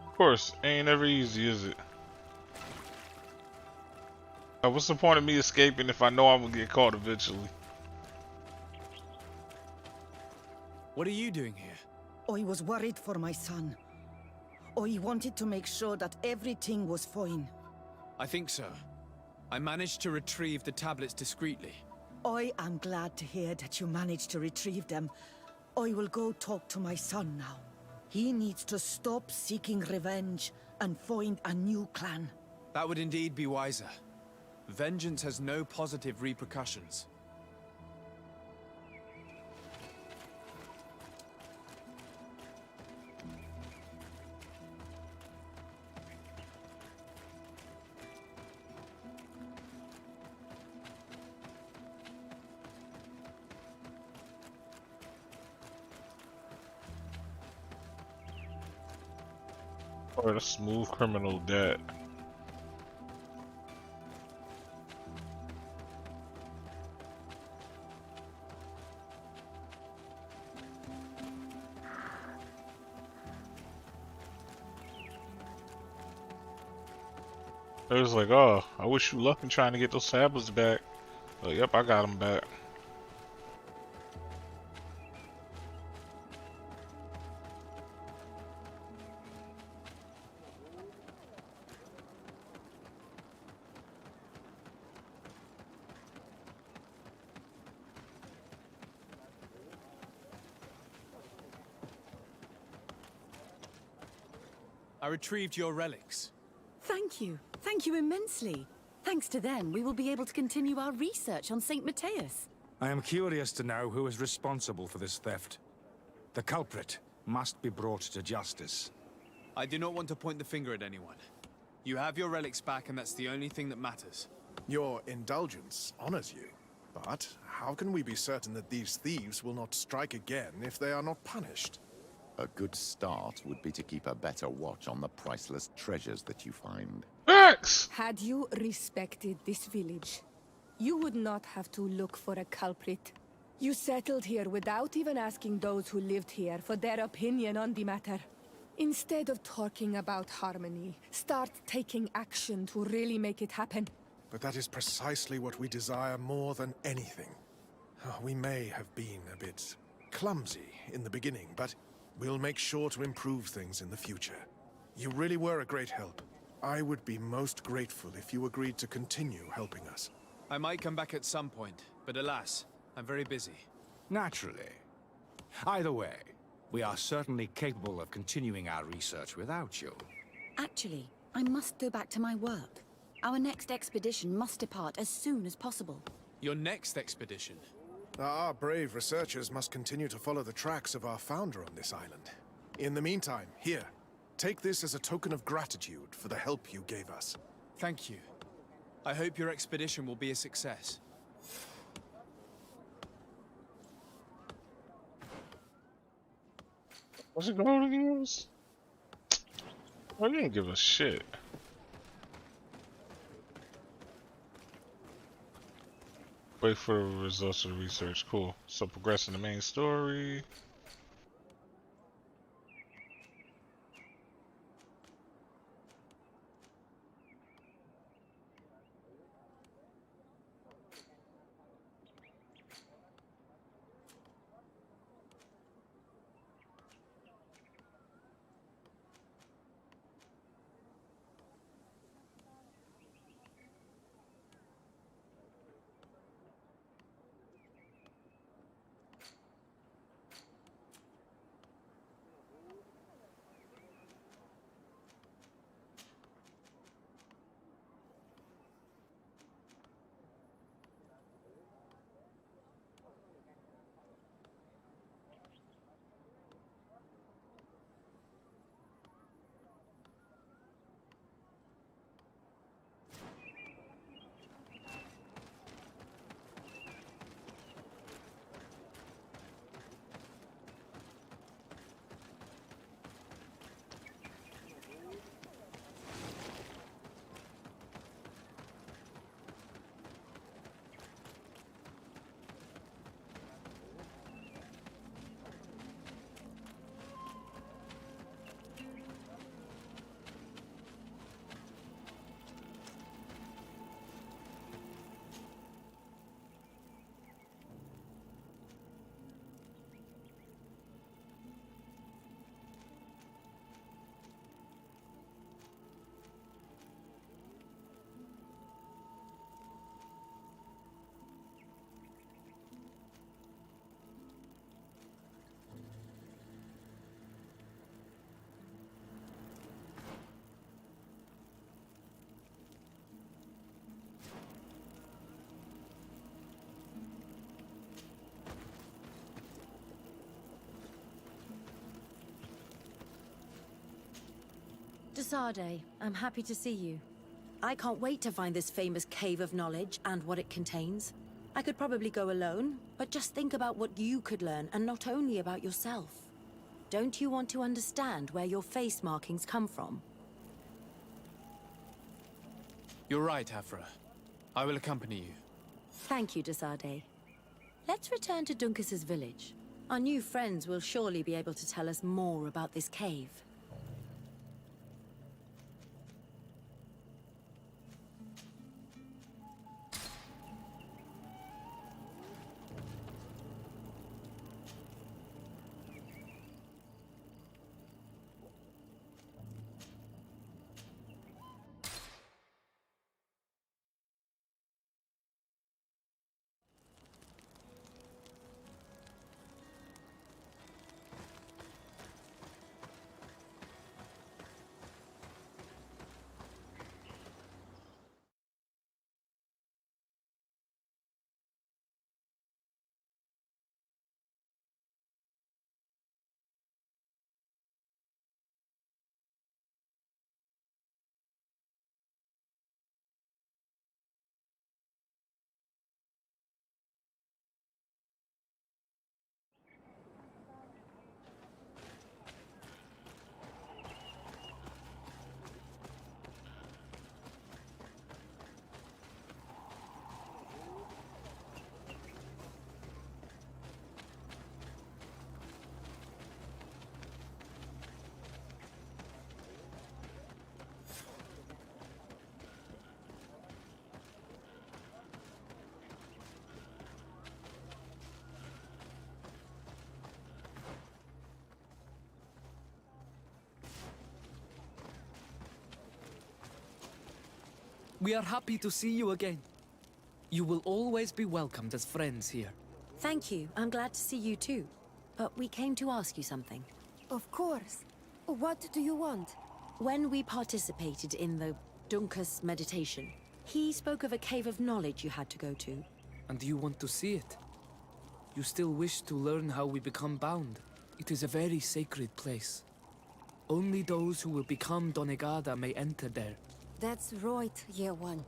Of course, ain't never easy, is it? What's the point of me escaping if I know I'm gonna get caught eventually? What are you doing here? I was worried for my son. I wanted to make sure that everything was fine. I think so. I managed to retrieve the tablets discreetly. I am glad to hear that you managed to retrieve them. I will go talk to my son now. He needs to stop seeking revenge and find a new clan. That would indeed be wiser. Vengeance has no positive repercussions. Or a smooth criminal debt. It was like, oh, I wish you luck in trying to get those tablets back. But yep, I got them back. I retrieved your relics. Thank you. Thank you immensely. Thanks to them, we will be able to continue our research on St. Matthias. I am curious to know who is responsible for this theft. The culprit must be brought to justice. I do not want to point the finger at anyone. You have your relics back, and that's the only thing that matters. Your indulgence honors you. But how can we be certain that these thieves will not strike again if they are not punished? A good start would be to keep a better watch on the priceless treasures that you find. X! Had you respected this village, you would not have to look for a culprit. You settled here without even asking those who lived here for their opinion on the matter. Instead of talking about harmony, start taking action to really make it happen. But that is precisely what we desire more than anything. We may have been a bit clumsy in the beginning, but we'll make sure to improve things in the future. You really were a great help. I would be most grateful if you agreed to continue helping us. I might come back at some point, but alas, I'm very busy. Naturally. Either way, we are certainly capable of continuing our research without you. Actually, I must go back to my work. Our next expedition must depart as soon as possible. Your next expedition? Our brave researchers must continue to follow the tracks of our founder on this island. In the meantime, here, take this as a token of gratitude for the help you gave us. Thank you. I hope your expedition will be a success. What's it going against? I didn't give a shit. Wait for the results of the research. Cool. So progressing the main story. Desade, I'm happy to see you. I can't wait to find this famous cave of knowledge and what it contains. I could probably go alone, but just think about what you could learn, and not only about yourself. Don't you want to understand where your face markings come from? You're right, Afra. I will accompany you. Thank you, Desade. Let's return to Duncas's village. Our new friends will surely be able to tell us more about this cave. We are happy to see you again. You will always be welcomed as friends here. Thank you. I'm glad to see you too. But we came to ask you something. Of course. What do you want? When we participated in the Dunkus meditation, he spoke of a cave of knowledge you had to go to. And you want to see it? You still wish to learn how we become bound? It is a very sacred place. Only those who will become Donegada may enter there. That's right, Year One.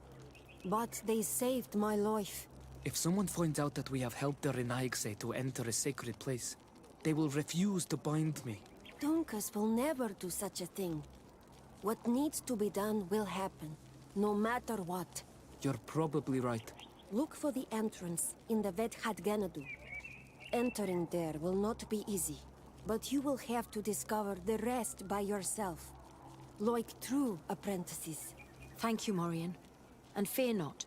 But they saved my life. If someone finds out that we have helped the Renaigse to enter a sacred place, they will refuse to bind me. Dunkus will never do such a thing. What needs to be done will happen, no matter what. You're probably right. Look for the entrance in the Vedhat Ganadu. Entering there will not be easy, but you will have to discover the rest by yourself. Like true apprentices. Thank you, Morian. And fear not.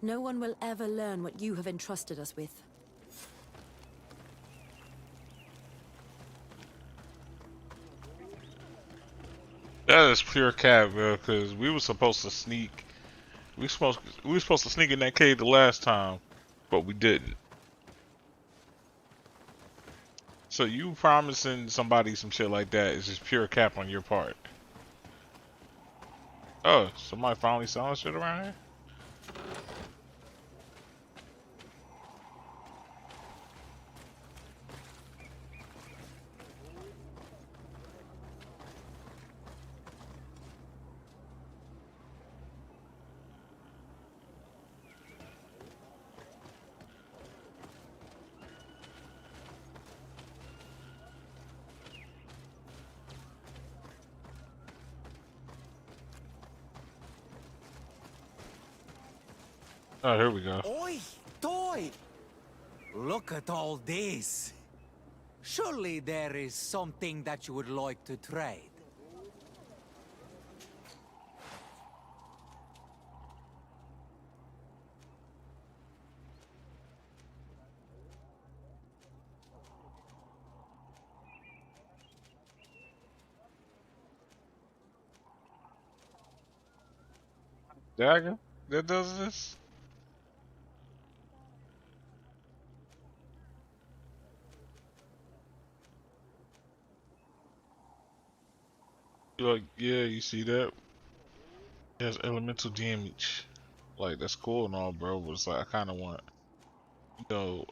No one will ever learn what you have entrusted us with. That is pure cap, bro. Because we were supposed to sneak. We were supposed to sneak in that cave the last time, but we didn't. So you promising somebody some shit like that is just pure cap on your part. Oh, somebody finally selling shit around here? Oh, here we go. Oi, toy! Look at all this. Surely there is something that you would like to trade. Dagger that does this? Like, yeah, you see that? It has elemental damage. Like, that's cool and all, bro, but it's like, I kind of want, you know,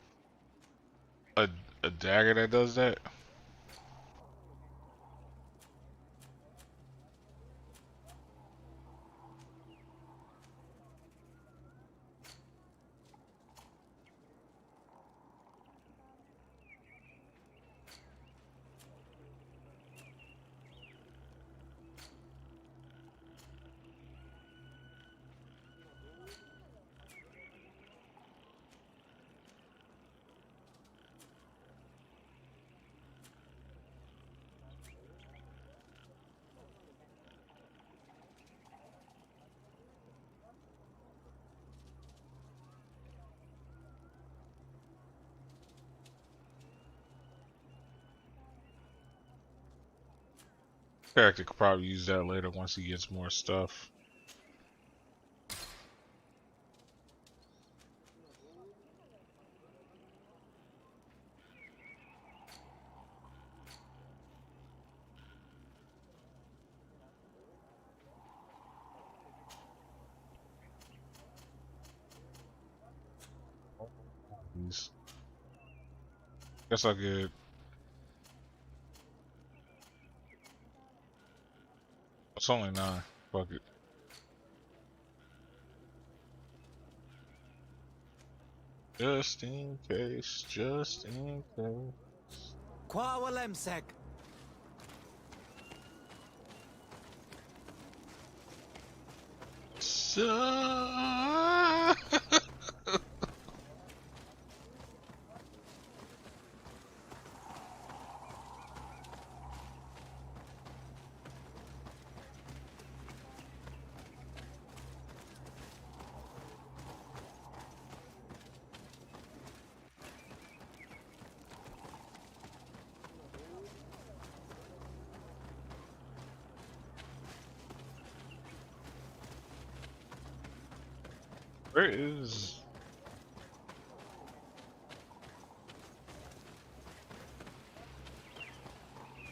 a, a dagger that does that. Character could probably use that later once he gets more stuff. Guess I could. It's only 9. Fuck it. Just in case, just in case. Kwawalemsek. So... Where is...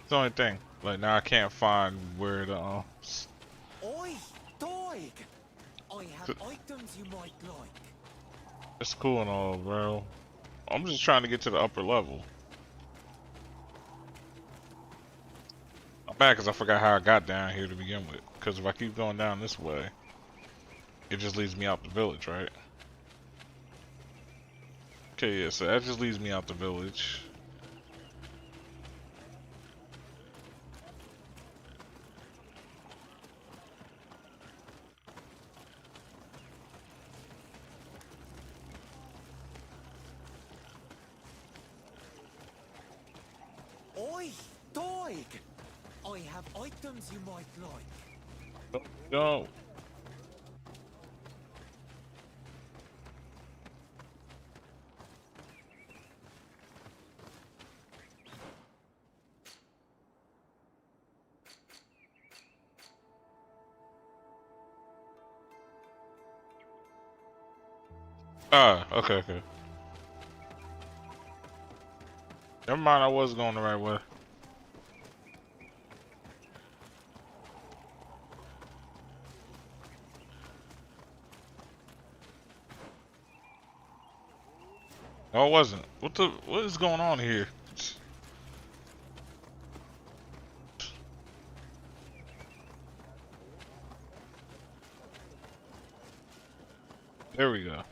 It's the only thing. Like, now I can't find where the, Oi, Doig! I have items you might like. It's cool and all, bro. I'm just trying to get to the upper level. I'm mad because I forgot how I got down here to begin with. Because if I keep going down this way, it just leads me out the village, right? Okay, yeah, so that just leads me out the village. Oi, Doig! I have items you might like. No. Ah, okay, okay. Never mind, I was going the right way. No, it wasn't. What is going on here? There we go.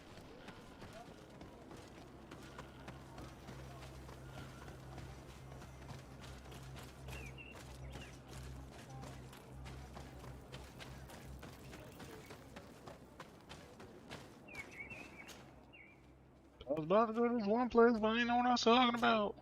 I was about to go to this one place, but I didn't know what I was talking about.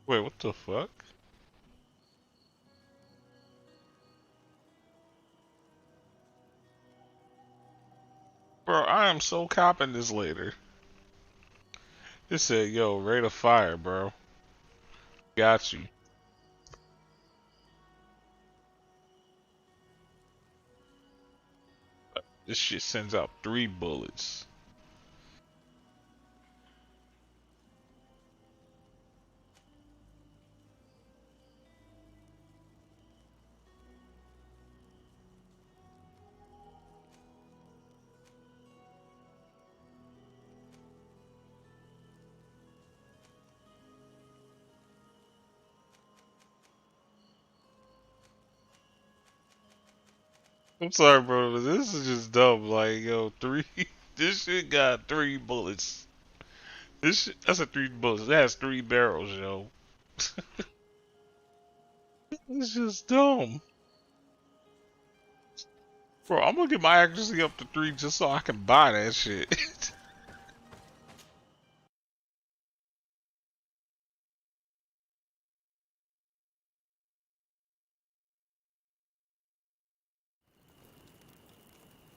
Wait, what the fuck? Bro, I am so copping this later. It said, yo, rate of fire, bro. Got you. This shit sends out 3 bullets. I'm sorry, bro, but this is just dumb. Like, yo, 3. This shit got 3 bullets. This shit, that's a 3 bullets. It has 3 barrels, yo. It's just dumb. Bro, I'm gonna get my accuracy up to 3 just so I can buy that shit.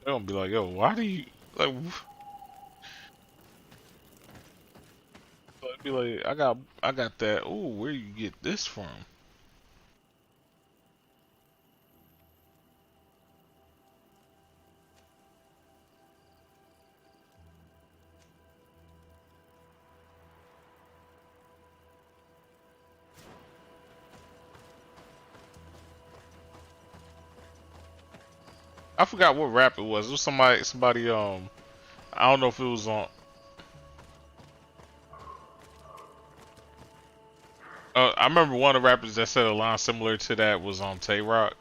They're gonna be like, yo, why do you, like, I'd be like, I got that. Ooh, where you get this from? I forgot what rap it was. It was somebody, I don't know if it was on. remember one of the rappers that said a line similar to that was on Tay Rock.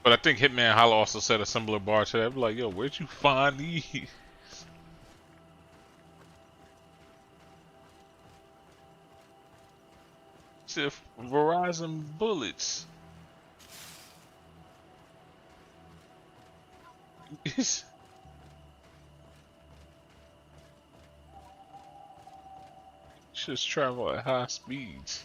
But I think Hitman Holla also said a similar bar to that. Like, yo, where'd you find these? If Verizon bullets. Just travel at high speeds.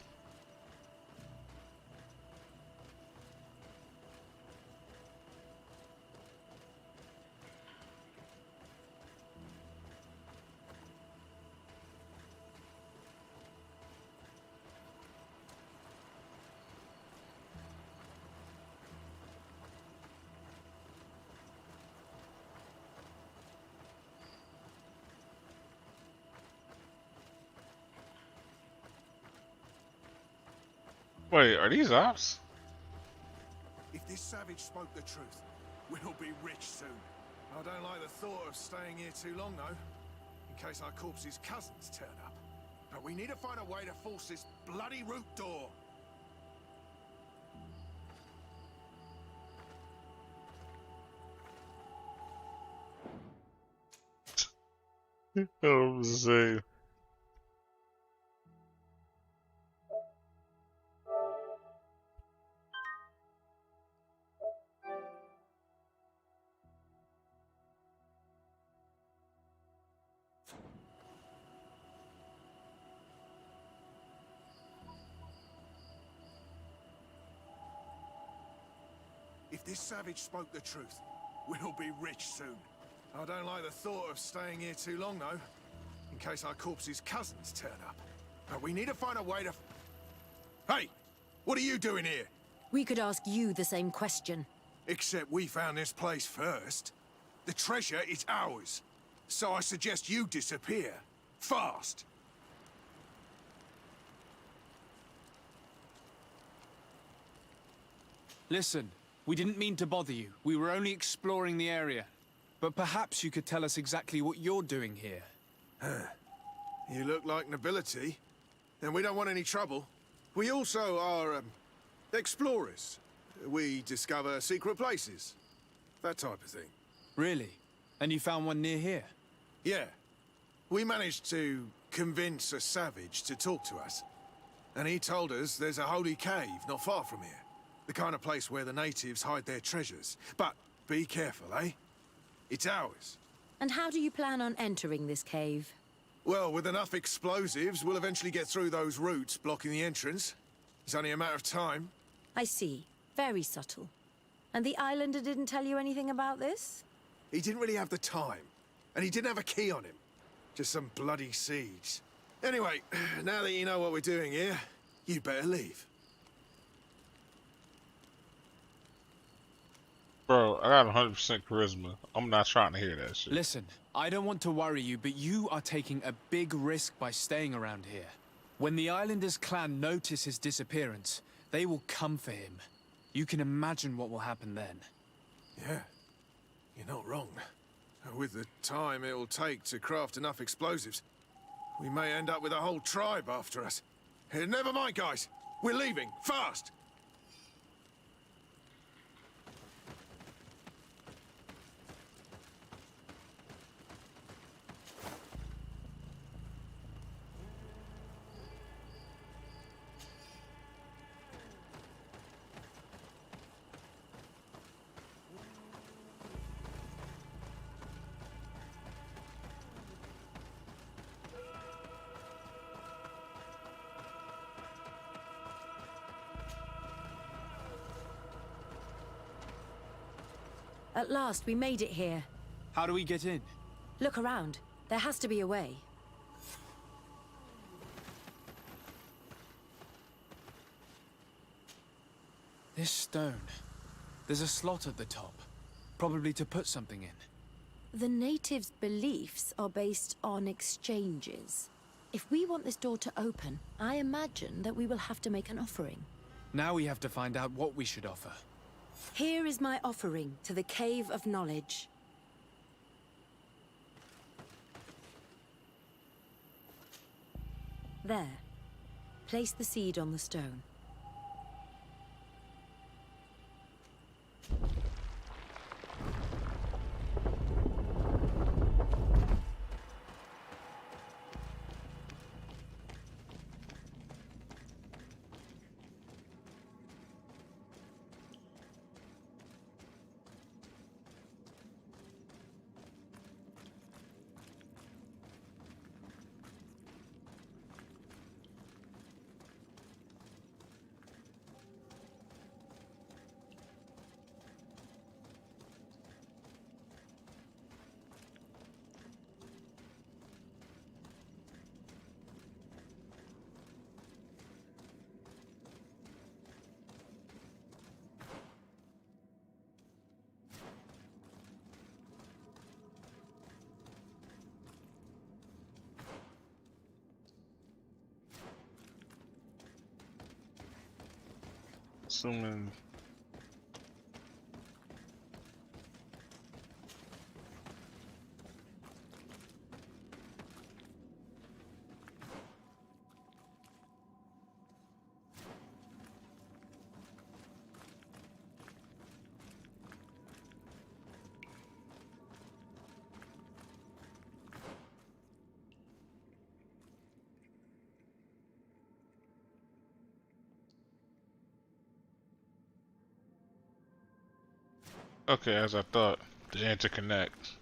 Wait, are these ops? If this savage spoke the truth, we'll be rich soon. I don't like the thought of staying here too long, though, in case our corpse's cousins turn up. But we need to find a way to force this bloody root door. I'm saying. If this savage spoke the truth, we'll be rich soon. I don't like the thought of staying here too long, though, in case our corpse's cousins turn up. But we need to find a way to... Hey! What are you doing here? We could ask you the same question. Except we found this place first. The treasure is ours. So I suggest you disappear. Fast! Listen, we didn't mean to bother you. We were only exploring the area. But perhaps you could tell us exactly what you're doing here. You look like nobility, and we don't want any trouble. We also are, explorers. We discover secret places. That type of thing. Really? And you found one near here? Yeah. We managed to convince a savage to talk to us. And he told us there's a holy cave not far from here. The kind of place where the natives hide their treasures. But be careful, eh? It's ours. And how do you plan on entering this cave? Well, with enough explosives, we'll eventually get through those roots blocking the entrance. It's only a matter of time. I see. Very subtle. And the islander didn't tell you anything about this? He didn't really have the time. And he didn't have a key on him. Just some bloody seeds. Anyway, now that you know what we're doing here, you better leave. Bro, I got 100% charisma. I'm not trying to hear that shit. Listen, I don't want to worry you, but you are taking a big risk by staying around here. When the Islanders clan notice his disappearance, they will come for him. You can imagine what will happen then. Yeah, you're not wrong. With the time it will take to craft enough explosives, we may end up with a whole tribe after us. Never mind, guys. We're leaving, fast! At last, we made it here. How do we get in? Look around. There has to be a way. This stone. There's a slot at the top. Probably to put something in. The natives' beliefs are based on exchanges. If we want this door to open, I imagine that we will have to make an offering. Now we have to find out what we should offer. Here is my offering to the Cave of Knowledge. There. Place the seed on the stone. Assuming. Okay, as I thought, the interconnect.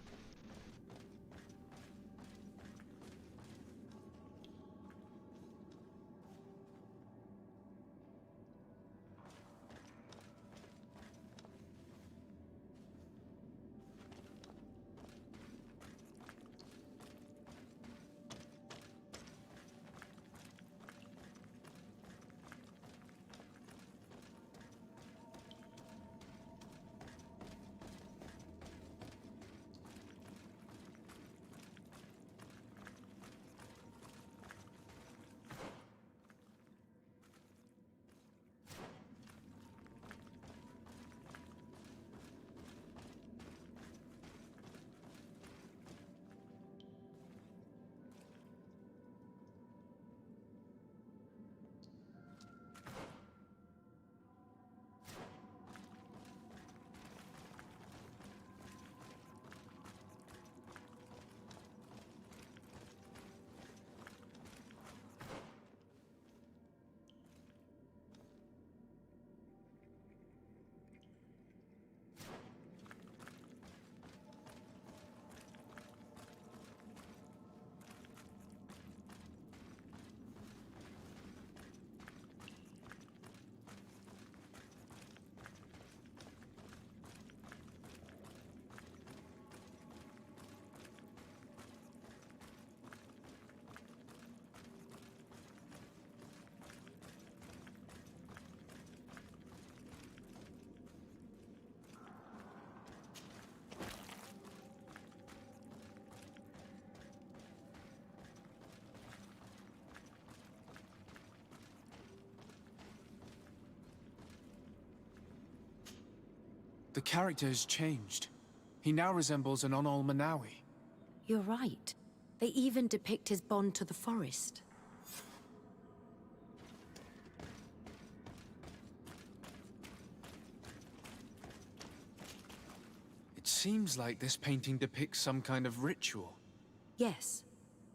The character has changed. He now resembles an Onol Manawi. You're right. They even depict his bond to the forest. It seems like this painting depicts some kind of ritual. Yes.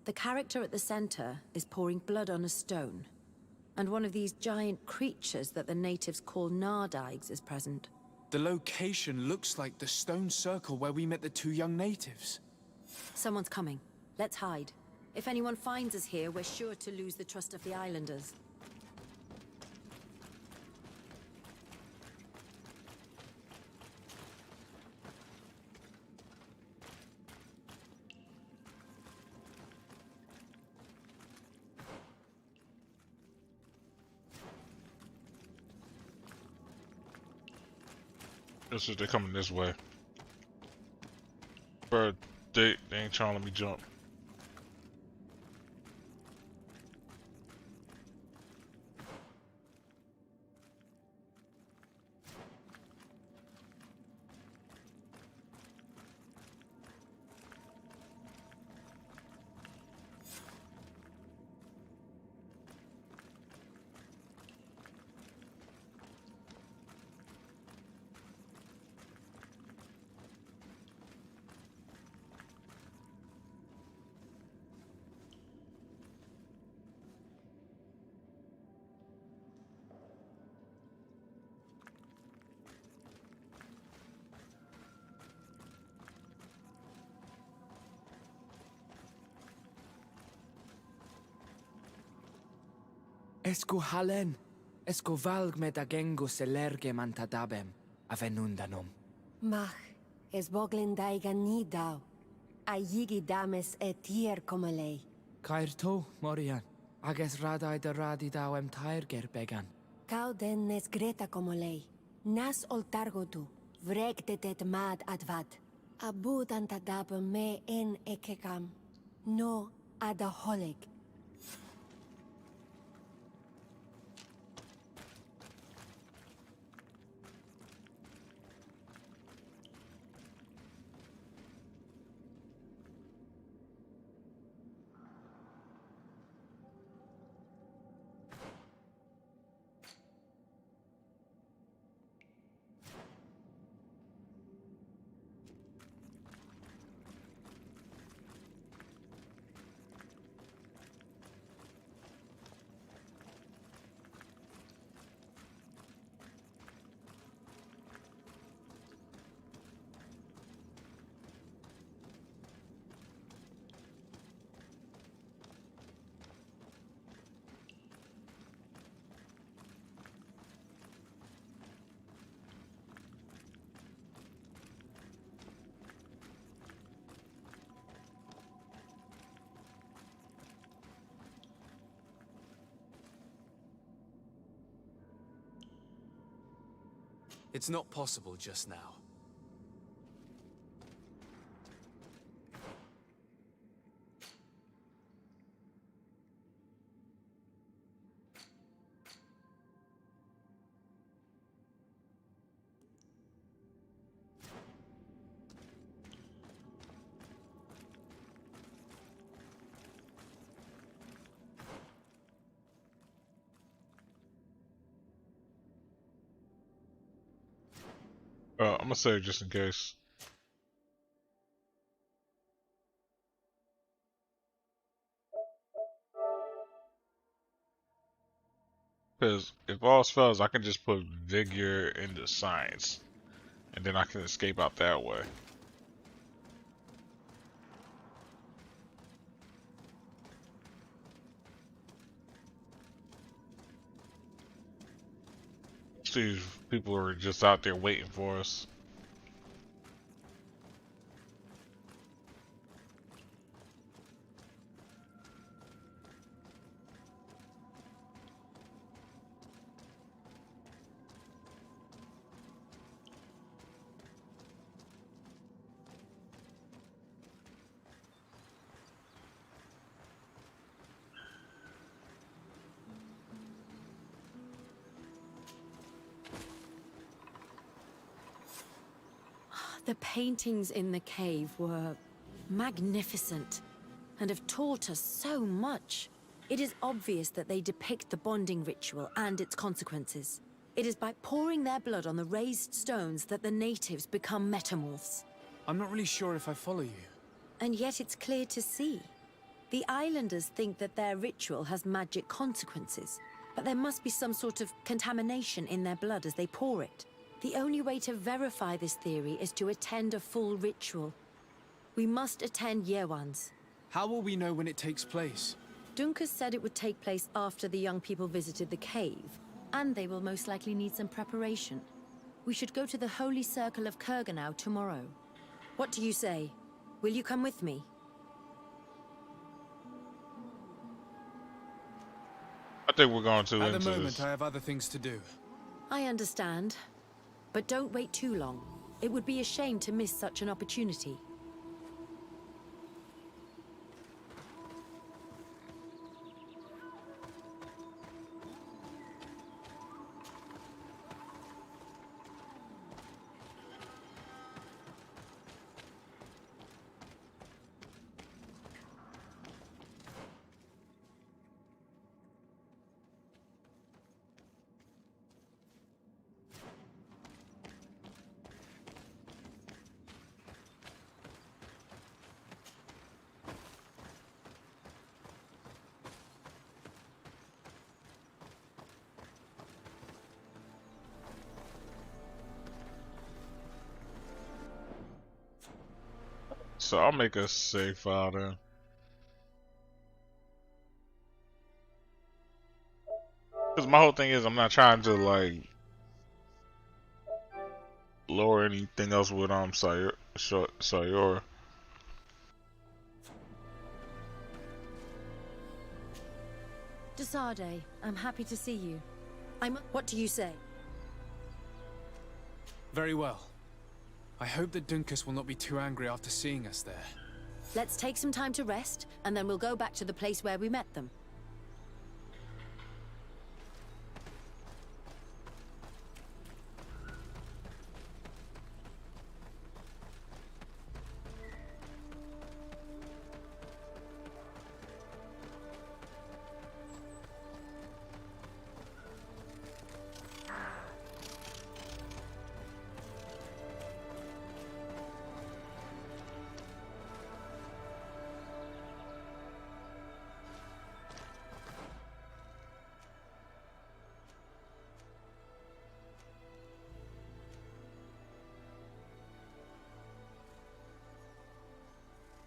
The character at the center is pouring blood on a stone. And one of these giant creatures that the natives call Nardaigs is present. The location looks like the stone circle where we met the two young natives. Someone's coming. Let's hide. If anyone finds us here, we're sure to lose the trust of the islanders. This is, they're coming this way. Bro, they ain't trying to let me jump. Esco halen. Esco valg med agengo selerge mantadabem. Avenundanum. Mach, es boglin daigan ni dau. A yigi dames etier como lei. Cair to, Morian. Ages radai de radi dawem tairger began. Cau den nes greta como lei. Nas oltargo tu, vreg de det mad advad. Abud antadabem me en ekekam. No adaholig. It's not possible just now. I'm gonna save just in case. Because if all else fails, I can just put vigor into science, and then I can escape out that way. These people are just out there waiting for us. The paintings in the cave were magnificent and have taught us so much. It is obvious that they depict the bonding ritual and its consequences. It is by pouring their blood on the raised stones that the natives become metamorphs. I'm not really sure if I follow you. And yet it's clear to see. The islanders think that their ritual has magic consequences, but there must be some sort of contamination in their blood as they pour it. The only way to verify this theory is to attend a full ritual. We must attend Yewan's. How will we know when it takes place? Dunkus said it would take place after the young people visited the cave, and they will most likely need some preparation. We should go to the Holy Circle of Kurganau tomorrow. What do you say? Will you come with me? I think we're going to At the into moment, this. I have other things to do. I understand. But don't wait too long. It would be a shame to miss such an opportunity. So I'll make a save file then. Because my whole thing is I'm not trying to like lower anything else with Sayora. Desade, I'm happy to see you. What do you say? Very well. I hope that Dunkus will not be too angry after seeing us there. Let's take some time to rest, and then we'll go back to the place where we met them.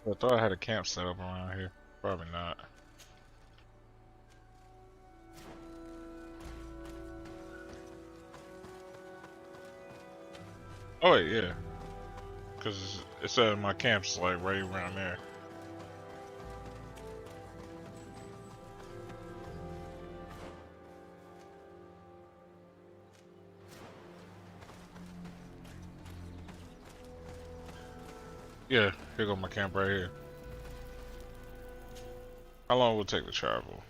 I thought I had a camp set up around here. Probably not. Oh wait, yeah. Cause it said my camp's like right around there. Yeah, here go my camp right here. How long will it take to travel?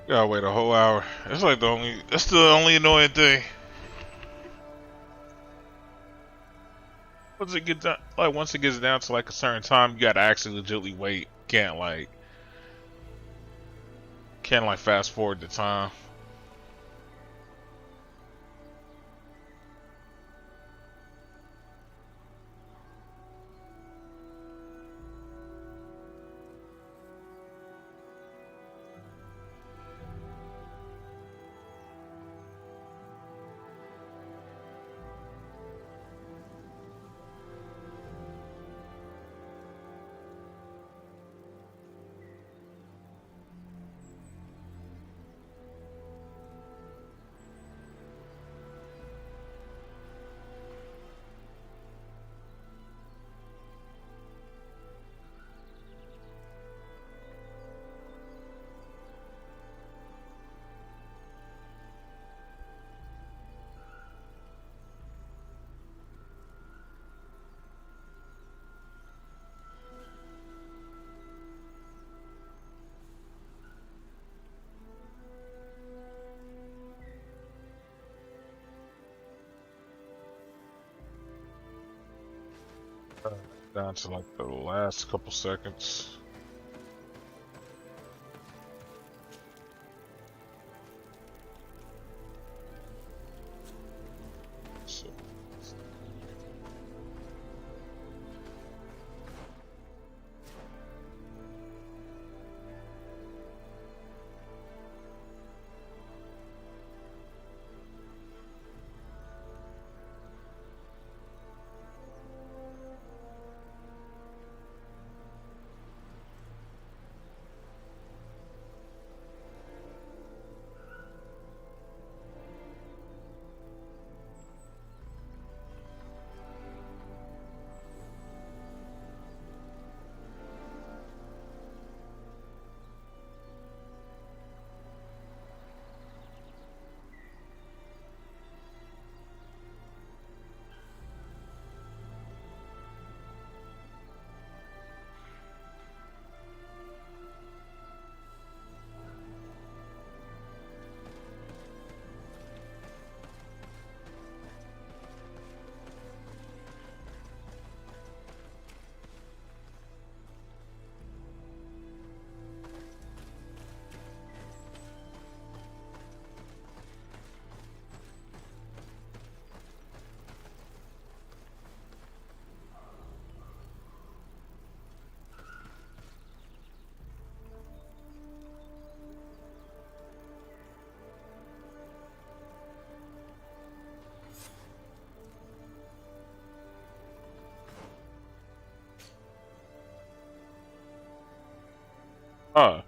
Gotta wait a whole hour. It's like that's the only annoying thing. Once it gets down, once it gets down to like a certain time, you gotta actually legitimately wait. Can't fast forward the time. Down to like the last couple seconds. So. Oh.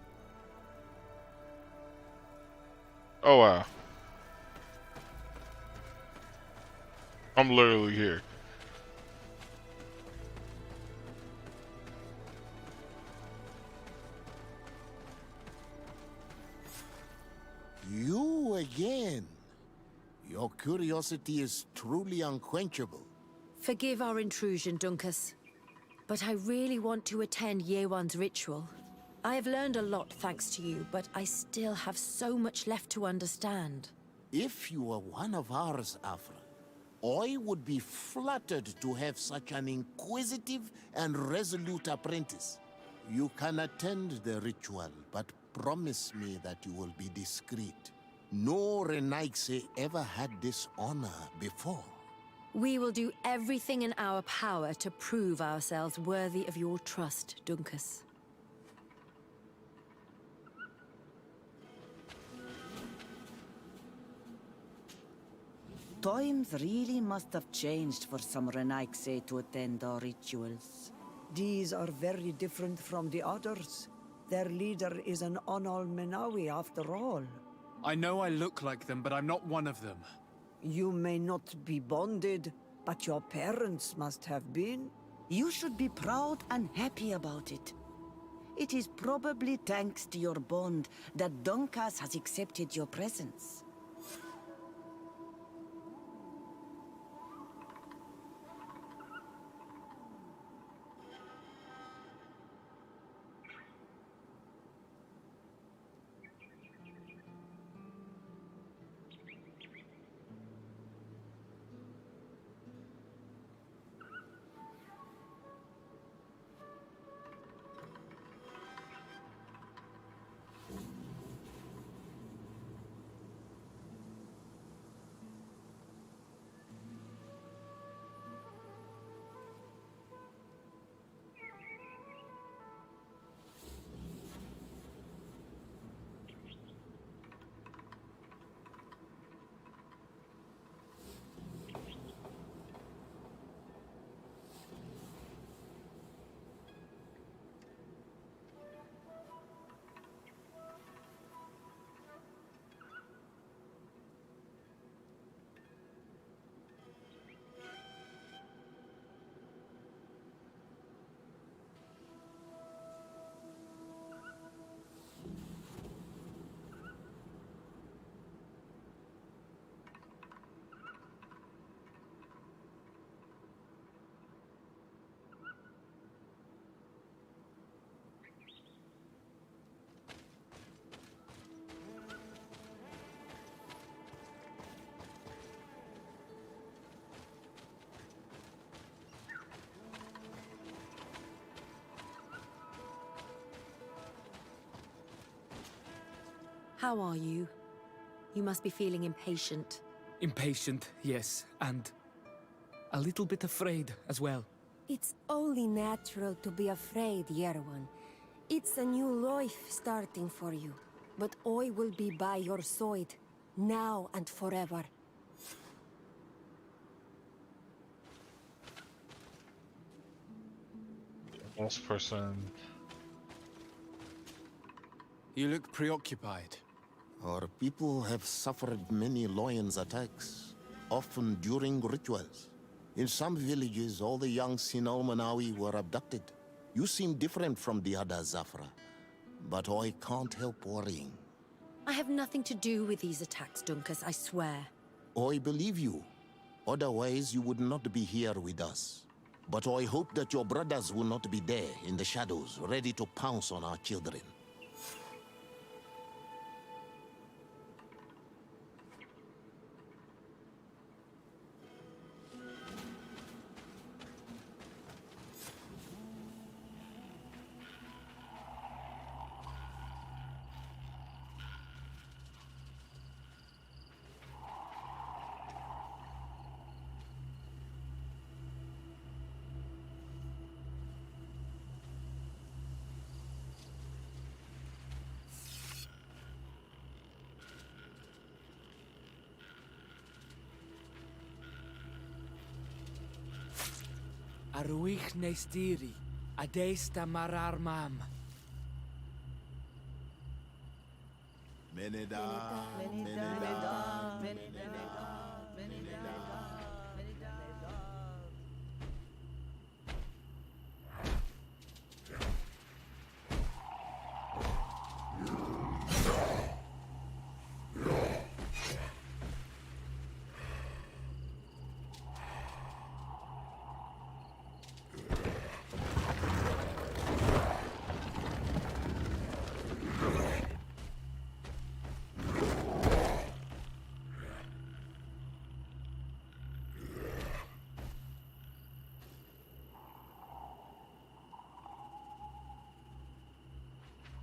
Oh wow. I'm literally here. You again. Your curiosity is truly unquenchable. Forgive our intrusion, Duncas. But I really want to attend Yewan's ritual. I have learned a lot thanks to you, but I still have so much left to understand. If you were one of ours, Afra, I would be flattered to have such an inquisitive and resolute apprentice. You can attend the ritual, but promise me that you will be discreet. No Renaigse ever had this honor before. We will do everything in our power to prove ourselves worthy of your trust, Duncas. Times really must have changed for some Renaigse to attend our rituals. These are very different from the others. Their leader is an Onal Menawi after all. I know I look like them, but I'm not one of them. You may not be bonded, but your parents must have been. You should be proud and happy about it. It is probably thanks to your bond that Duncas has accepted your presence. How are you? You must be feeling impatient. Impatient, yes, and a little bit afraid as well. It's only natural to be afraid, year one. It's a new life starting for you. But I will be by your side, now and forever. Last person. You look preoccupied. Our people have suffered many lions attacks, often during rituals. In some villages, all the young Sinal Manawi were abducted. You seem different from the other Zafra, but I can't help worrying. I have nothing to do with these attacks, Dunkus, I swear. I believe you. Otherwise, you would not be here with us. But I hope that your brothers will not be there in the shadows, ready to pounce on our children. Aruich nestiri, adesta marar mam. Meneda, Meneda, Meneda.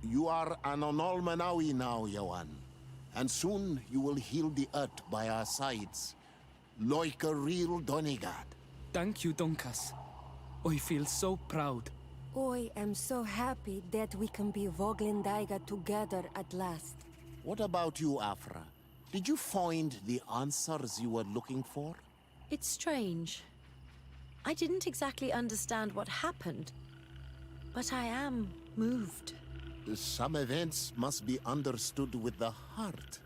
You are an Onol Manawi now, Yawan. And soon you will heal the earth by our sides, like a real Donegad. Thank you, Donkas. I feel so proud. I am so happy that we can be Voglendaiga together at last. What about you, Afra? Did you find the answers you were looking for? It's strange. I didn't exactly understand what happened, but I am moved. Some events must be understood with the heart,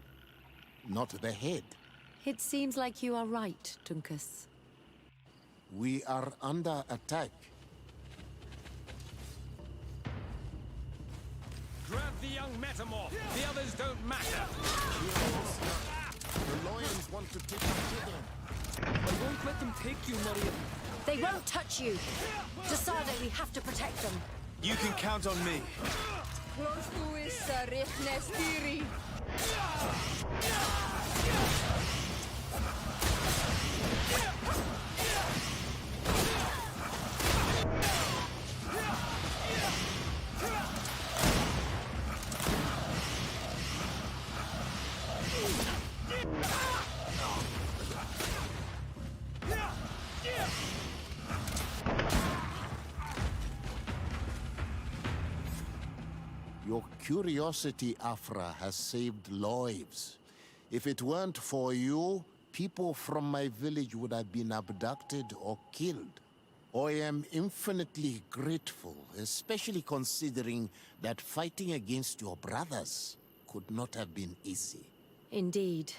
not the head. It seems like you are right, Dunkus. We are under attack. Grab the young metamorph. The others don't matter. The lions want to take our children. I won't let them take you, Maria. They won't touch you. Desade, we have to protect them. You can count on me. Your curiosity, Afra, has saved lives. If it weren't for you, people from my village would have been abducted or killed. I am infinitely grateful, especially considering that fighting against your brothers could not have been easy. Indeed.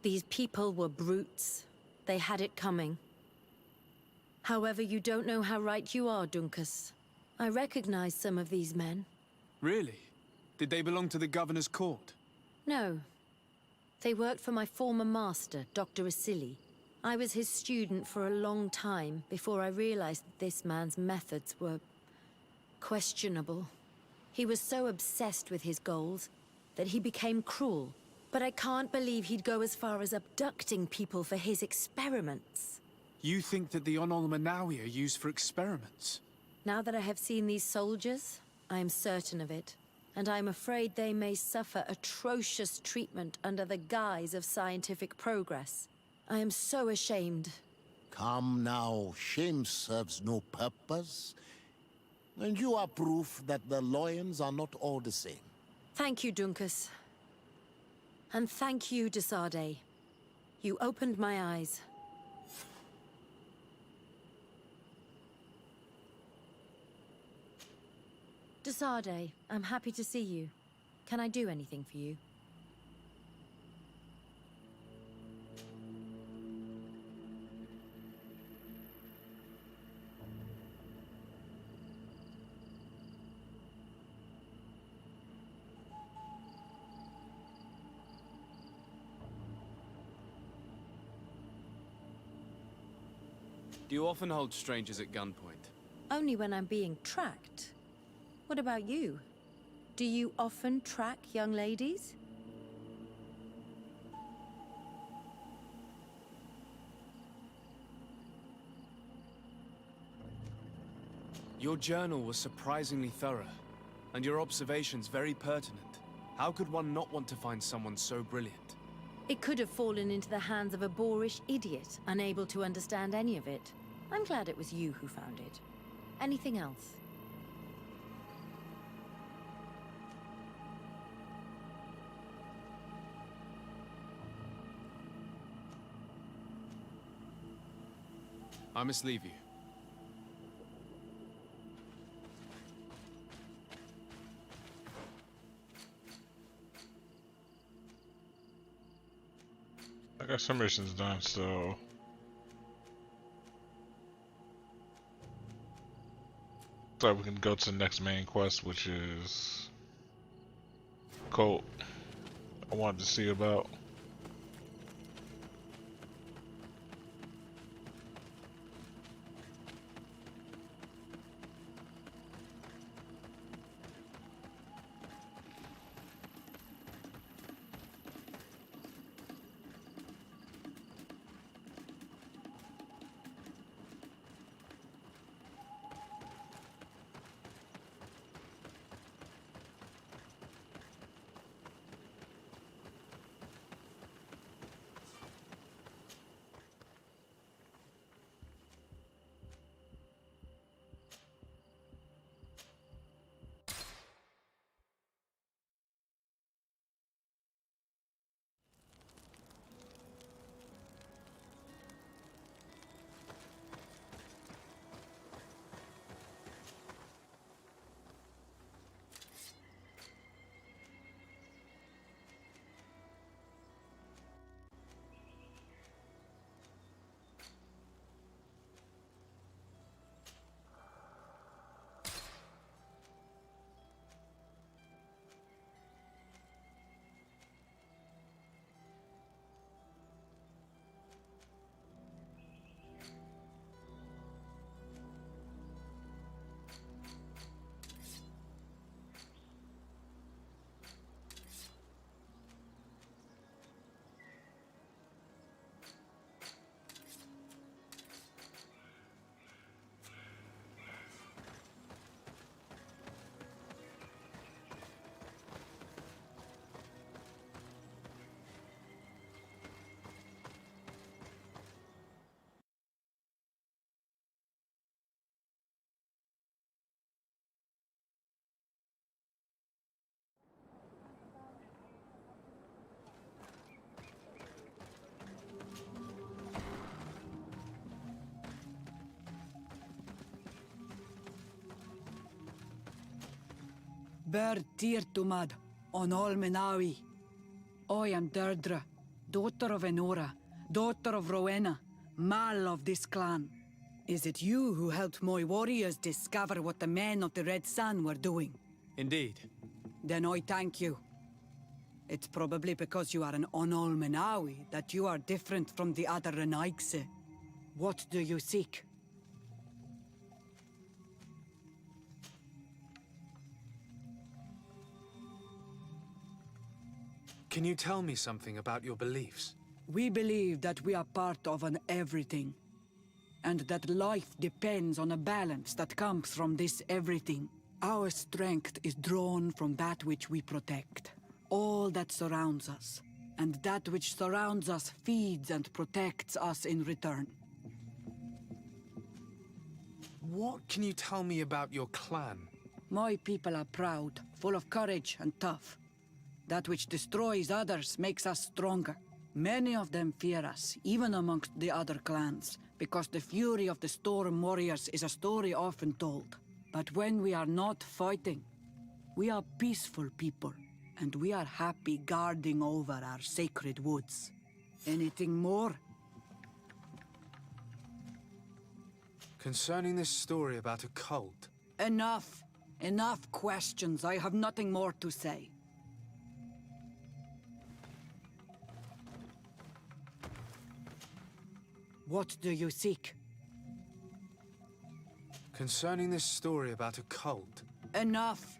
These people were brutes. They had it coming. However, you don't know how right you are, Dunkus. I recognize some of these men. Really? Did they belong to the governor's court? No. They worked for my former master, Dr. Asili. I was his student for a long time before I realized that this man's methods were questionable. He was so obsessed with his goals that he became cruel. But I can't believe he'd go as far as abducting people for his experiments. You think that the Onol Manawi are used for experiments? Now that I have seen these soldiers, I am certain of it. and I'm afraid they may suffer atrocious treatment under the guise of scientific progress. I am so ashamed. Come now, shame serves no purpose. And you are proof that the Loyans are not all the same. Thank you, Dunkus. And thank you, Desade. You opened my eyes. Desade, I'm happy to see you. Can I do anything for you? Do you often hold strangers at gunpoint? Only when I'm being tracked. What about you? Do you often track young ladies? Your journal was surprisingly thorough, and your observations very pertinent. How could one not want to find someone so brilliant? It could have fallen into the hands of a boorish idiot, unable to understand any of it. I'm glad it was you who found it. Anything else? I must leave you. I got some missions done, so we can go to the next main quest, which is Colt. I wanted to see about. Ber Tirtumad, on all Menawi. I am Deirdre, daughter of Enora, daughter of Rowena, Mal of this clan. Is it you who helped my warriors discover what the men of the Red Sun were doing? Indeed. Then I thank you. It's probably because you are an Onol Menawi that you are different from the other Renaigse. What do you seek? Can you tell me something about your beliefs? We believe that we are part of an everything, and that life depends on a balance that comes from this everything. Our strength is drawn from that which we protect. All that surrounds us. And that which surrounds us feeds and protects us in return. What can you tell me about your clan? My people are proud, full of courage and tough. That which destroys others makes us stronger. Many of them fear us, even amongst the other clans, because the fury of the Storm Warriors is a story often told. But when we are not fighting, we are peaceful people, and we are happy guarding over our sacred woods. Anything more? Concerning this story about a cult. Enough! Enough questions. I have nothing more to say. What do you seek? Concerning this story about a cult. Enough!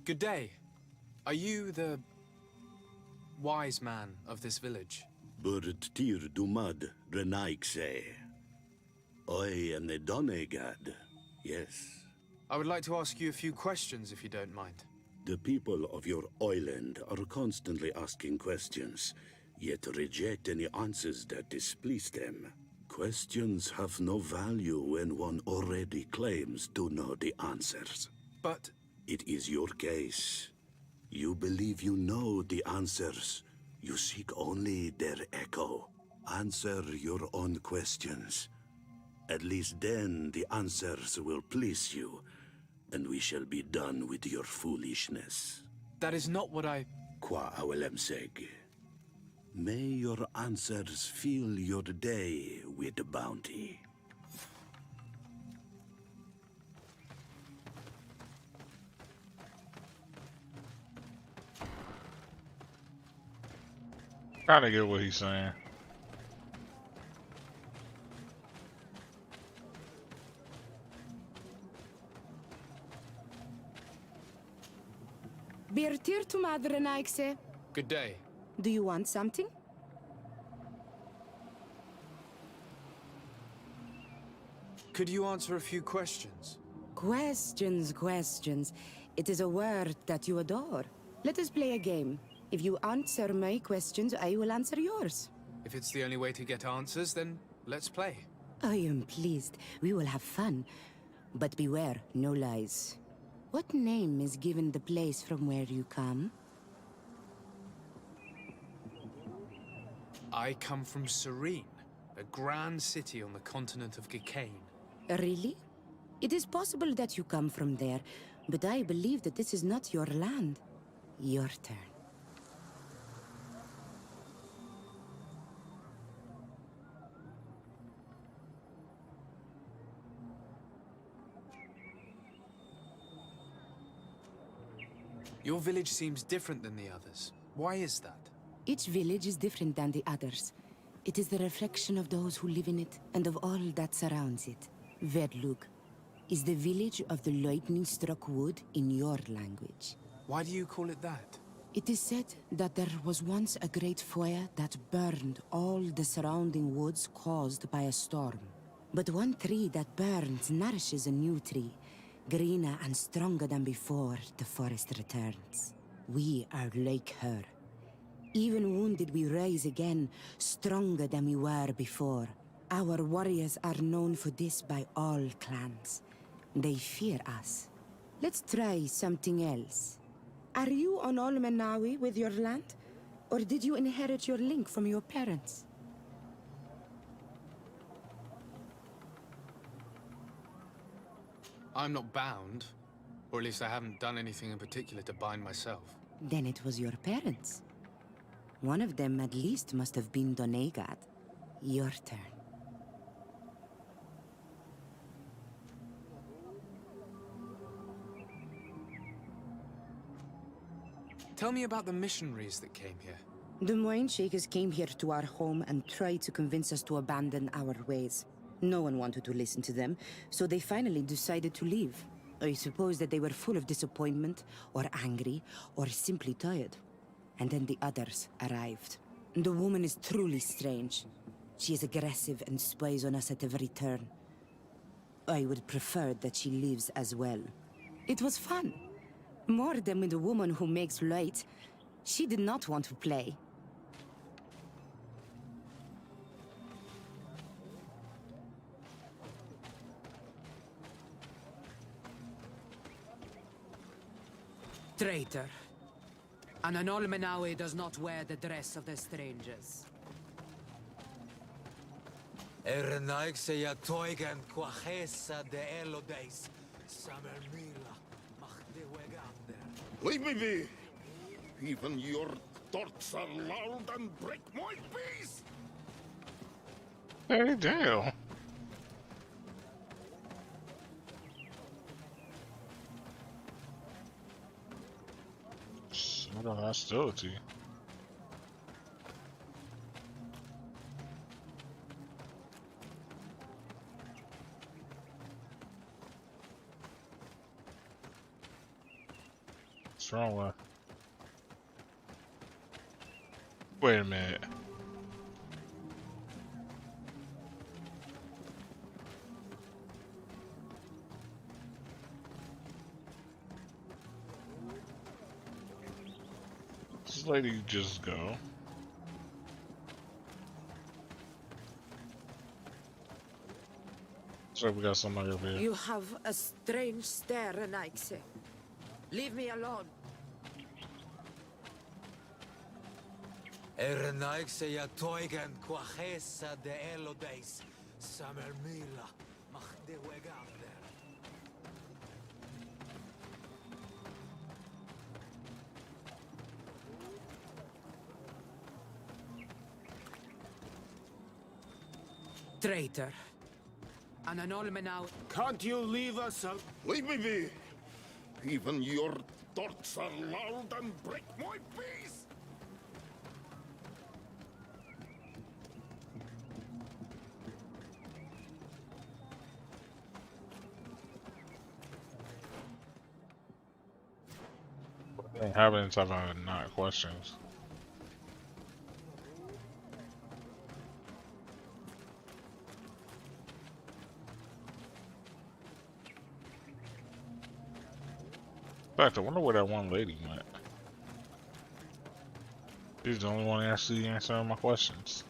Good day. Are you the wise man of this village? Burt tir dumad renaikse. I am the Donegad, yes. I would like to ask you a few questions, if you don't mind. The people of your island are constantly asking questions, yet reject any answers that displease them. Questions have no value when one already claims to know the answers. But it is your case. You believe you know the answers. You seek only their echo. Answer your own questions. At least then the answers will please you, and we shall be done with your foolishness. That is not what I... Qua awelemseg. May your answers fill your day with bounty. Kinda get what he's saying. Birtir to Madre Naikse. Good day. Do you want something? Could you answer a few questions? Questions. It is a word that you adore. Let us play a game. If you answer my questions, I will answer yours. If it's the only way to get answers, then let's play. I am pleased. We will have fun. But beware, no lies. What name is given the place from where you come? I come from Serene, a grand city on the continent of Gicane. Really? It is possible that you come from there, but I believe that this is not your land. Your turn. Your village seems different than the others. Why is that? Each village is different than the others. It is the reflection of those who live in it and of all that surrounds it. Verdlug is the village of the lightning-struck wood in your language. Why do you call it that? It is said that there was once a great fire that burned all the surrounding woods caused by a storm. But one tree that burns nourishes a new tree, greener and stronger than before the forest returns. We are like her. Even wounded, we rise again, stronger than we were before. Our warriors are known for this by all clans. They fear us. Let's try something else. Are you on Olmenawi with your land? Or did you inherit your link from your parents? I'm not bound. Or at least I haven't done anything in particular to bind myself. Then it was your parents. One of them at least must have been Doneigad. Your turn. Tell me about the missionaries that came here. The Moine Shakers came here to our home and tried to convince us to abandon our ways. No one wanted to listen to them, so they finally decided to leave. I suppose that they were full of disappointment, or angry, or simply tired. And then the others arrived. The woman is truly strange. She is aggressive and spies on us at every turn. I would prefer that she leaves as well. It was fun. More than with a woman who makes light. She did not want to play. Traitor. An Anolmenawi does not wear the dress of the strangers. Ernaik se ya toigan quachesa de elodes. Samermila machde wegander. Leave me be! Even your thoughts are loud and break my peace! Hey, damn. What a hostility. What's wrong with? Wait a minute. This lady just go. So we got somebody over here. You have a strange stare, Renaikse. Leave me alone. Ernaik se ya toigan quachesa de elodes. Samermila machde wegander. Traitor. An Anolmenawi. Can't you leave us alone? Leave me be! Even your thoughts are loud and break my peace! Inhabitants have not questions. In fact, I wonder where that one lady went. She's the only one actually answering my questions.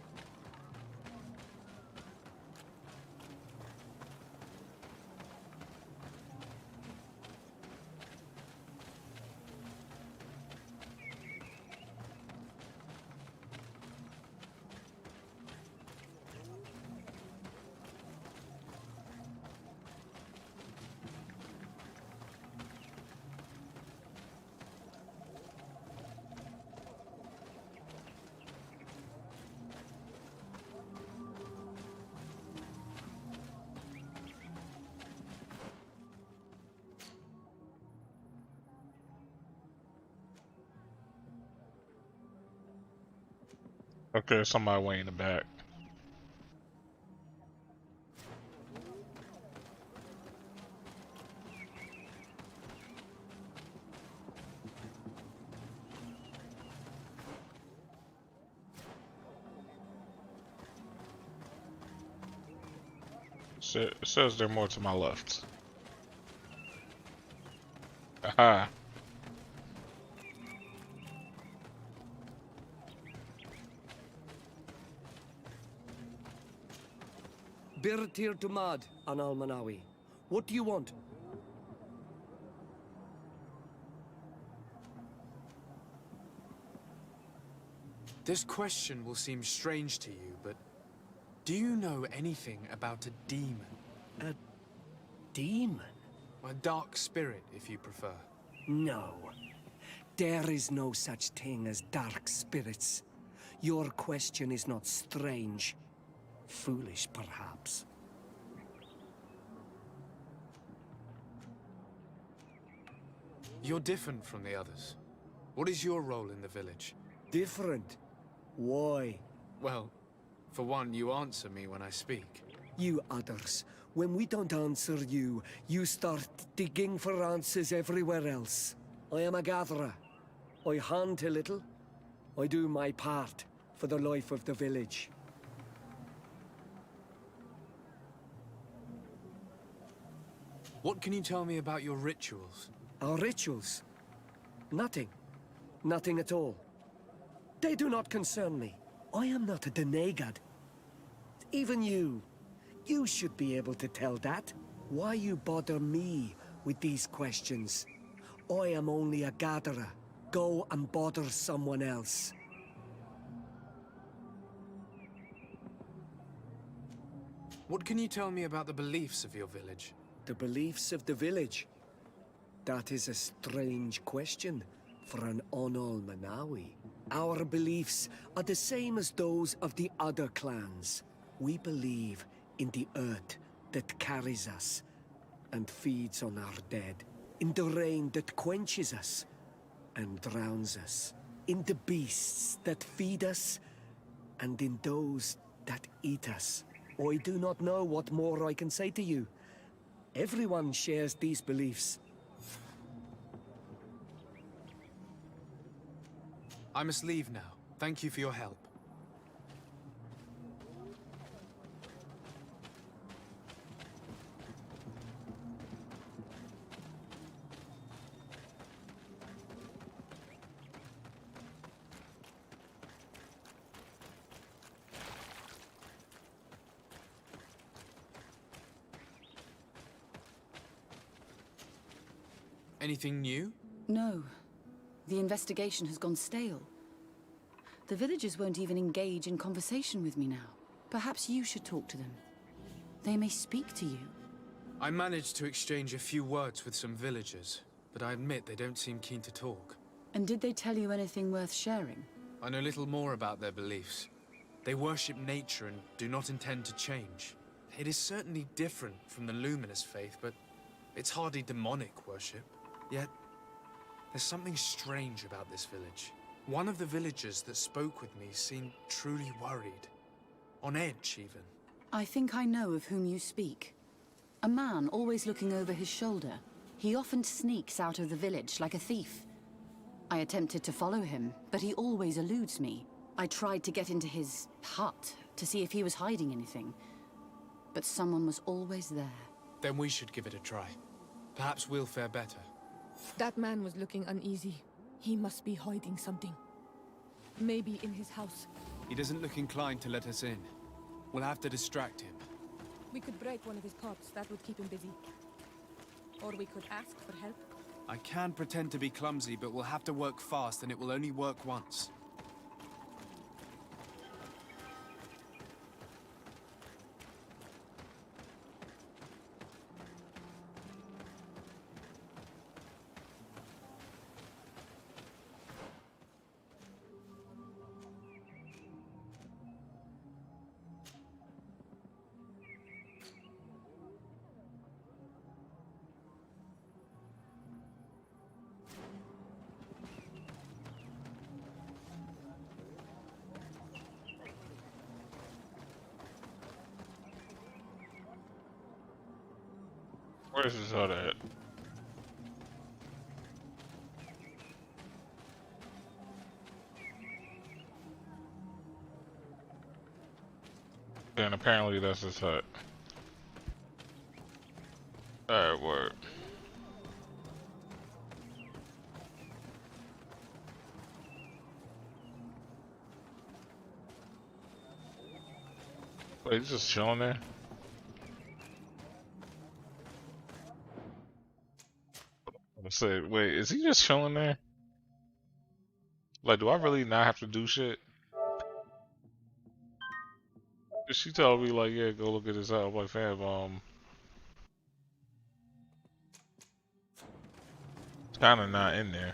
Okay, somebody way in the back. It says they're more to my left. Aha. Birtir Tumad, an Almanawi. What do you want? This question will seem strange to you, but do you know anything about a demon? A demon? A dark spirit, if you prefer. No. There is no such thing as dark spirits. Your question is not strange. Foolish, perhaps. You're different from the others. What is your role in the village? Different? Why? Well, for one, you answer me when I speak. You others, when we don't answer you, you start digging for answers everywhere else. I am a gatherer. I hunt a little. I do my part for the life of the village. What can you tell me about your rituals? Our rituals? Nothing. Nothing at all. They do not concern me. I am not a Denegad. Even you. You should be able to tell that. Why you bother me with these questions? I am only a gatherer. Go and bother someone else. What can you tell me about the beliefs of your village? The beliefs of the village? That is a strange question for an Onol Manawi. Our beliefs are the same as those of the other clans. We believe in the earth that carries us and feeds on our dead, in the rain that quenches us and drowns us, in the beasts that feed us and in those that eat us. I do not know what more I can say to you. Everyone shares these beliefs. I must leave now. Thank you for your help. Anything new? No. The investigation has gone stale. The villagers won't even engage in conversation with me now. Perhaps you should talk to them. They may speak to you. I managed to exchange a few words with some villagers, but I admit they don't seem keen to talk. And did they tell you anything worth sharing? I know little more about their beliefs. They worship nature and do not intend to change. It is certainly different from the Luminous faith, but it's hardly demonic worship. Yet, there's something strange about this village. One of the villagers that spoke with me seemed truly worried. On edge, even. I think I know of whom you speak. A man always looking over his shoulder. He often sneaks out of the village like a thief. I attempted to follow him, but he always eludes me. I tried to get into his hut to see if he was hiding anything, but someone was always there. Then we should give it a try. Perhaps we'll fare better. That man was looking uneasy. He must be hiding something. Maybe in his house. He doesn't look inclined to let us in. We'll have to distract him. We could break one of his pots. That would keep him busy. Or we could ask for help. I can pretend to be clumsy, but we'll have to work fast, and it will only work once. Where's this hut at? And apparently that's his hut. Alright, word. Wait, he's just chilling there? I said, wait, is he just chilling there? Like, do I really not have to do shit? She told me, like, yeah, go look at his house. I'm like, fam, Kind of not in there.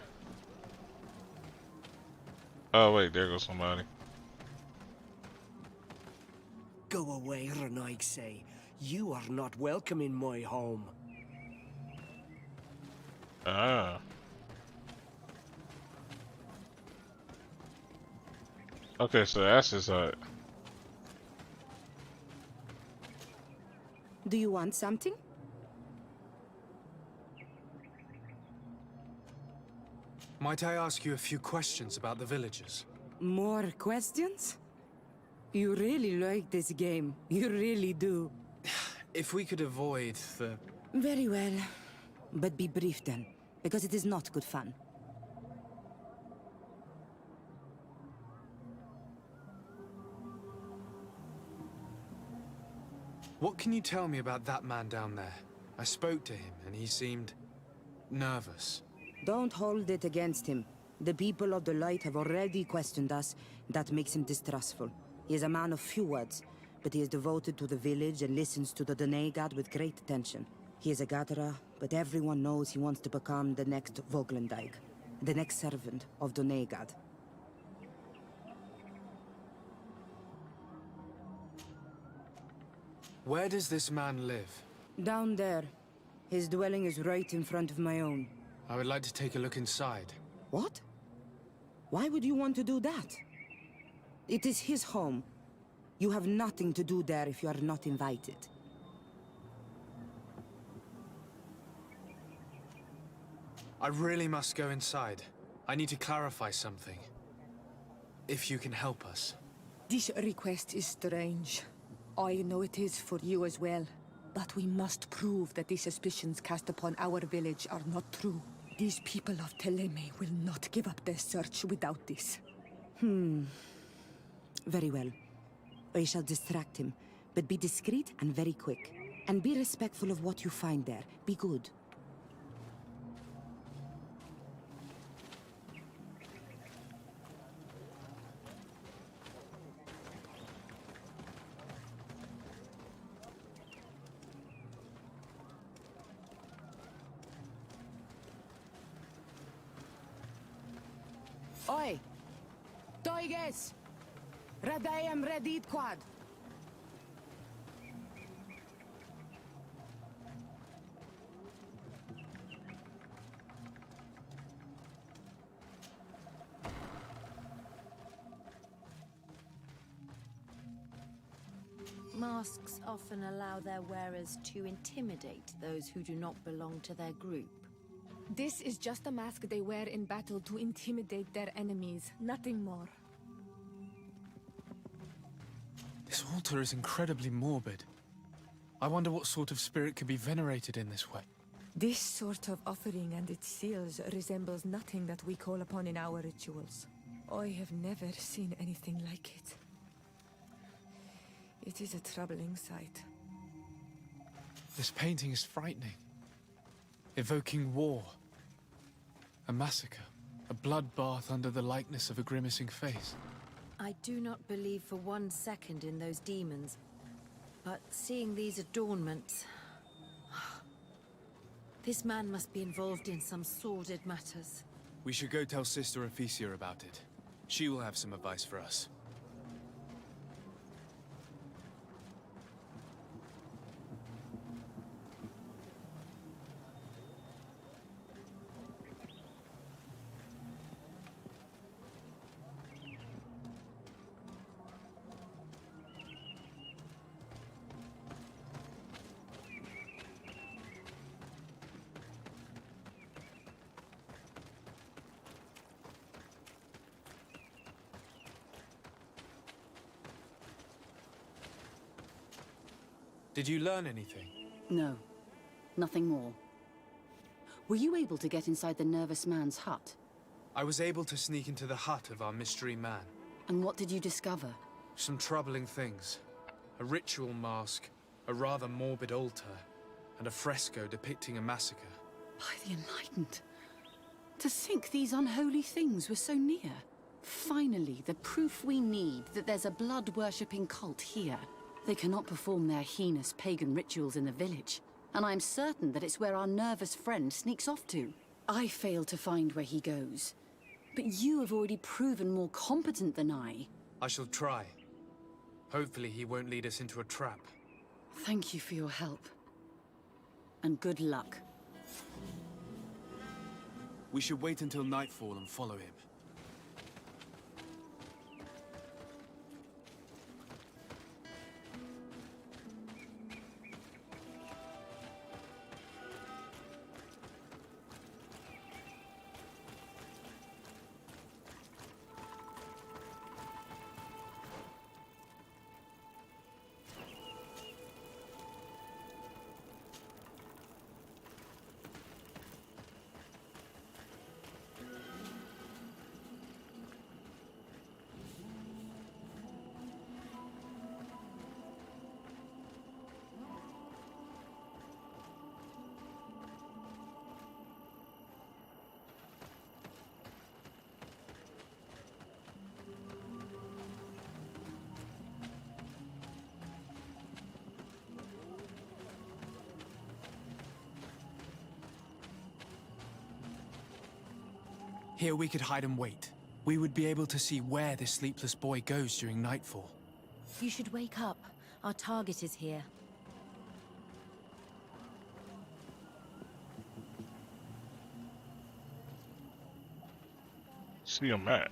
Oh wait, there goes somebody. Go away, Renaig say. You are not welcome in my home. Ah. Okay, so that's his hut. Do you want something? Might I ask you a few questions about the villagers? More questions? You really like this game. You really do. If we could avoid the... Very well. But be brief then, because it is not good fun. What can you tell me about that man down there? I spoke to him, and he seemed... nervous. Don't hold it against him. The people of the Light have already questioned us. That makes him distrustful. He is a man of few words, but he is devoted to the village and listens to the Doneigad with great attention. He is a gatherer, but everyone knows he wants to become the next Voglendyke, the next servant of Doneigad. Where does this man live? Down there. His dwelling is right in front of my own. I would like to take a look inside. What? Why would you want to do that? It is his home. You have nothing to do there if you are not invited. I really must go inside. I need to clarify something. If you can help us. This request is strange. I know it is for you as well. But we must prove that the suspicions cast upon our village are not true. These people of Teleme will not give up their search without this. Very well. I shall distract him, but be discreet and very quick. And be respectful of what you find there. Be good. Oi! Toiges! Radayam Redit Quad! Masks often allow their wearers to intimidate those who do not belong to their group. This is just a mask they wear in battle to intimidate their enemies, nothing more. This altar is incredibly morbid. I wonder what sort of spirit could be venerated in this way. This sort of offering and its seals resembles nothing that we call upon in our rituals. I have never seen anything like it. It is a troubling sight. This painting is frightening. Evoking war. A massacre. A bloodbath under the likeness of a grimacing face. I do not believe for 1 second in those demons, but seeing these adornments... This man must be involved in some sordid matters. We should go tell Sister Ephesia about it. She will have some advice for us. Did you learn anything? No. Nothing more. Were you able to get inside the nervous man's hut? I was able to sneak into the hut of our mystery man. And what did you discover? Some troubling things. A ritual mask, a rather morbid altar, and a fresco depicting a massacre. By the Enlightened. To think these unholy things were so near. Finally, the proof we need that there's a blood-worshipping cult here. They cannot perform their heinous pagan rituals in the village, and I'm certain that it's where our nervous friend sneaks off to. I failed to find where he goes. But you have already proven more competent than I. I shall try. Hopefully he won't lead us into a trap. Thank you for your help. And good luck. We should wait until nightfall and follow him. Here we could hide and wait. We would be able to see where this sleepless boy goes during nightfall. You should wake up. Our target is here. See a map.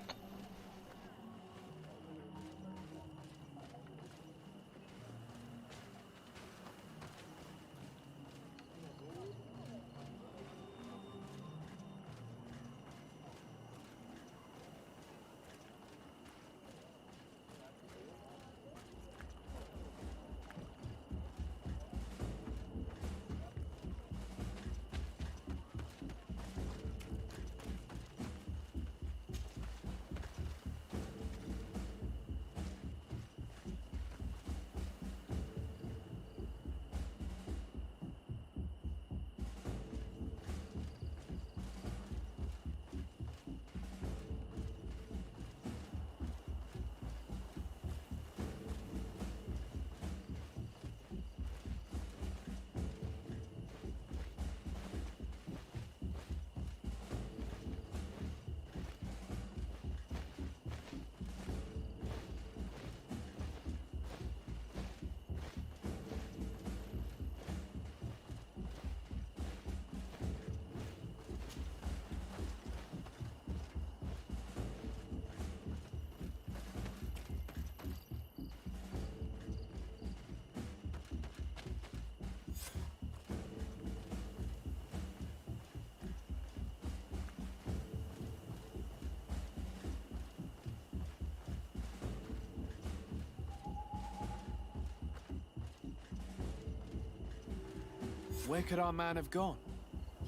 Where could our man have gone?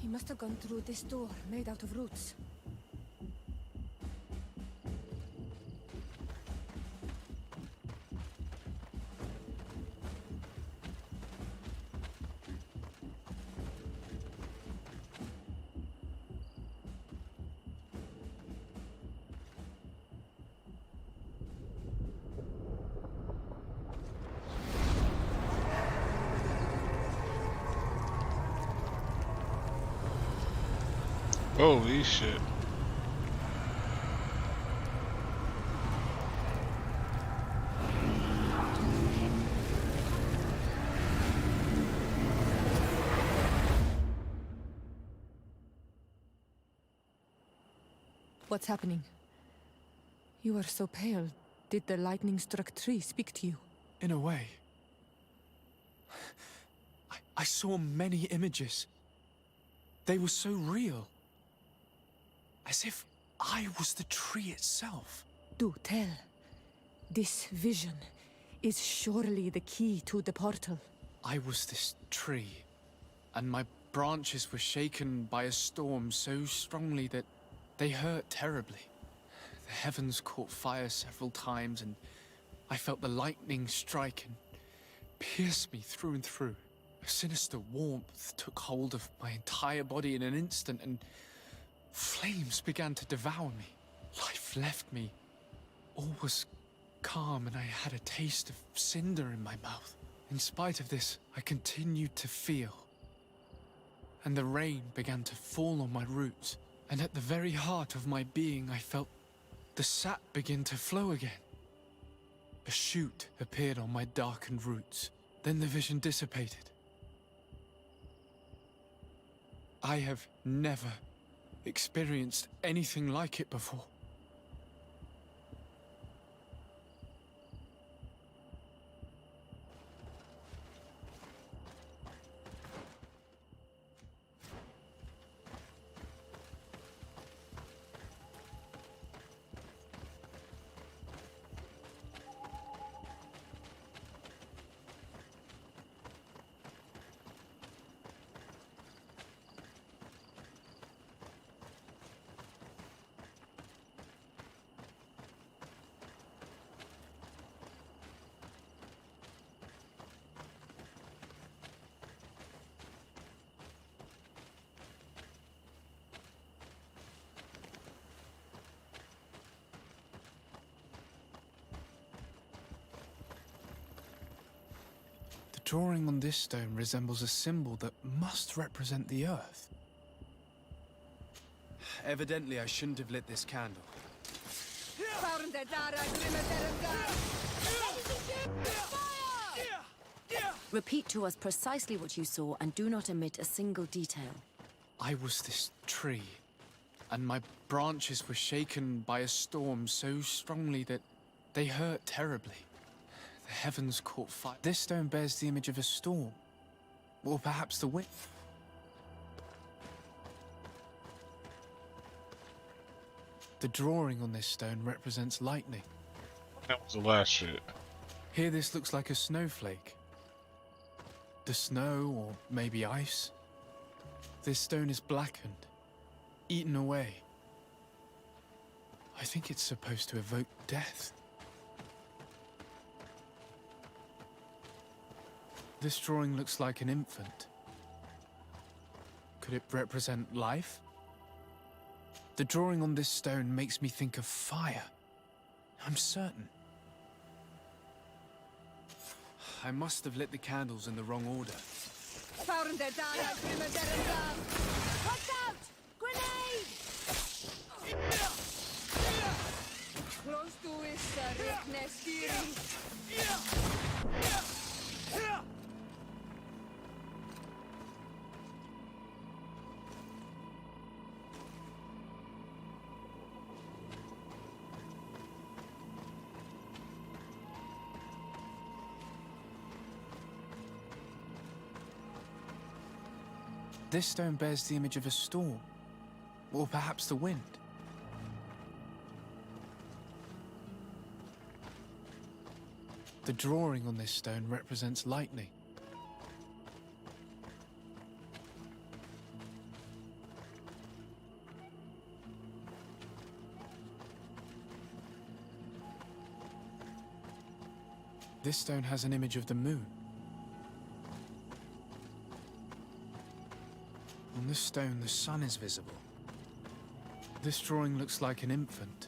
He must have gone through this door, made out of roots. Holy shit. What's happening? You are so pale. Did the lightning-struck tree speak to you? In a way. I saw many images. They were so real. As if I was the tree itself. Do tell. This vision is surely the key to the portal. I was this tree, and my branches were shaken by a storm so strongly that they hurt terribly. The heavens caught fire several times, and I felt the lightning strike and pierce me through and through. A sinister warmth took hold of my entire body in an instant, and flames began to devour me. Life left me. All was calm, and I had a taste of cinder in my mouth. In spite of this, I continued to feel. and the rain began to fall on my roots. And at the very heart of my being, I felt the sap begin to flow again. A shoot appeared on my darkened roots. Then the vision dissipated. I have never experienced anything like it before. The drawing on this stone resembles a symbol that must represent the earth. Evidently, I shouldn't have lit this candle. Repeat to us precisely what you saw and do not omit a single detail. I was this tree, and my branches were shaken by a storm so strongly that they hurt terribly. The heavens caught fire. This stone bears the image of a storm, or perhaps the wind. The drawing on this stone represents lightning. That was the last shit. Here this looks like a snowflake. The snow, or maybe ice. This stone is blackened, eaten away. I think it's supposed to evoke death. This drawing looks like an infant. Could it represent life? The drawing on this stone makes me think of fire. I'm certain. I must have lit the candles in the wrong order. Watch out! Grenade! Close to This stone bears the image of a storm, or perhaps the wind. The drawing on this stone represents lightning. This stone has an image of the moon. On this stone, the sun is visible. This drawing looks like an infant.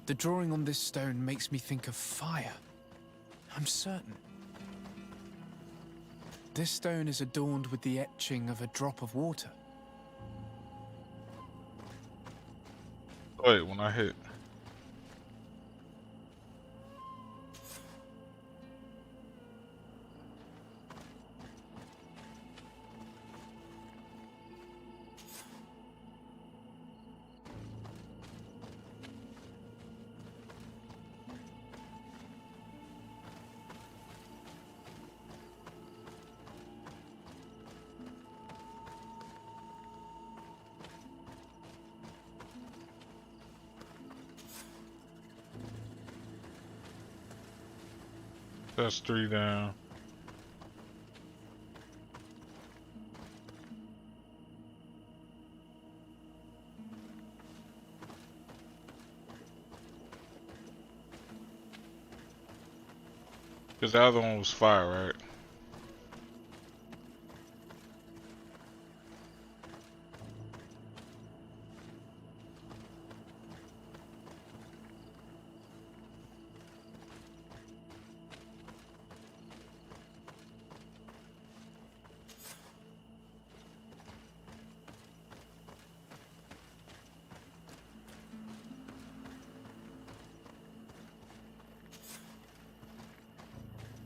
The drawing on this stone makes me think of fire. I'm certain. This stone is adorned with the etching of a drop of water. Wait, when I hit. That's 3 down. Because the other one was fire, right?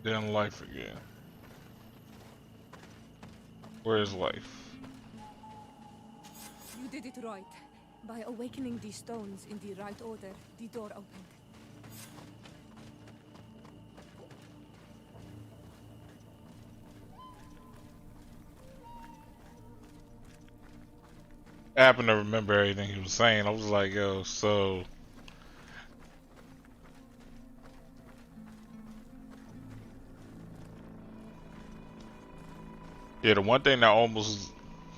then life again. Where is life? You did it right. By awakening these stones in the right order, the door opened. I happen to remember everything he was saying. I was like, yo, so yeah, the one thing that almost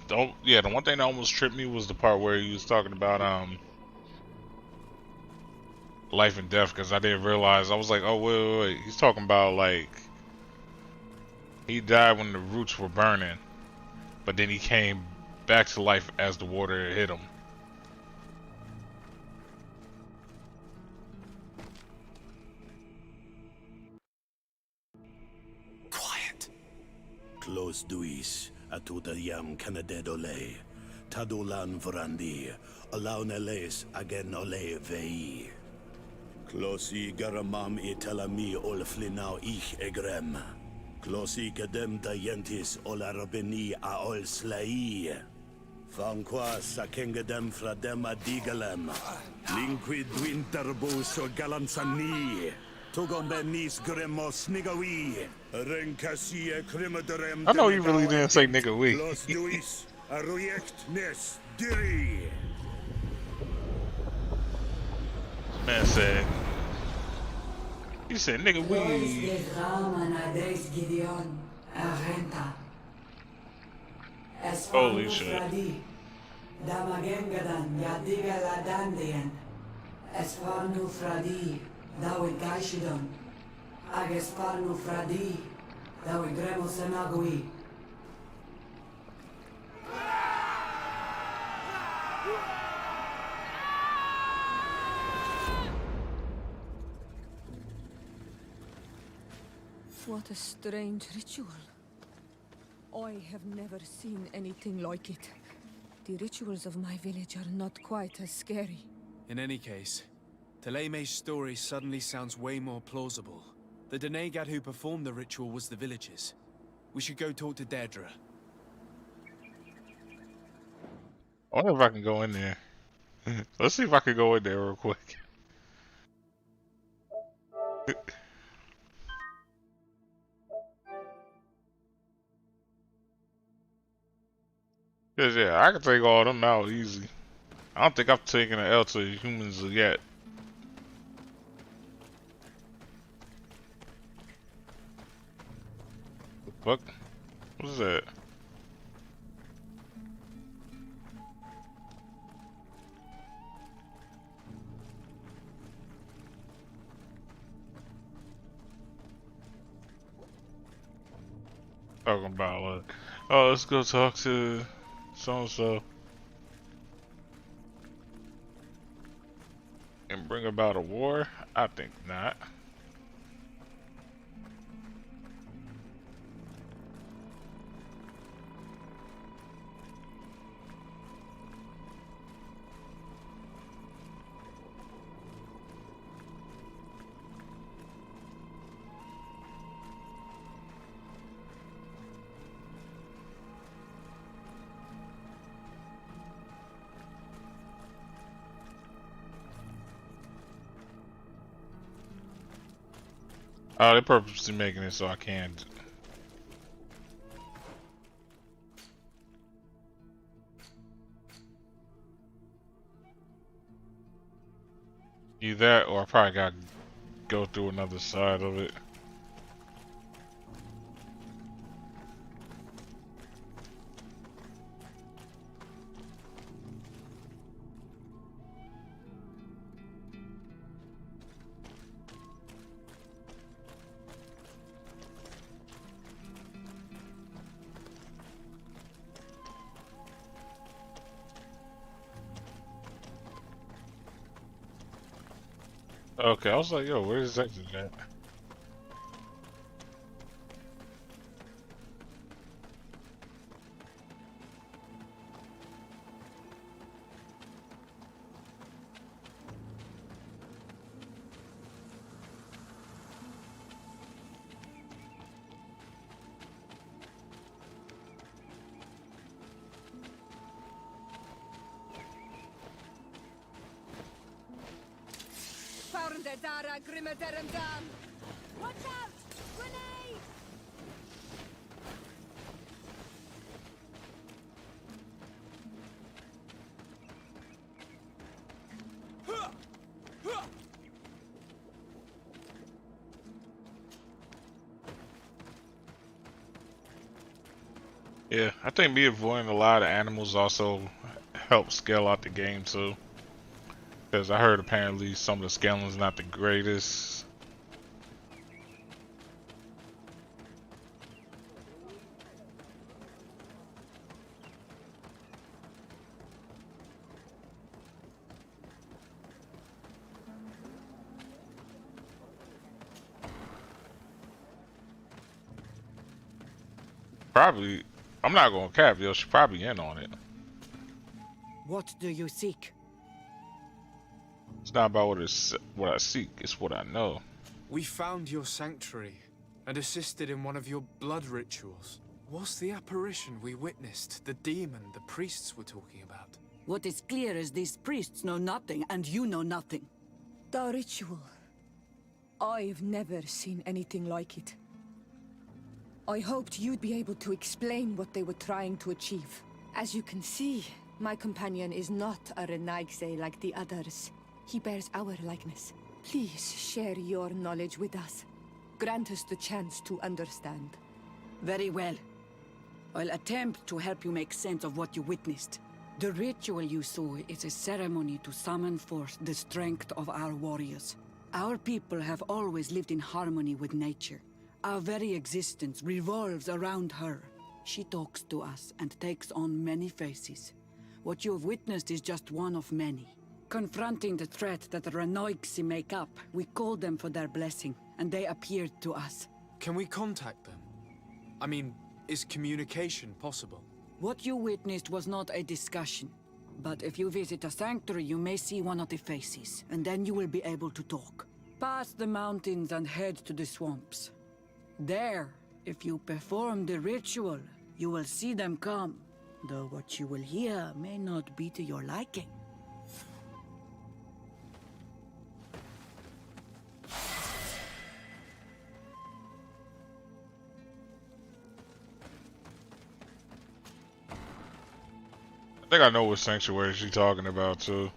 the one thing that almost tripped me was the part where he was talking about life and death, because I didn't realize. I was like, oh wait, he's talking about like he died when the roots were burning, but then he came back to life as the water hit him. Close duis, atuda yam canadedole, tadulan vrandi, alauneles agen ole vei. Closi garamam italami olflinau ich egrem. Closi cadem dayentis olarabeni a ol slai. Fanqua sakengedem fradem adigalem. Linquid winterbus o galansani. Tugombenis gremos nigawi. Rencasie crimaderem. I know he really didn't say nigga we. Los duis aruyect nes diri. Man said, he said nigga we. Holy shit. Damagengadan, Yadiga Ladandian, Esparnu Fradi, Dawi Gaishidon, Agesparnu Fradi, Dawi Gremo Senagui. What a strange ritual. I have never seen anything like it. The rituals of my village are not quite as scary. In any case, Teleme's story suddenly sounds way more plausible. The Denegad who performed the ritual was the villagers. We should go talk to Deirdre. I wonder if I can go in there. Let's see if I can go in there real quick. Cause yeah, I can take all them out easy. I don't think I've taken an L to humans yet. The fuck? What is that? Talking about like, oh, let's go talk to so and so and bring about a war? I think not. Oh, they're purposely making it so I can't. Either that, or I probably gotta go through another side of it. Okay, I was like, yo, where's that at? Watch out! Grenade! Yeah, I think me avoiding a lot of animals also helps scale out the game too. Because I heard apparently some of the scaling is not the greatest. Probably, I'm not gonna cap, yo. She's probably in on it. What do you seek? It's not about what I seek, it's what I know. We found your sanctuary and assisted in one of your blood rituals. Was the apparition we witnessed the demon the priests were talking about? What is clear is these priests know nothing, and you know nothing. The ritual. I've never seen anything like it. I hoped you'd be able to explain what they were trying to achieve. As you can see, my companion is not a Renaigse like the others. He bears our likeness. Please share your knowledge with us. Grant us the chance to understand. Very well. I'll attempt to help you make sense of what you witnessed. The ritual you saw is a ceremony to summon forth the strength of our warriors. Our people have always lived in harmony with nature. Our very existence revolves around her. She talks to us and takes on many faces. What you have witnessed is just one of many. Confronting the threat that the Renoixi make up, we called them for their blessing, and they appeared to us. Can we contact them? I mean, is communication possible? What you witnessed was not a discussion. But if you visit a sanctuary, you may see one of the faces, and then you will be able to talk. Pass the mountains and head to the swamps. There, if you perform the ritual, you will see them come, though what you will hear may not be to your liking. I think I know what sanctuary she's talking about too.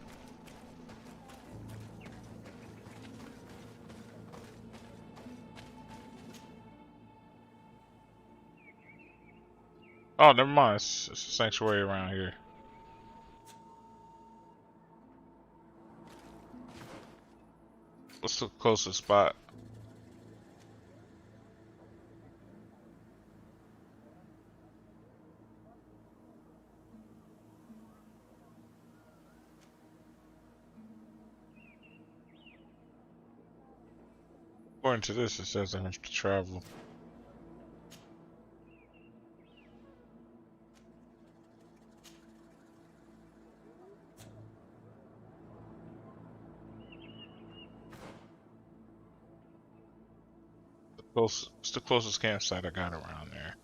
Oh, never mind. It's a sanctuary around here. What's the closest spot? According to this, it says I have to travel. It's the closest campsite I got around there.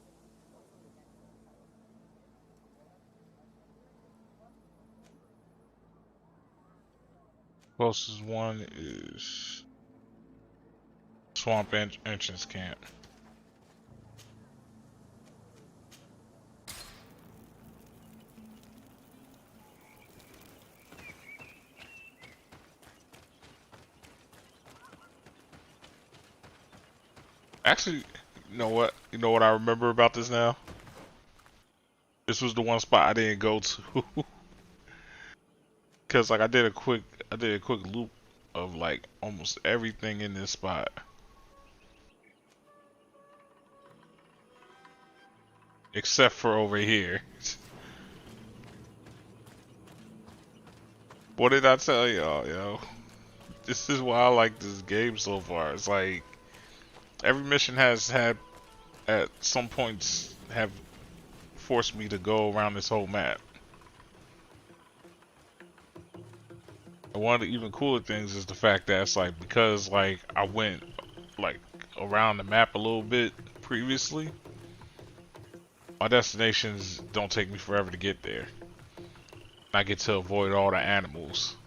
Closest one is Swamp Entrance Camp. Actually, you know what? You know what I remember about this now? This was the one spot I didn't go to. Cause like I did a quick loop of like almost everything in this spot. Except for over here. What did I tell y'all, yo? This is why I like this game so far. It's like every mission has had at some points have forced me to go around this whole map. And one of the even cooler things is the fact that it's like because like I went like around the map a little bit previously, my destinations don't take me forever to get there. I get to avoid all the animals.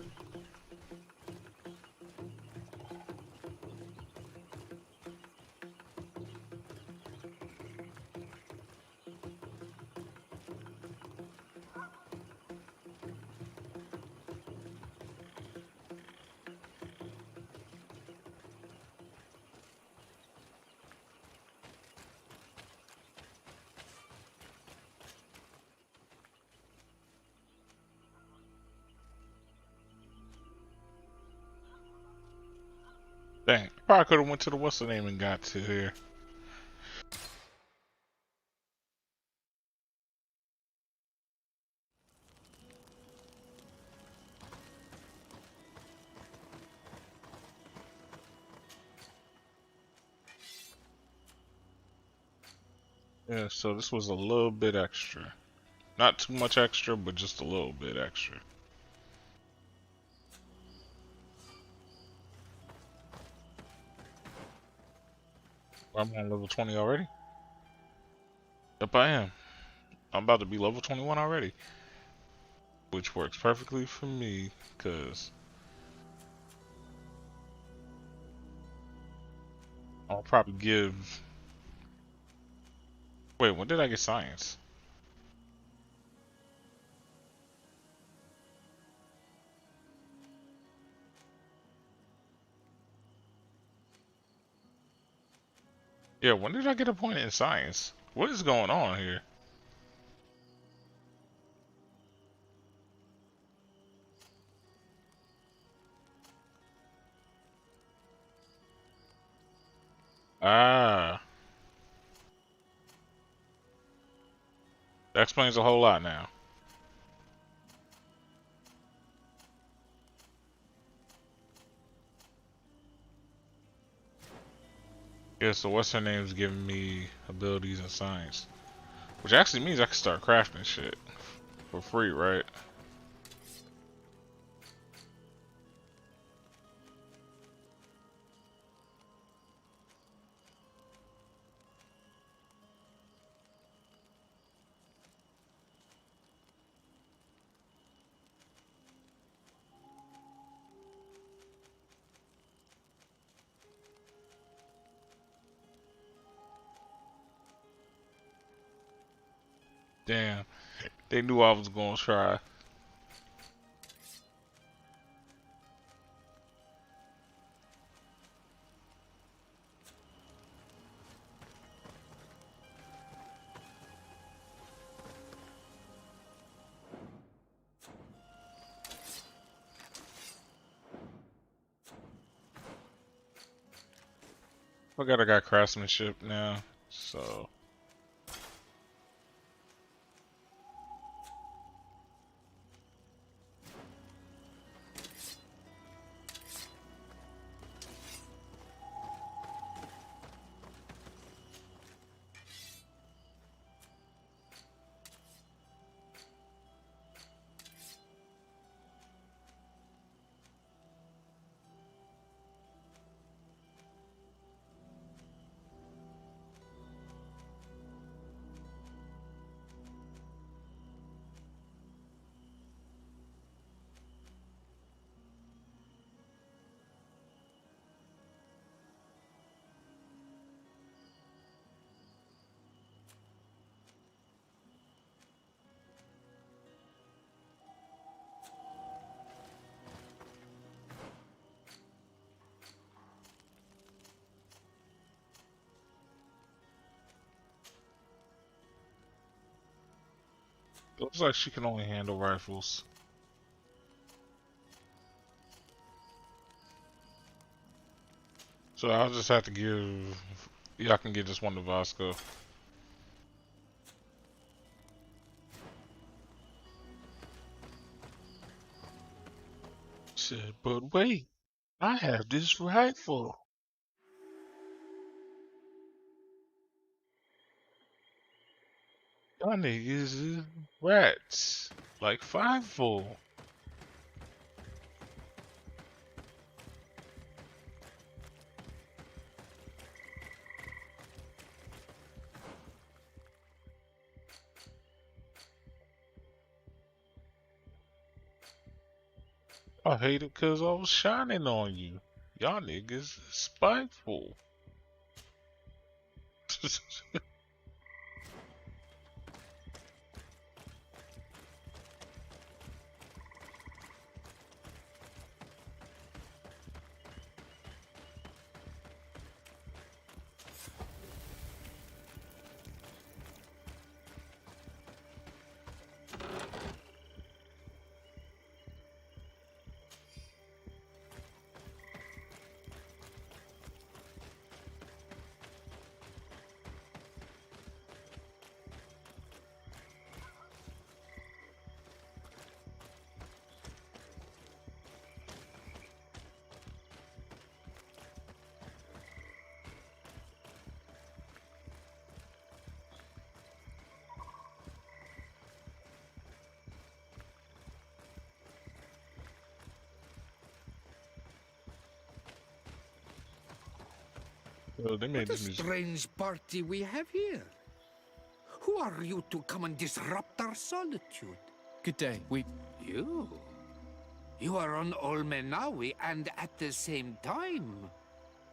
Probably could have went to the what's the name and got to here. Yeah, so this was a little bit extra. Not too much extra, but just a little bit extra. I'm on level 20 already. Yep, I am. I'm about to be level 21 already. Which works perfectly for me, because I'll probably give... Wait, when did I get science? Yeah, when did I get appointed in science? What is going on here? Ah, that explains a whole lot now. Yeah, so what's her name's giving me abilities in science. Which actually means I can start crafting shit for free, right? Damn, they knew I was gonna try. Forgot I got craftsmanship now, so... Looks like she can only handle rifles. So I'll just have to give... Yeah, I can get this one to Vasco. Said, but wait, I have this rifle. Y'all niggas is rats. Like 5-4. I hate it cause I was shining on you. Y'all niggas is spiteful. Oh, they made What a this music. strange party we have here. Who are you to come and disrupt our solitude? Good day. You? You are on Olmenawi and at the same time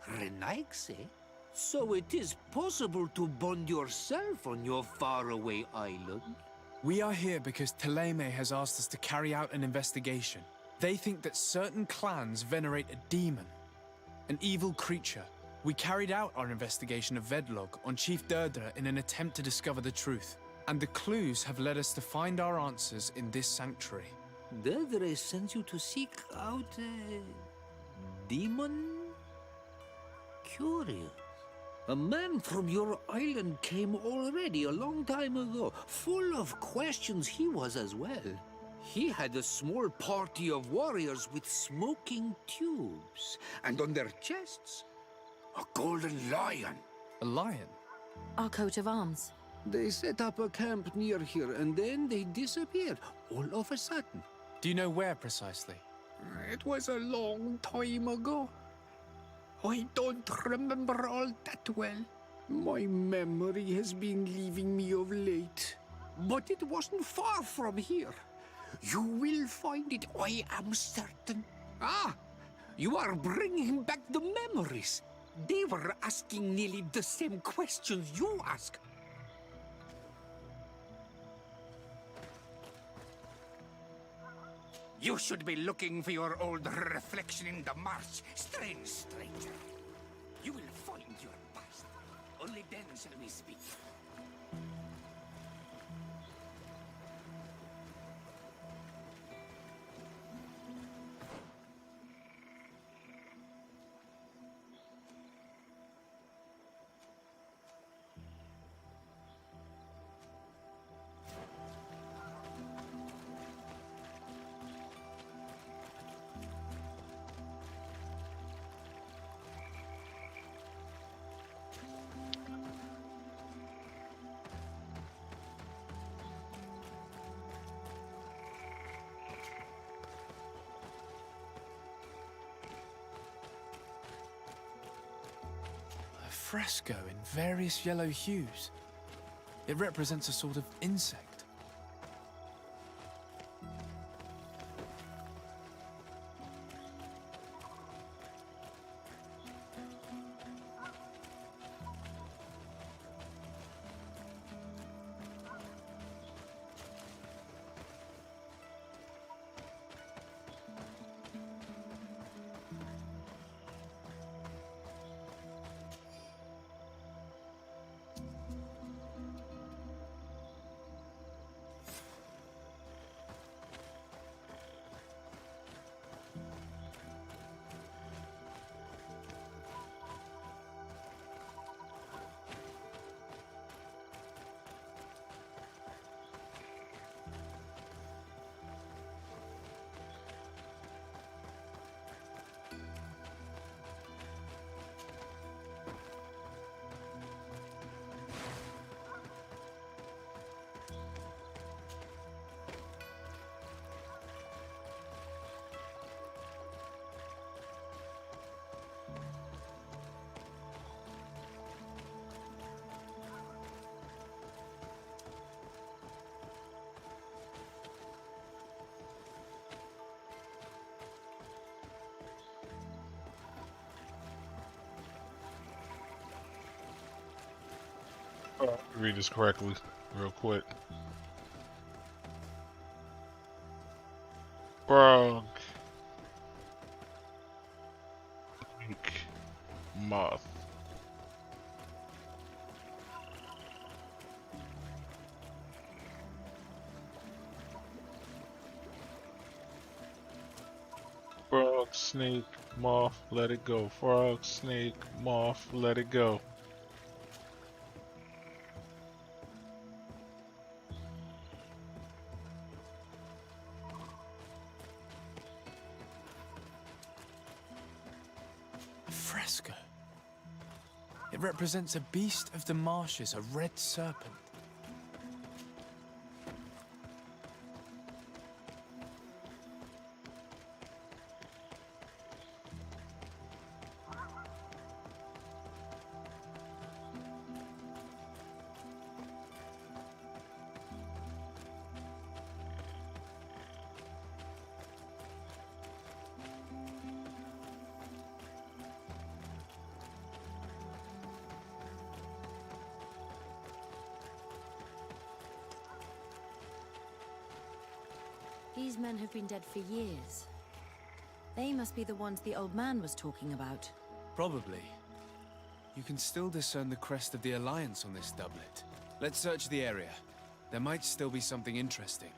Renaigse? So it is possible to bond yourself on your faraway island? We are here because Teleme has asked us to carry out an investigation. They think that certain clans venerate a demon, an evil creature. We carried out our investigation of Vedlog on Chief Derdra in an attempt to discover the truth, and the clues have led us to find our answers in this sanctuary. Derdra sends you to seek out a demon? Curious. A man from your island came already a long time ago. Full of questions he was as well. He had a small party of warriors with smoking tubes, and on their chests, a golden lion. A lion? Our coat of arms. They set up a camp near here, and then they disappeared, all of a sudden. Do you know where precisely? It was a long time ago. I don't remember all that well. My memory has been leaving me of late. But it wasn't far from here. You will find it, I am certain. Ah, you are bringing back the memories. They were asking nearly the same questions you ask. You should be looking for your old reflection in the marsh, strange stranger. You will find your past. Only then shall we speak. A fresco in various yellow hues. It represents a sort of insect. Read this correctly, real quick. Frog, pink, moth. Frog, snake, moth, let it go. Frog, snake, moth, let it go. A fresco. It represents a beast of the marshes, a red serpent. These men have been dead for years. They must be the ones the old man was talking about. Probably. You can still discern the crest of the Alliance on this doublet. Let's search the area. There might still be something interesting.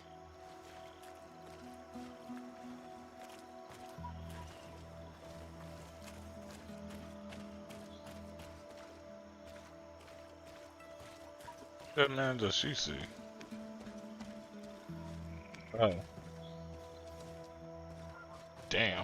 What man does she see? Oh. Damn.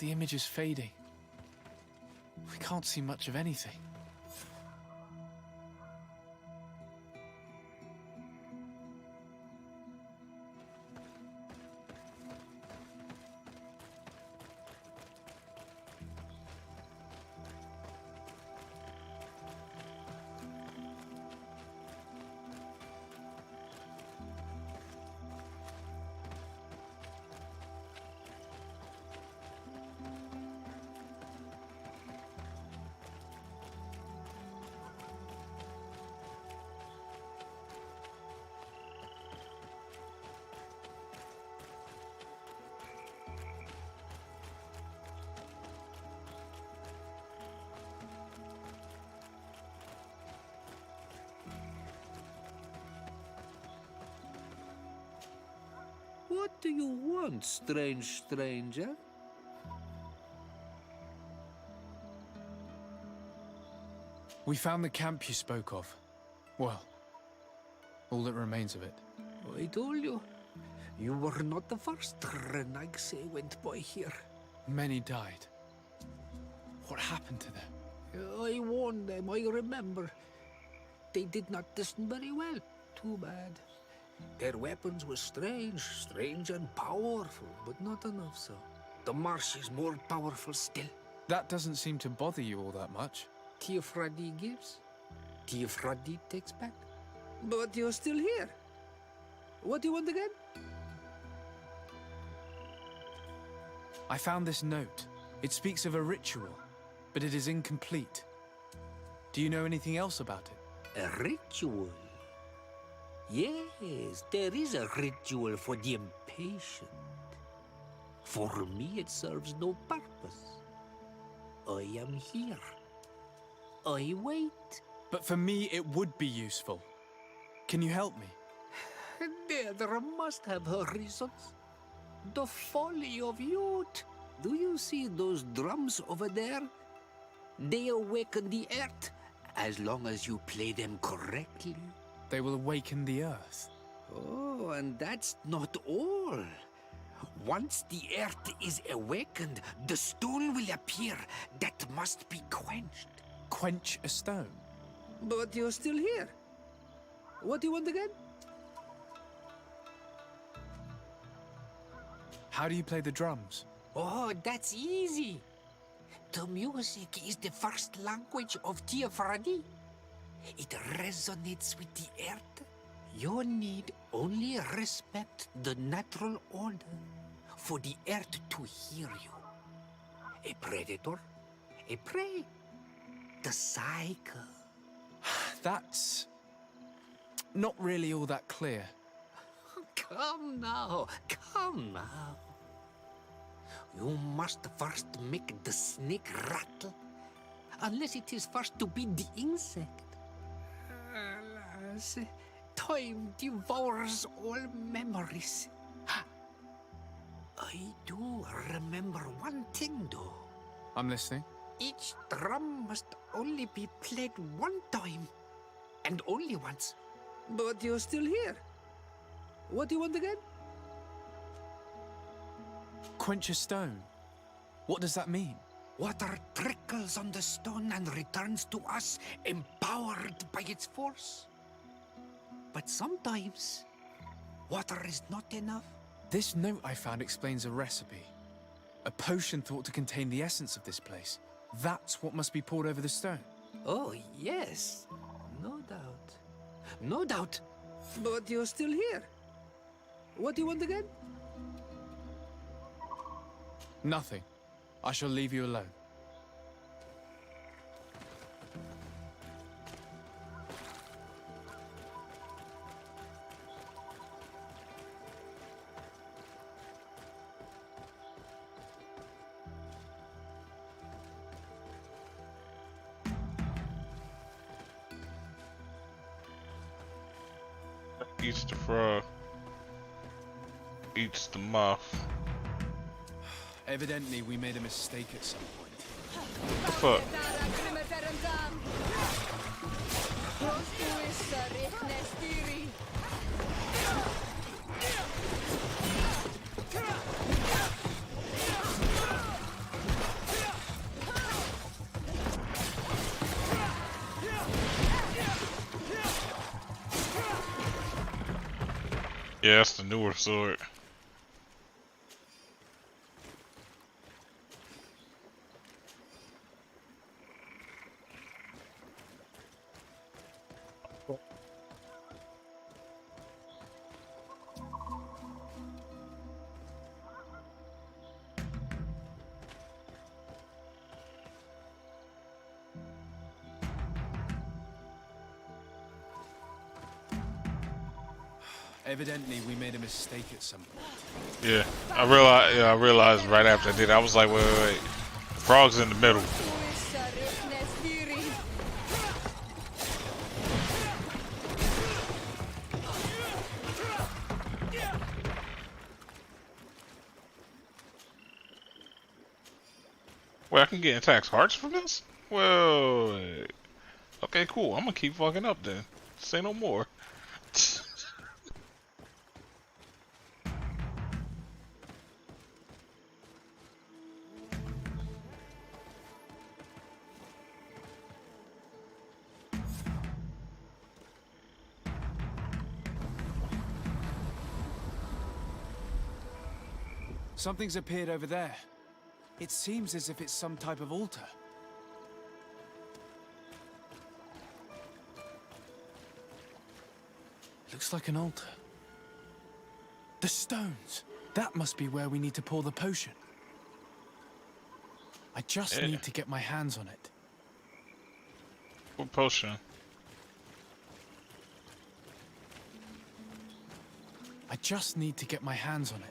The image is fading. We can't see much of anything. What do you want, strange stranger? We found the camp you spoke of. Well, all that remains of it. I told you. You were not the first Renagse went by here. Many died. What happened to them? I warned them, I remember. They did not listen very well. Too bad. Their weapons were strange and powerful, but not enough so. The marsh is more powerful still. That doesn't seem to bother you all that much. Teofradi gives, Teofradi takes back. But you're still here. What do you want again? I found this note. It speaks of a ritual, but it is incomplete. Do you know anything else about it? A ritual? Yes, there is a ritual for the impatient. For me, it serves no purpose. I am here. I wait. But for me, it would be useful. Can you help me? There must have her reasons. The folly of youth. Do you see those drums over there? They awaken the earth, as long as you play them correctly. They will awaken the earth. Oh, and that's not all. Once the earth is awakened, the stone will appear that must be quenched. Quench a stone? But you're still here. What do you want again? How do you play the drums? Oh, that's easy. The music is the first language of Tiafrani. It resonates with the earth. You need only respect the natural order for the earth to hear you. A predator, a prey. The cycle. That's not really all that clear. Come now, come now. You must first make the snake rattle, unless it is first to be the insect. Alas, time devours all memories. I do remember one thing, though. I'm listening. Each drum must only be played one time, and only once. But you're still here. What do you want again? Quench a stone. What does that mean? Water trickles on the stone and returns to us, empowered by its force. But sometimes, water is not enough. This note I found explains a recipe. A potion thought to contain the essence of this place. That's what must be poured over the stone. Oh, yes. No doubt. No doubt. But you're still here. What do you want again? Nothing. I shall leave you alone. Eats the frog. Eats the moth. Evidently, we made a mistake at some point. What the fuck? Yeah, that's the newer sword. Evidently, we made a mistake at some point. Yeah, I realized right after I did it. I was like, wait. The frog's in the middle. Wait, I can get attacks hearts from this? Well, okay, cool. I'm gonna keep fucking up then. Say no more. Something's appeared over there. It seems as if it's some type of altar. Looks like an altar. The stones! That must be where we need to pour the potion. I just need to get my hands on it. What potion? I just need to get my hands on it.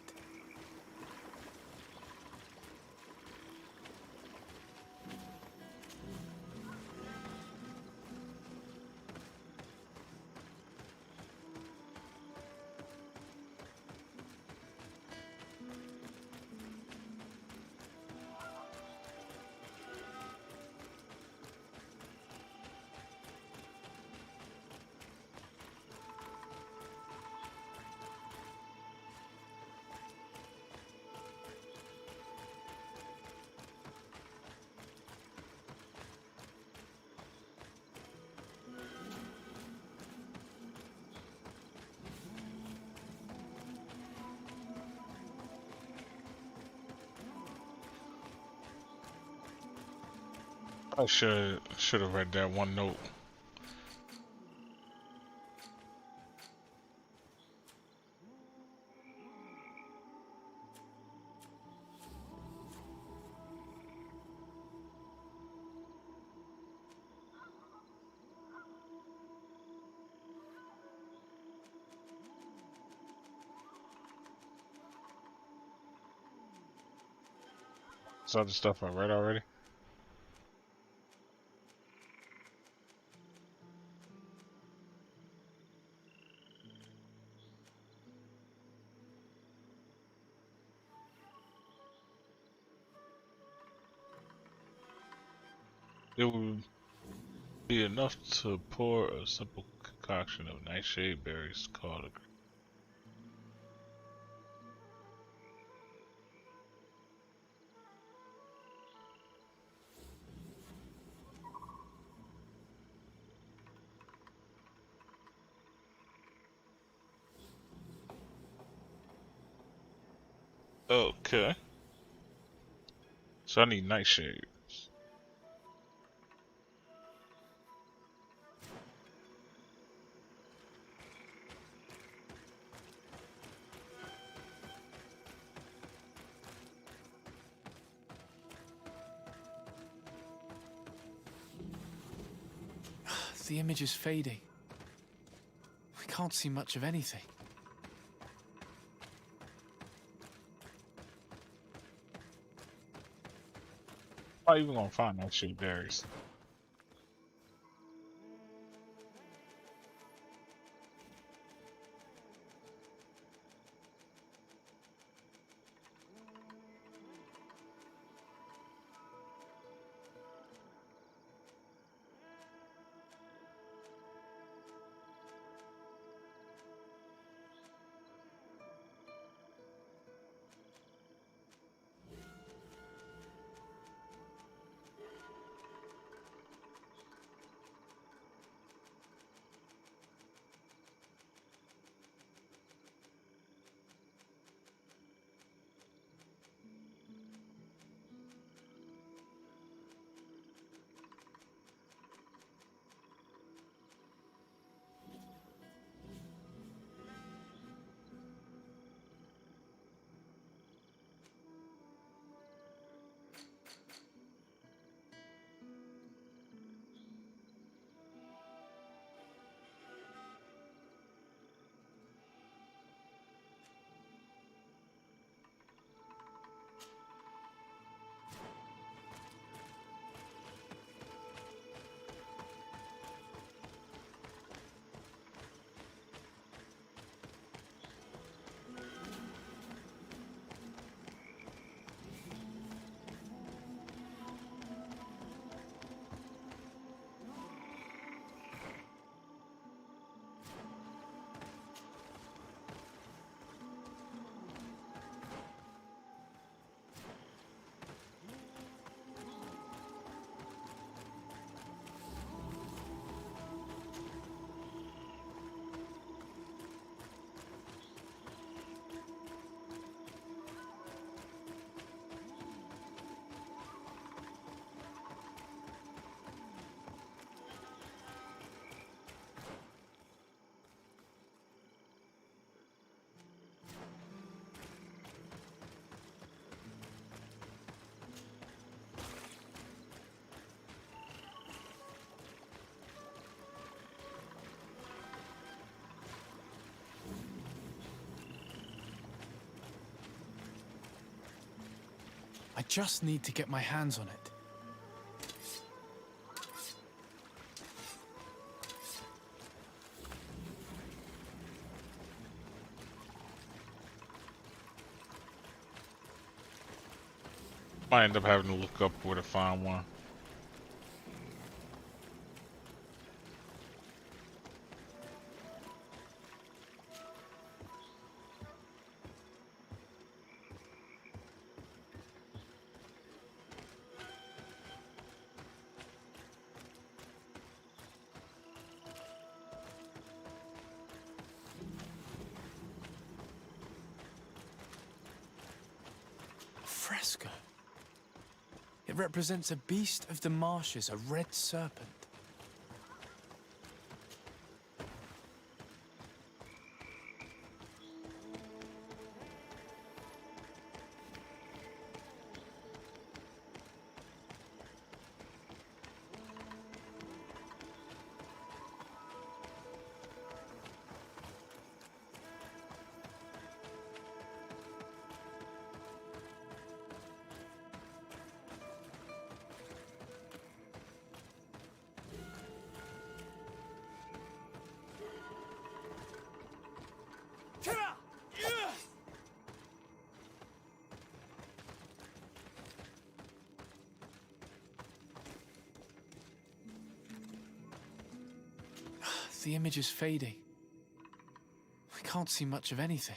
I should have read that one note. Is that the stuff I read already? It would be enough to pour a simple concoction of nightshade berries called a Okay. So I need nightshade. The image is fading. We can't see much of anything. How you even gonna find nightshade berries? I just need to get my hands on it. Might end up having to look up where to find one. Fresco. It represents a beast of the marshes, a red serpent. The image is fading. I can't see much of anything.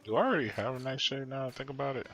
Do I already have a nice shade now? I think about it.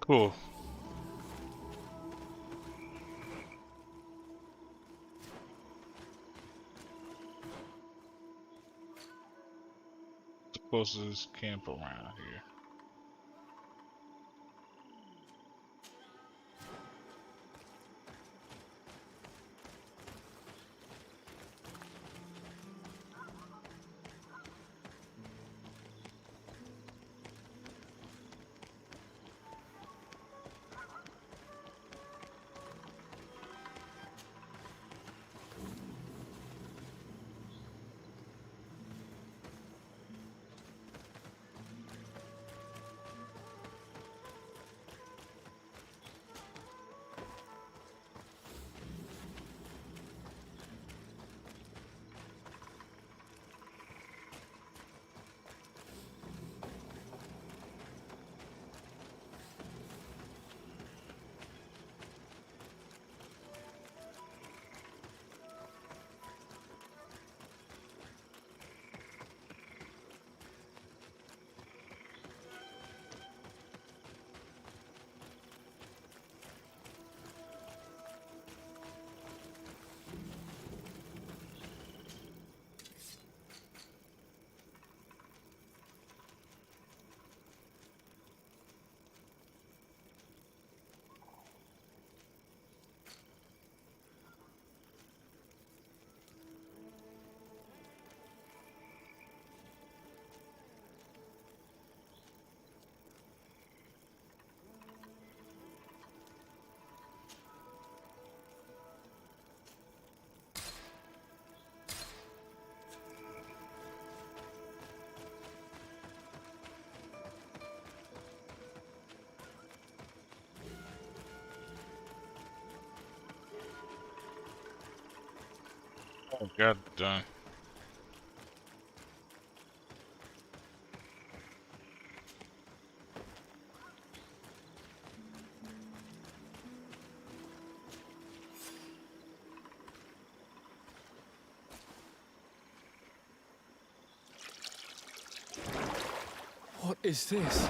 Cool. Closest camp around here. Oh, god done. What is this?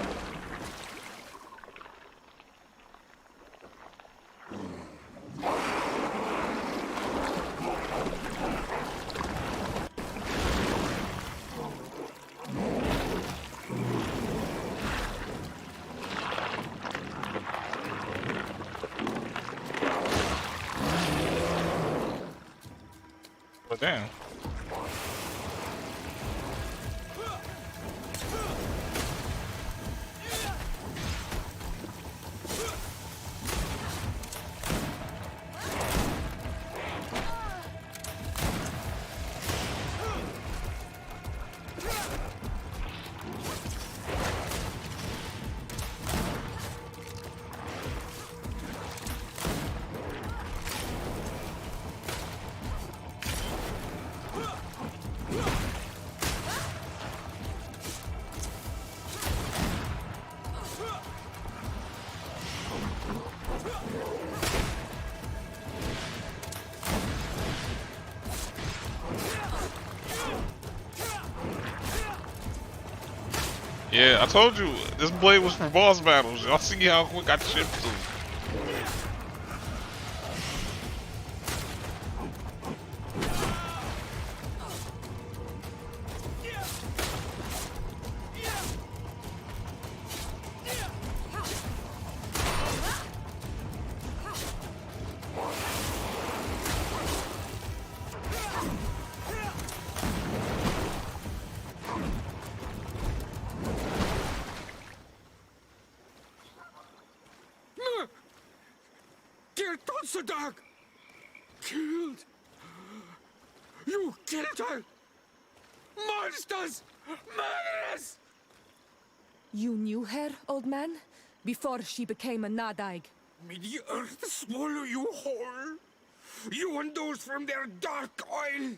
But damn. Yeah, I told you this blade was for boss battles. Y'all see how quick I chipped through. Dear Dog! Killed! You killed her! Monsters! Murderers! You knew her, old man? Before she became a Nadaig? May the earth swallow you whole! You and those from their dark oil!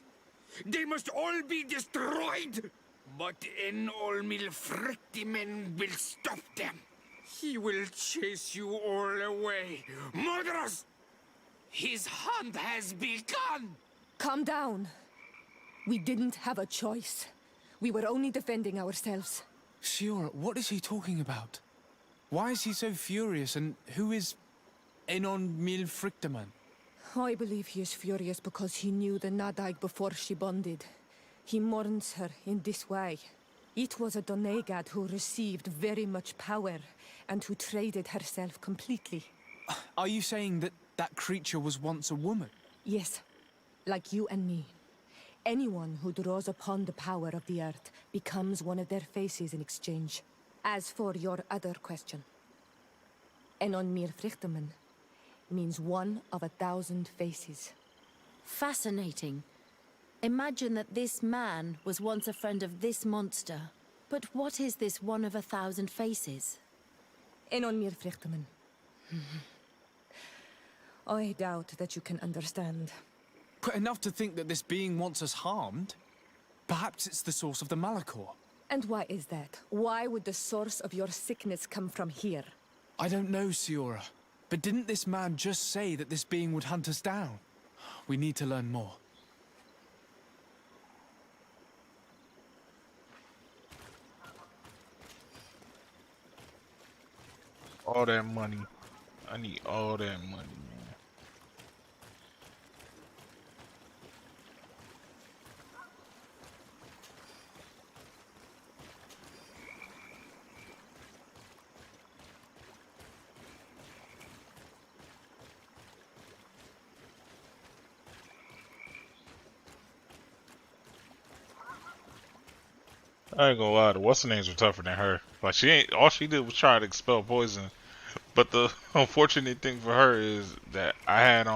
They must all be destroyed! But Enolmil Frictimen will stop them! He will chase you all away! Murderers! His hunt has begun! Calm down. We didn't have a choice. We were only defending ourselves. Shiora, what is he talking about? Why is he so furious, and who is Enon Mil Frictaman? I believe he is furious because he knew the Nadaig before she bonded. He mourns her in this way. It was a Donegad who received very much power, and who traded herself completely. Are you saying that that creature was once a woman? Yes, like you and me. Anyone who draws upon the power of the earth becomes one of their faces in exchange. As for your other question, Enon Mir Frichtemann means one of 1,000 faces. Fascinating. Imagine that this man was once a friend of this monster. But what is this one of 1,000 faces? Enon Mir Frichtemann. I doubt that you can understand. But enough to think that this being wants us harmed? Perhaps it's the source of the Malachor. And why is that? Why would the source of your sickness come from here? I don't know, Shiora. But didn't this man just say that this being would hunt us down? We need to learn more. All that money. I need all that money, man. I ain't gonna lie, the what's the names were tougher than her. Like she ain't all she did was try to expel poison. But the unfortunate thing for her is that I had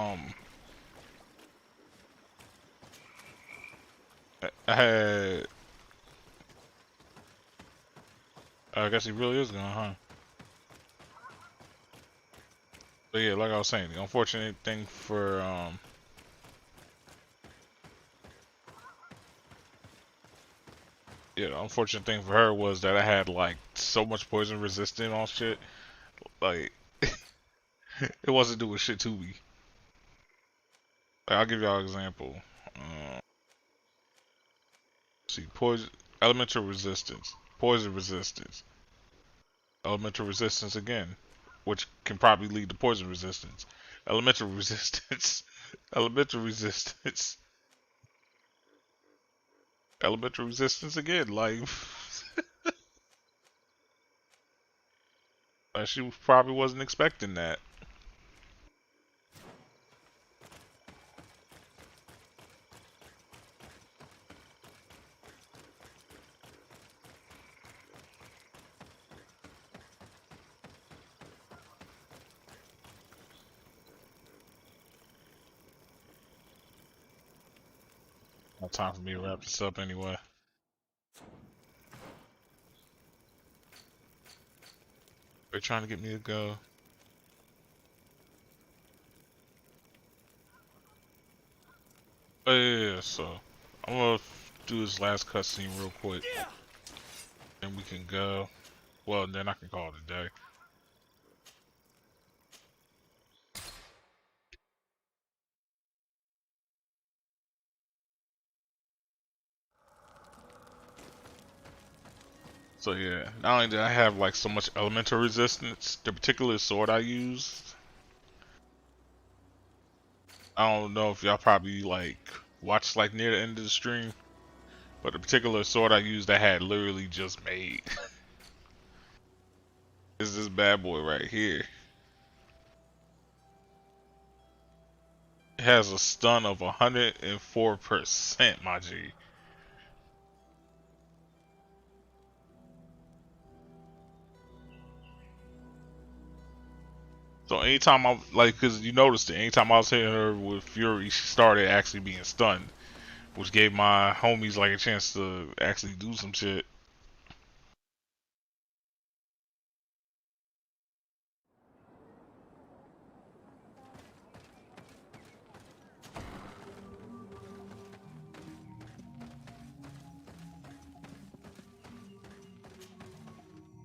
I guess he really is gone, huh? But yeah, like I was saying, the unfortunate thing for yeah, the unfortunate thing for her was that I had like so much poison resistant on shit. Like it wasn't doing shit to me. Like, I'll give y'all an example. See, poison, elemental resistance, poison resistance, elemental resistance again, which can probably lead to poison resistance, elemental resistance, elemental resistance, elemental resistance again. Like, like she probably wasn't expecting that. No time for me to wrap this up anyway. They're trying to get me to go. Oh, yeah, so I'm gonna do this last cutscene real quick, and we can go. Well, then I can call it a day. So So yeah, not only did I have like so much elemental resistance, the particular sword I used, I don't know if y'all probably like watched like near the end of the stream, but the particular sword I used I had literally just made is this bad boy right here. It has a stun of 104%, my G. So anytime I like, cause you noticed it, anytime I was hitting her with Fury, she started actually being stunned, which gave my homies like a chance to actually do some shit.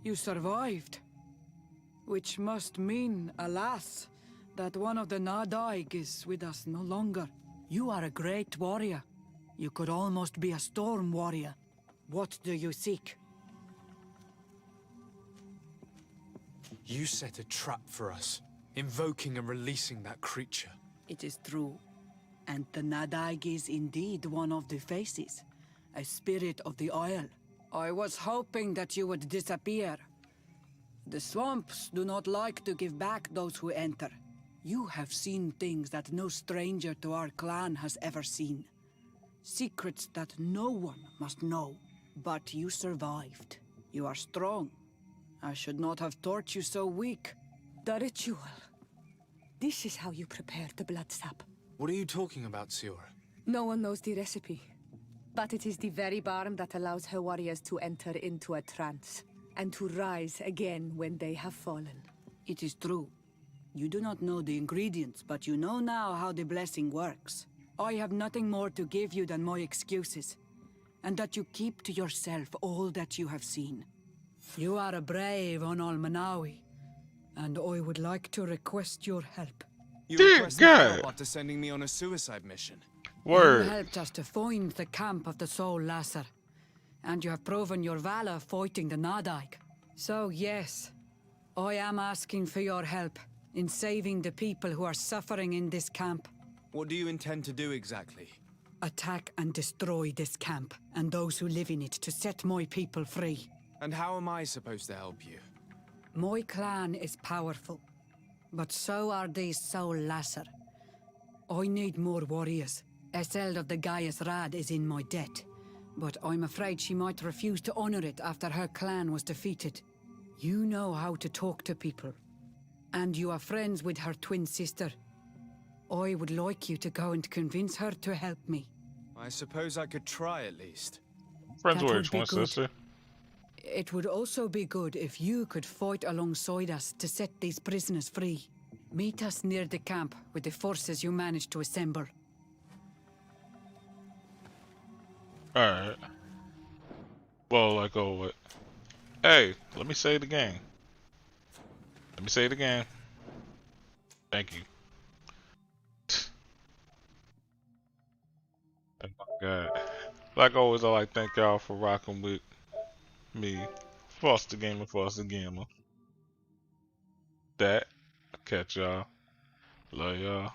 You survived. Which must mean, alas, that one of the Nadaig is with us no longer. You are a great warrior. You could almost be a storm warrior. What do you seek? You set a trap for us, invoking and releasing that creature. It is true. And the Nadaig is indeed one of the faces. A spirit of the Isle. I was hoping that you would disappear. The swamps do not like to give back those who enter. You have seen things that no stranger to our clan has ever seen. Secrets that no one must know. But you survived. You are strong. I should not have thought you so weak. The ritual. This is how you prepare the blood sap. What are you talking about, Siora? No one knows the recipe. But it is the very barm that allows her warriors to enter into a trance. And to rise again when they have fallen. It is true. You do not know the ingredients, but you know now how the blessing works. I have nothing more to give you than my excuses. And that you keep to yourself all that you have seen. You are a brave Onol Manawi, and I would like to request your help. You requested help after sending me on a suicide mission. Word. You helped us to find the camp of the Soul Lasser. And you have proven your valor fighting the Nadaig. So yes, I am asking for your help in saving the people who are suffering in this camp. What do you intend to do exactly? Attack and destroy this camp, and those who live in it, to set my people free. And how am I supposed to help you? My clan is powerful, but so are these Soul Lasser. I need more warriors. Eseld of the Gaius Rad is in my debt. But I'm afraid she might refuse to honor it after her clan was defeated. You know how to talk to people. And you are friends with her twin sister. I would like you to go and convince her to help me. I suppose I could try at least. Friends That with would her be twin good. sister. It would also be good if you could fight alongside us to set these prisoners free. Meet us near the camp with the forces you managed to assemble. Alright. Well, like, oh, what? Hey, let me say it again. Let me say it again. Thank you. Oh my God. Like always, I like to thank y'all for rocking with me, Foster Gamer, Foster Gamer. That, catch y'all. Love y'all.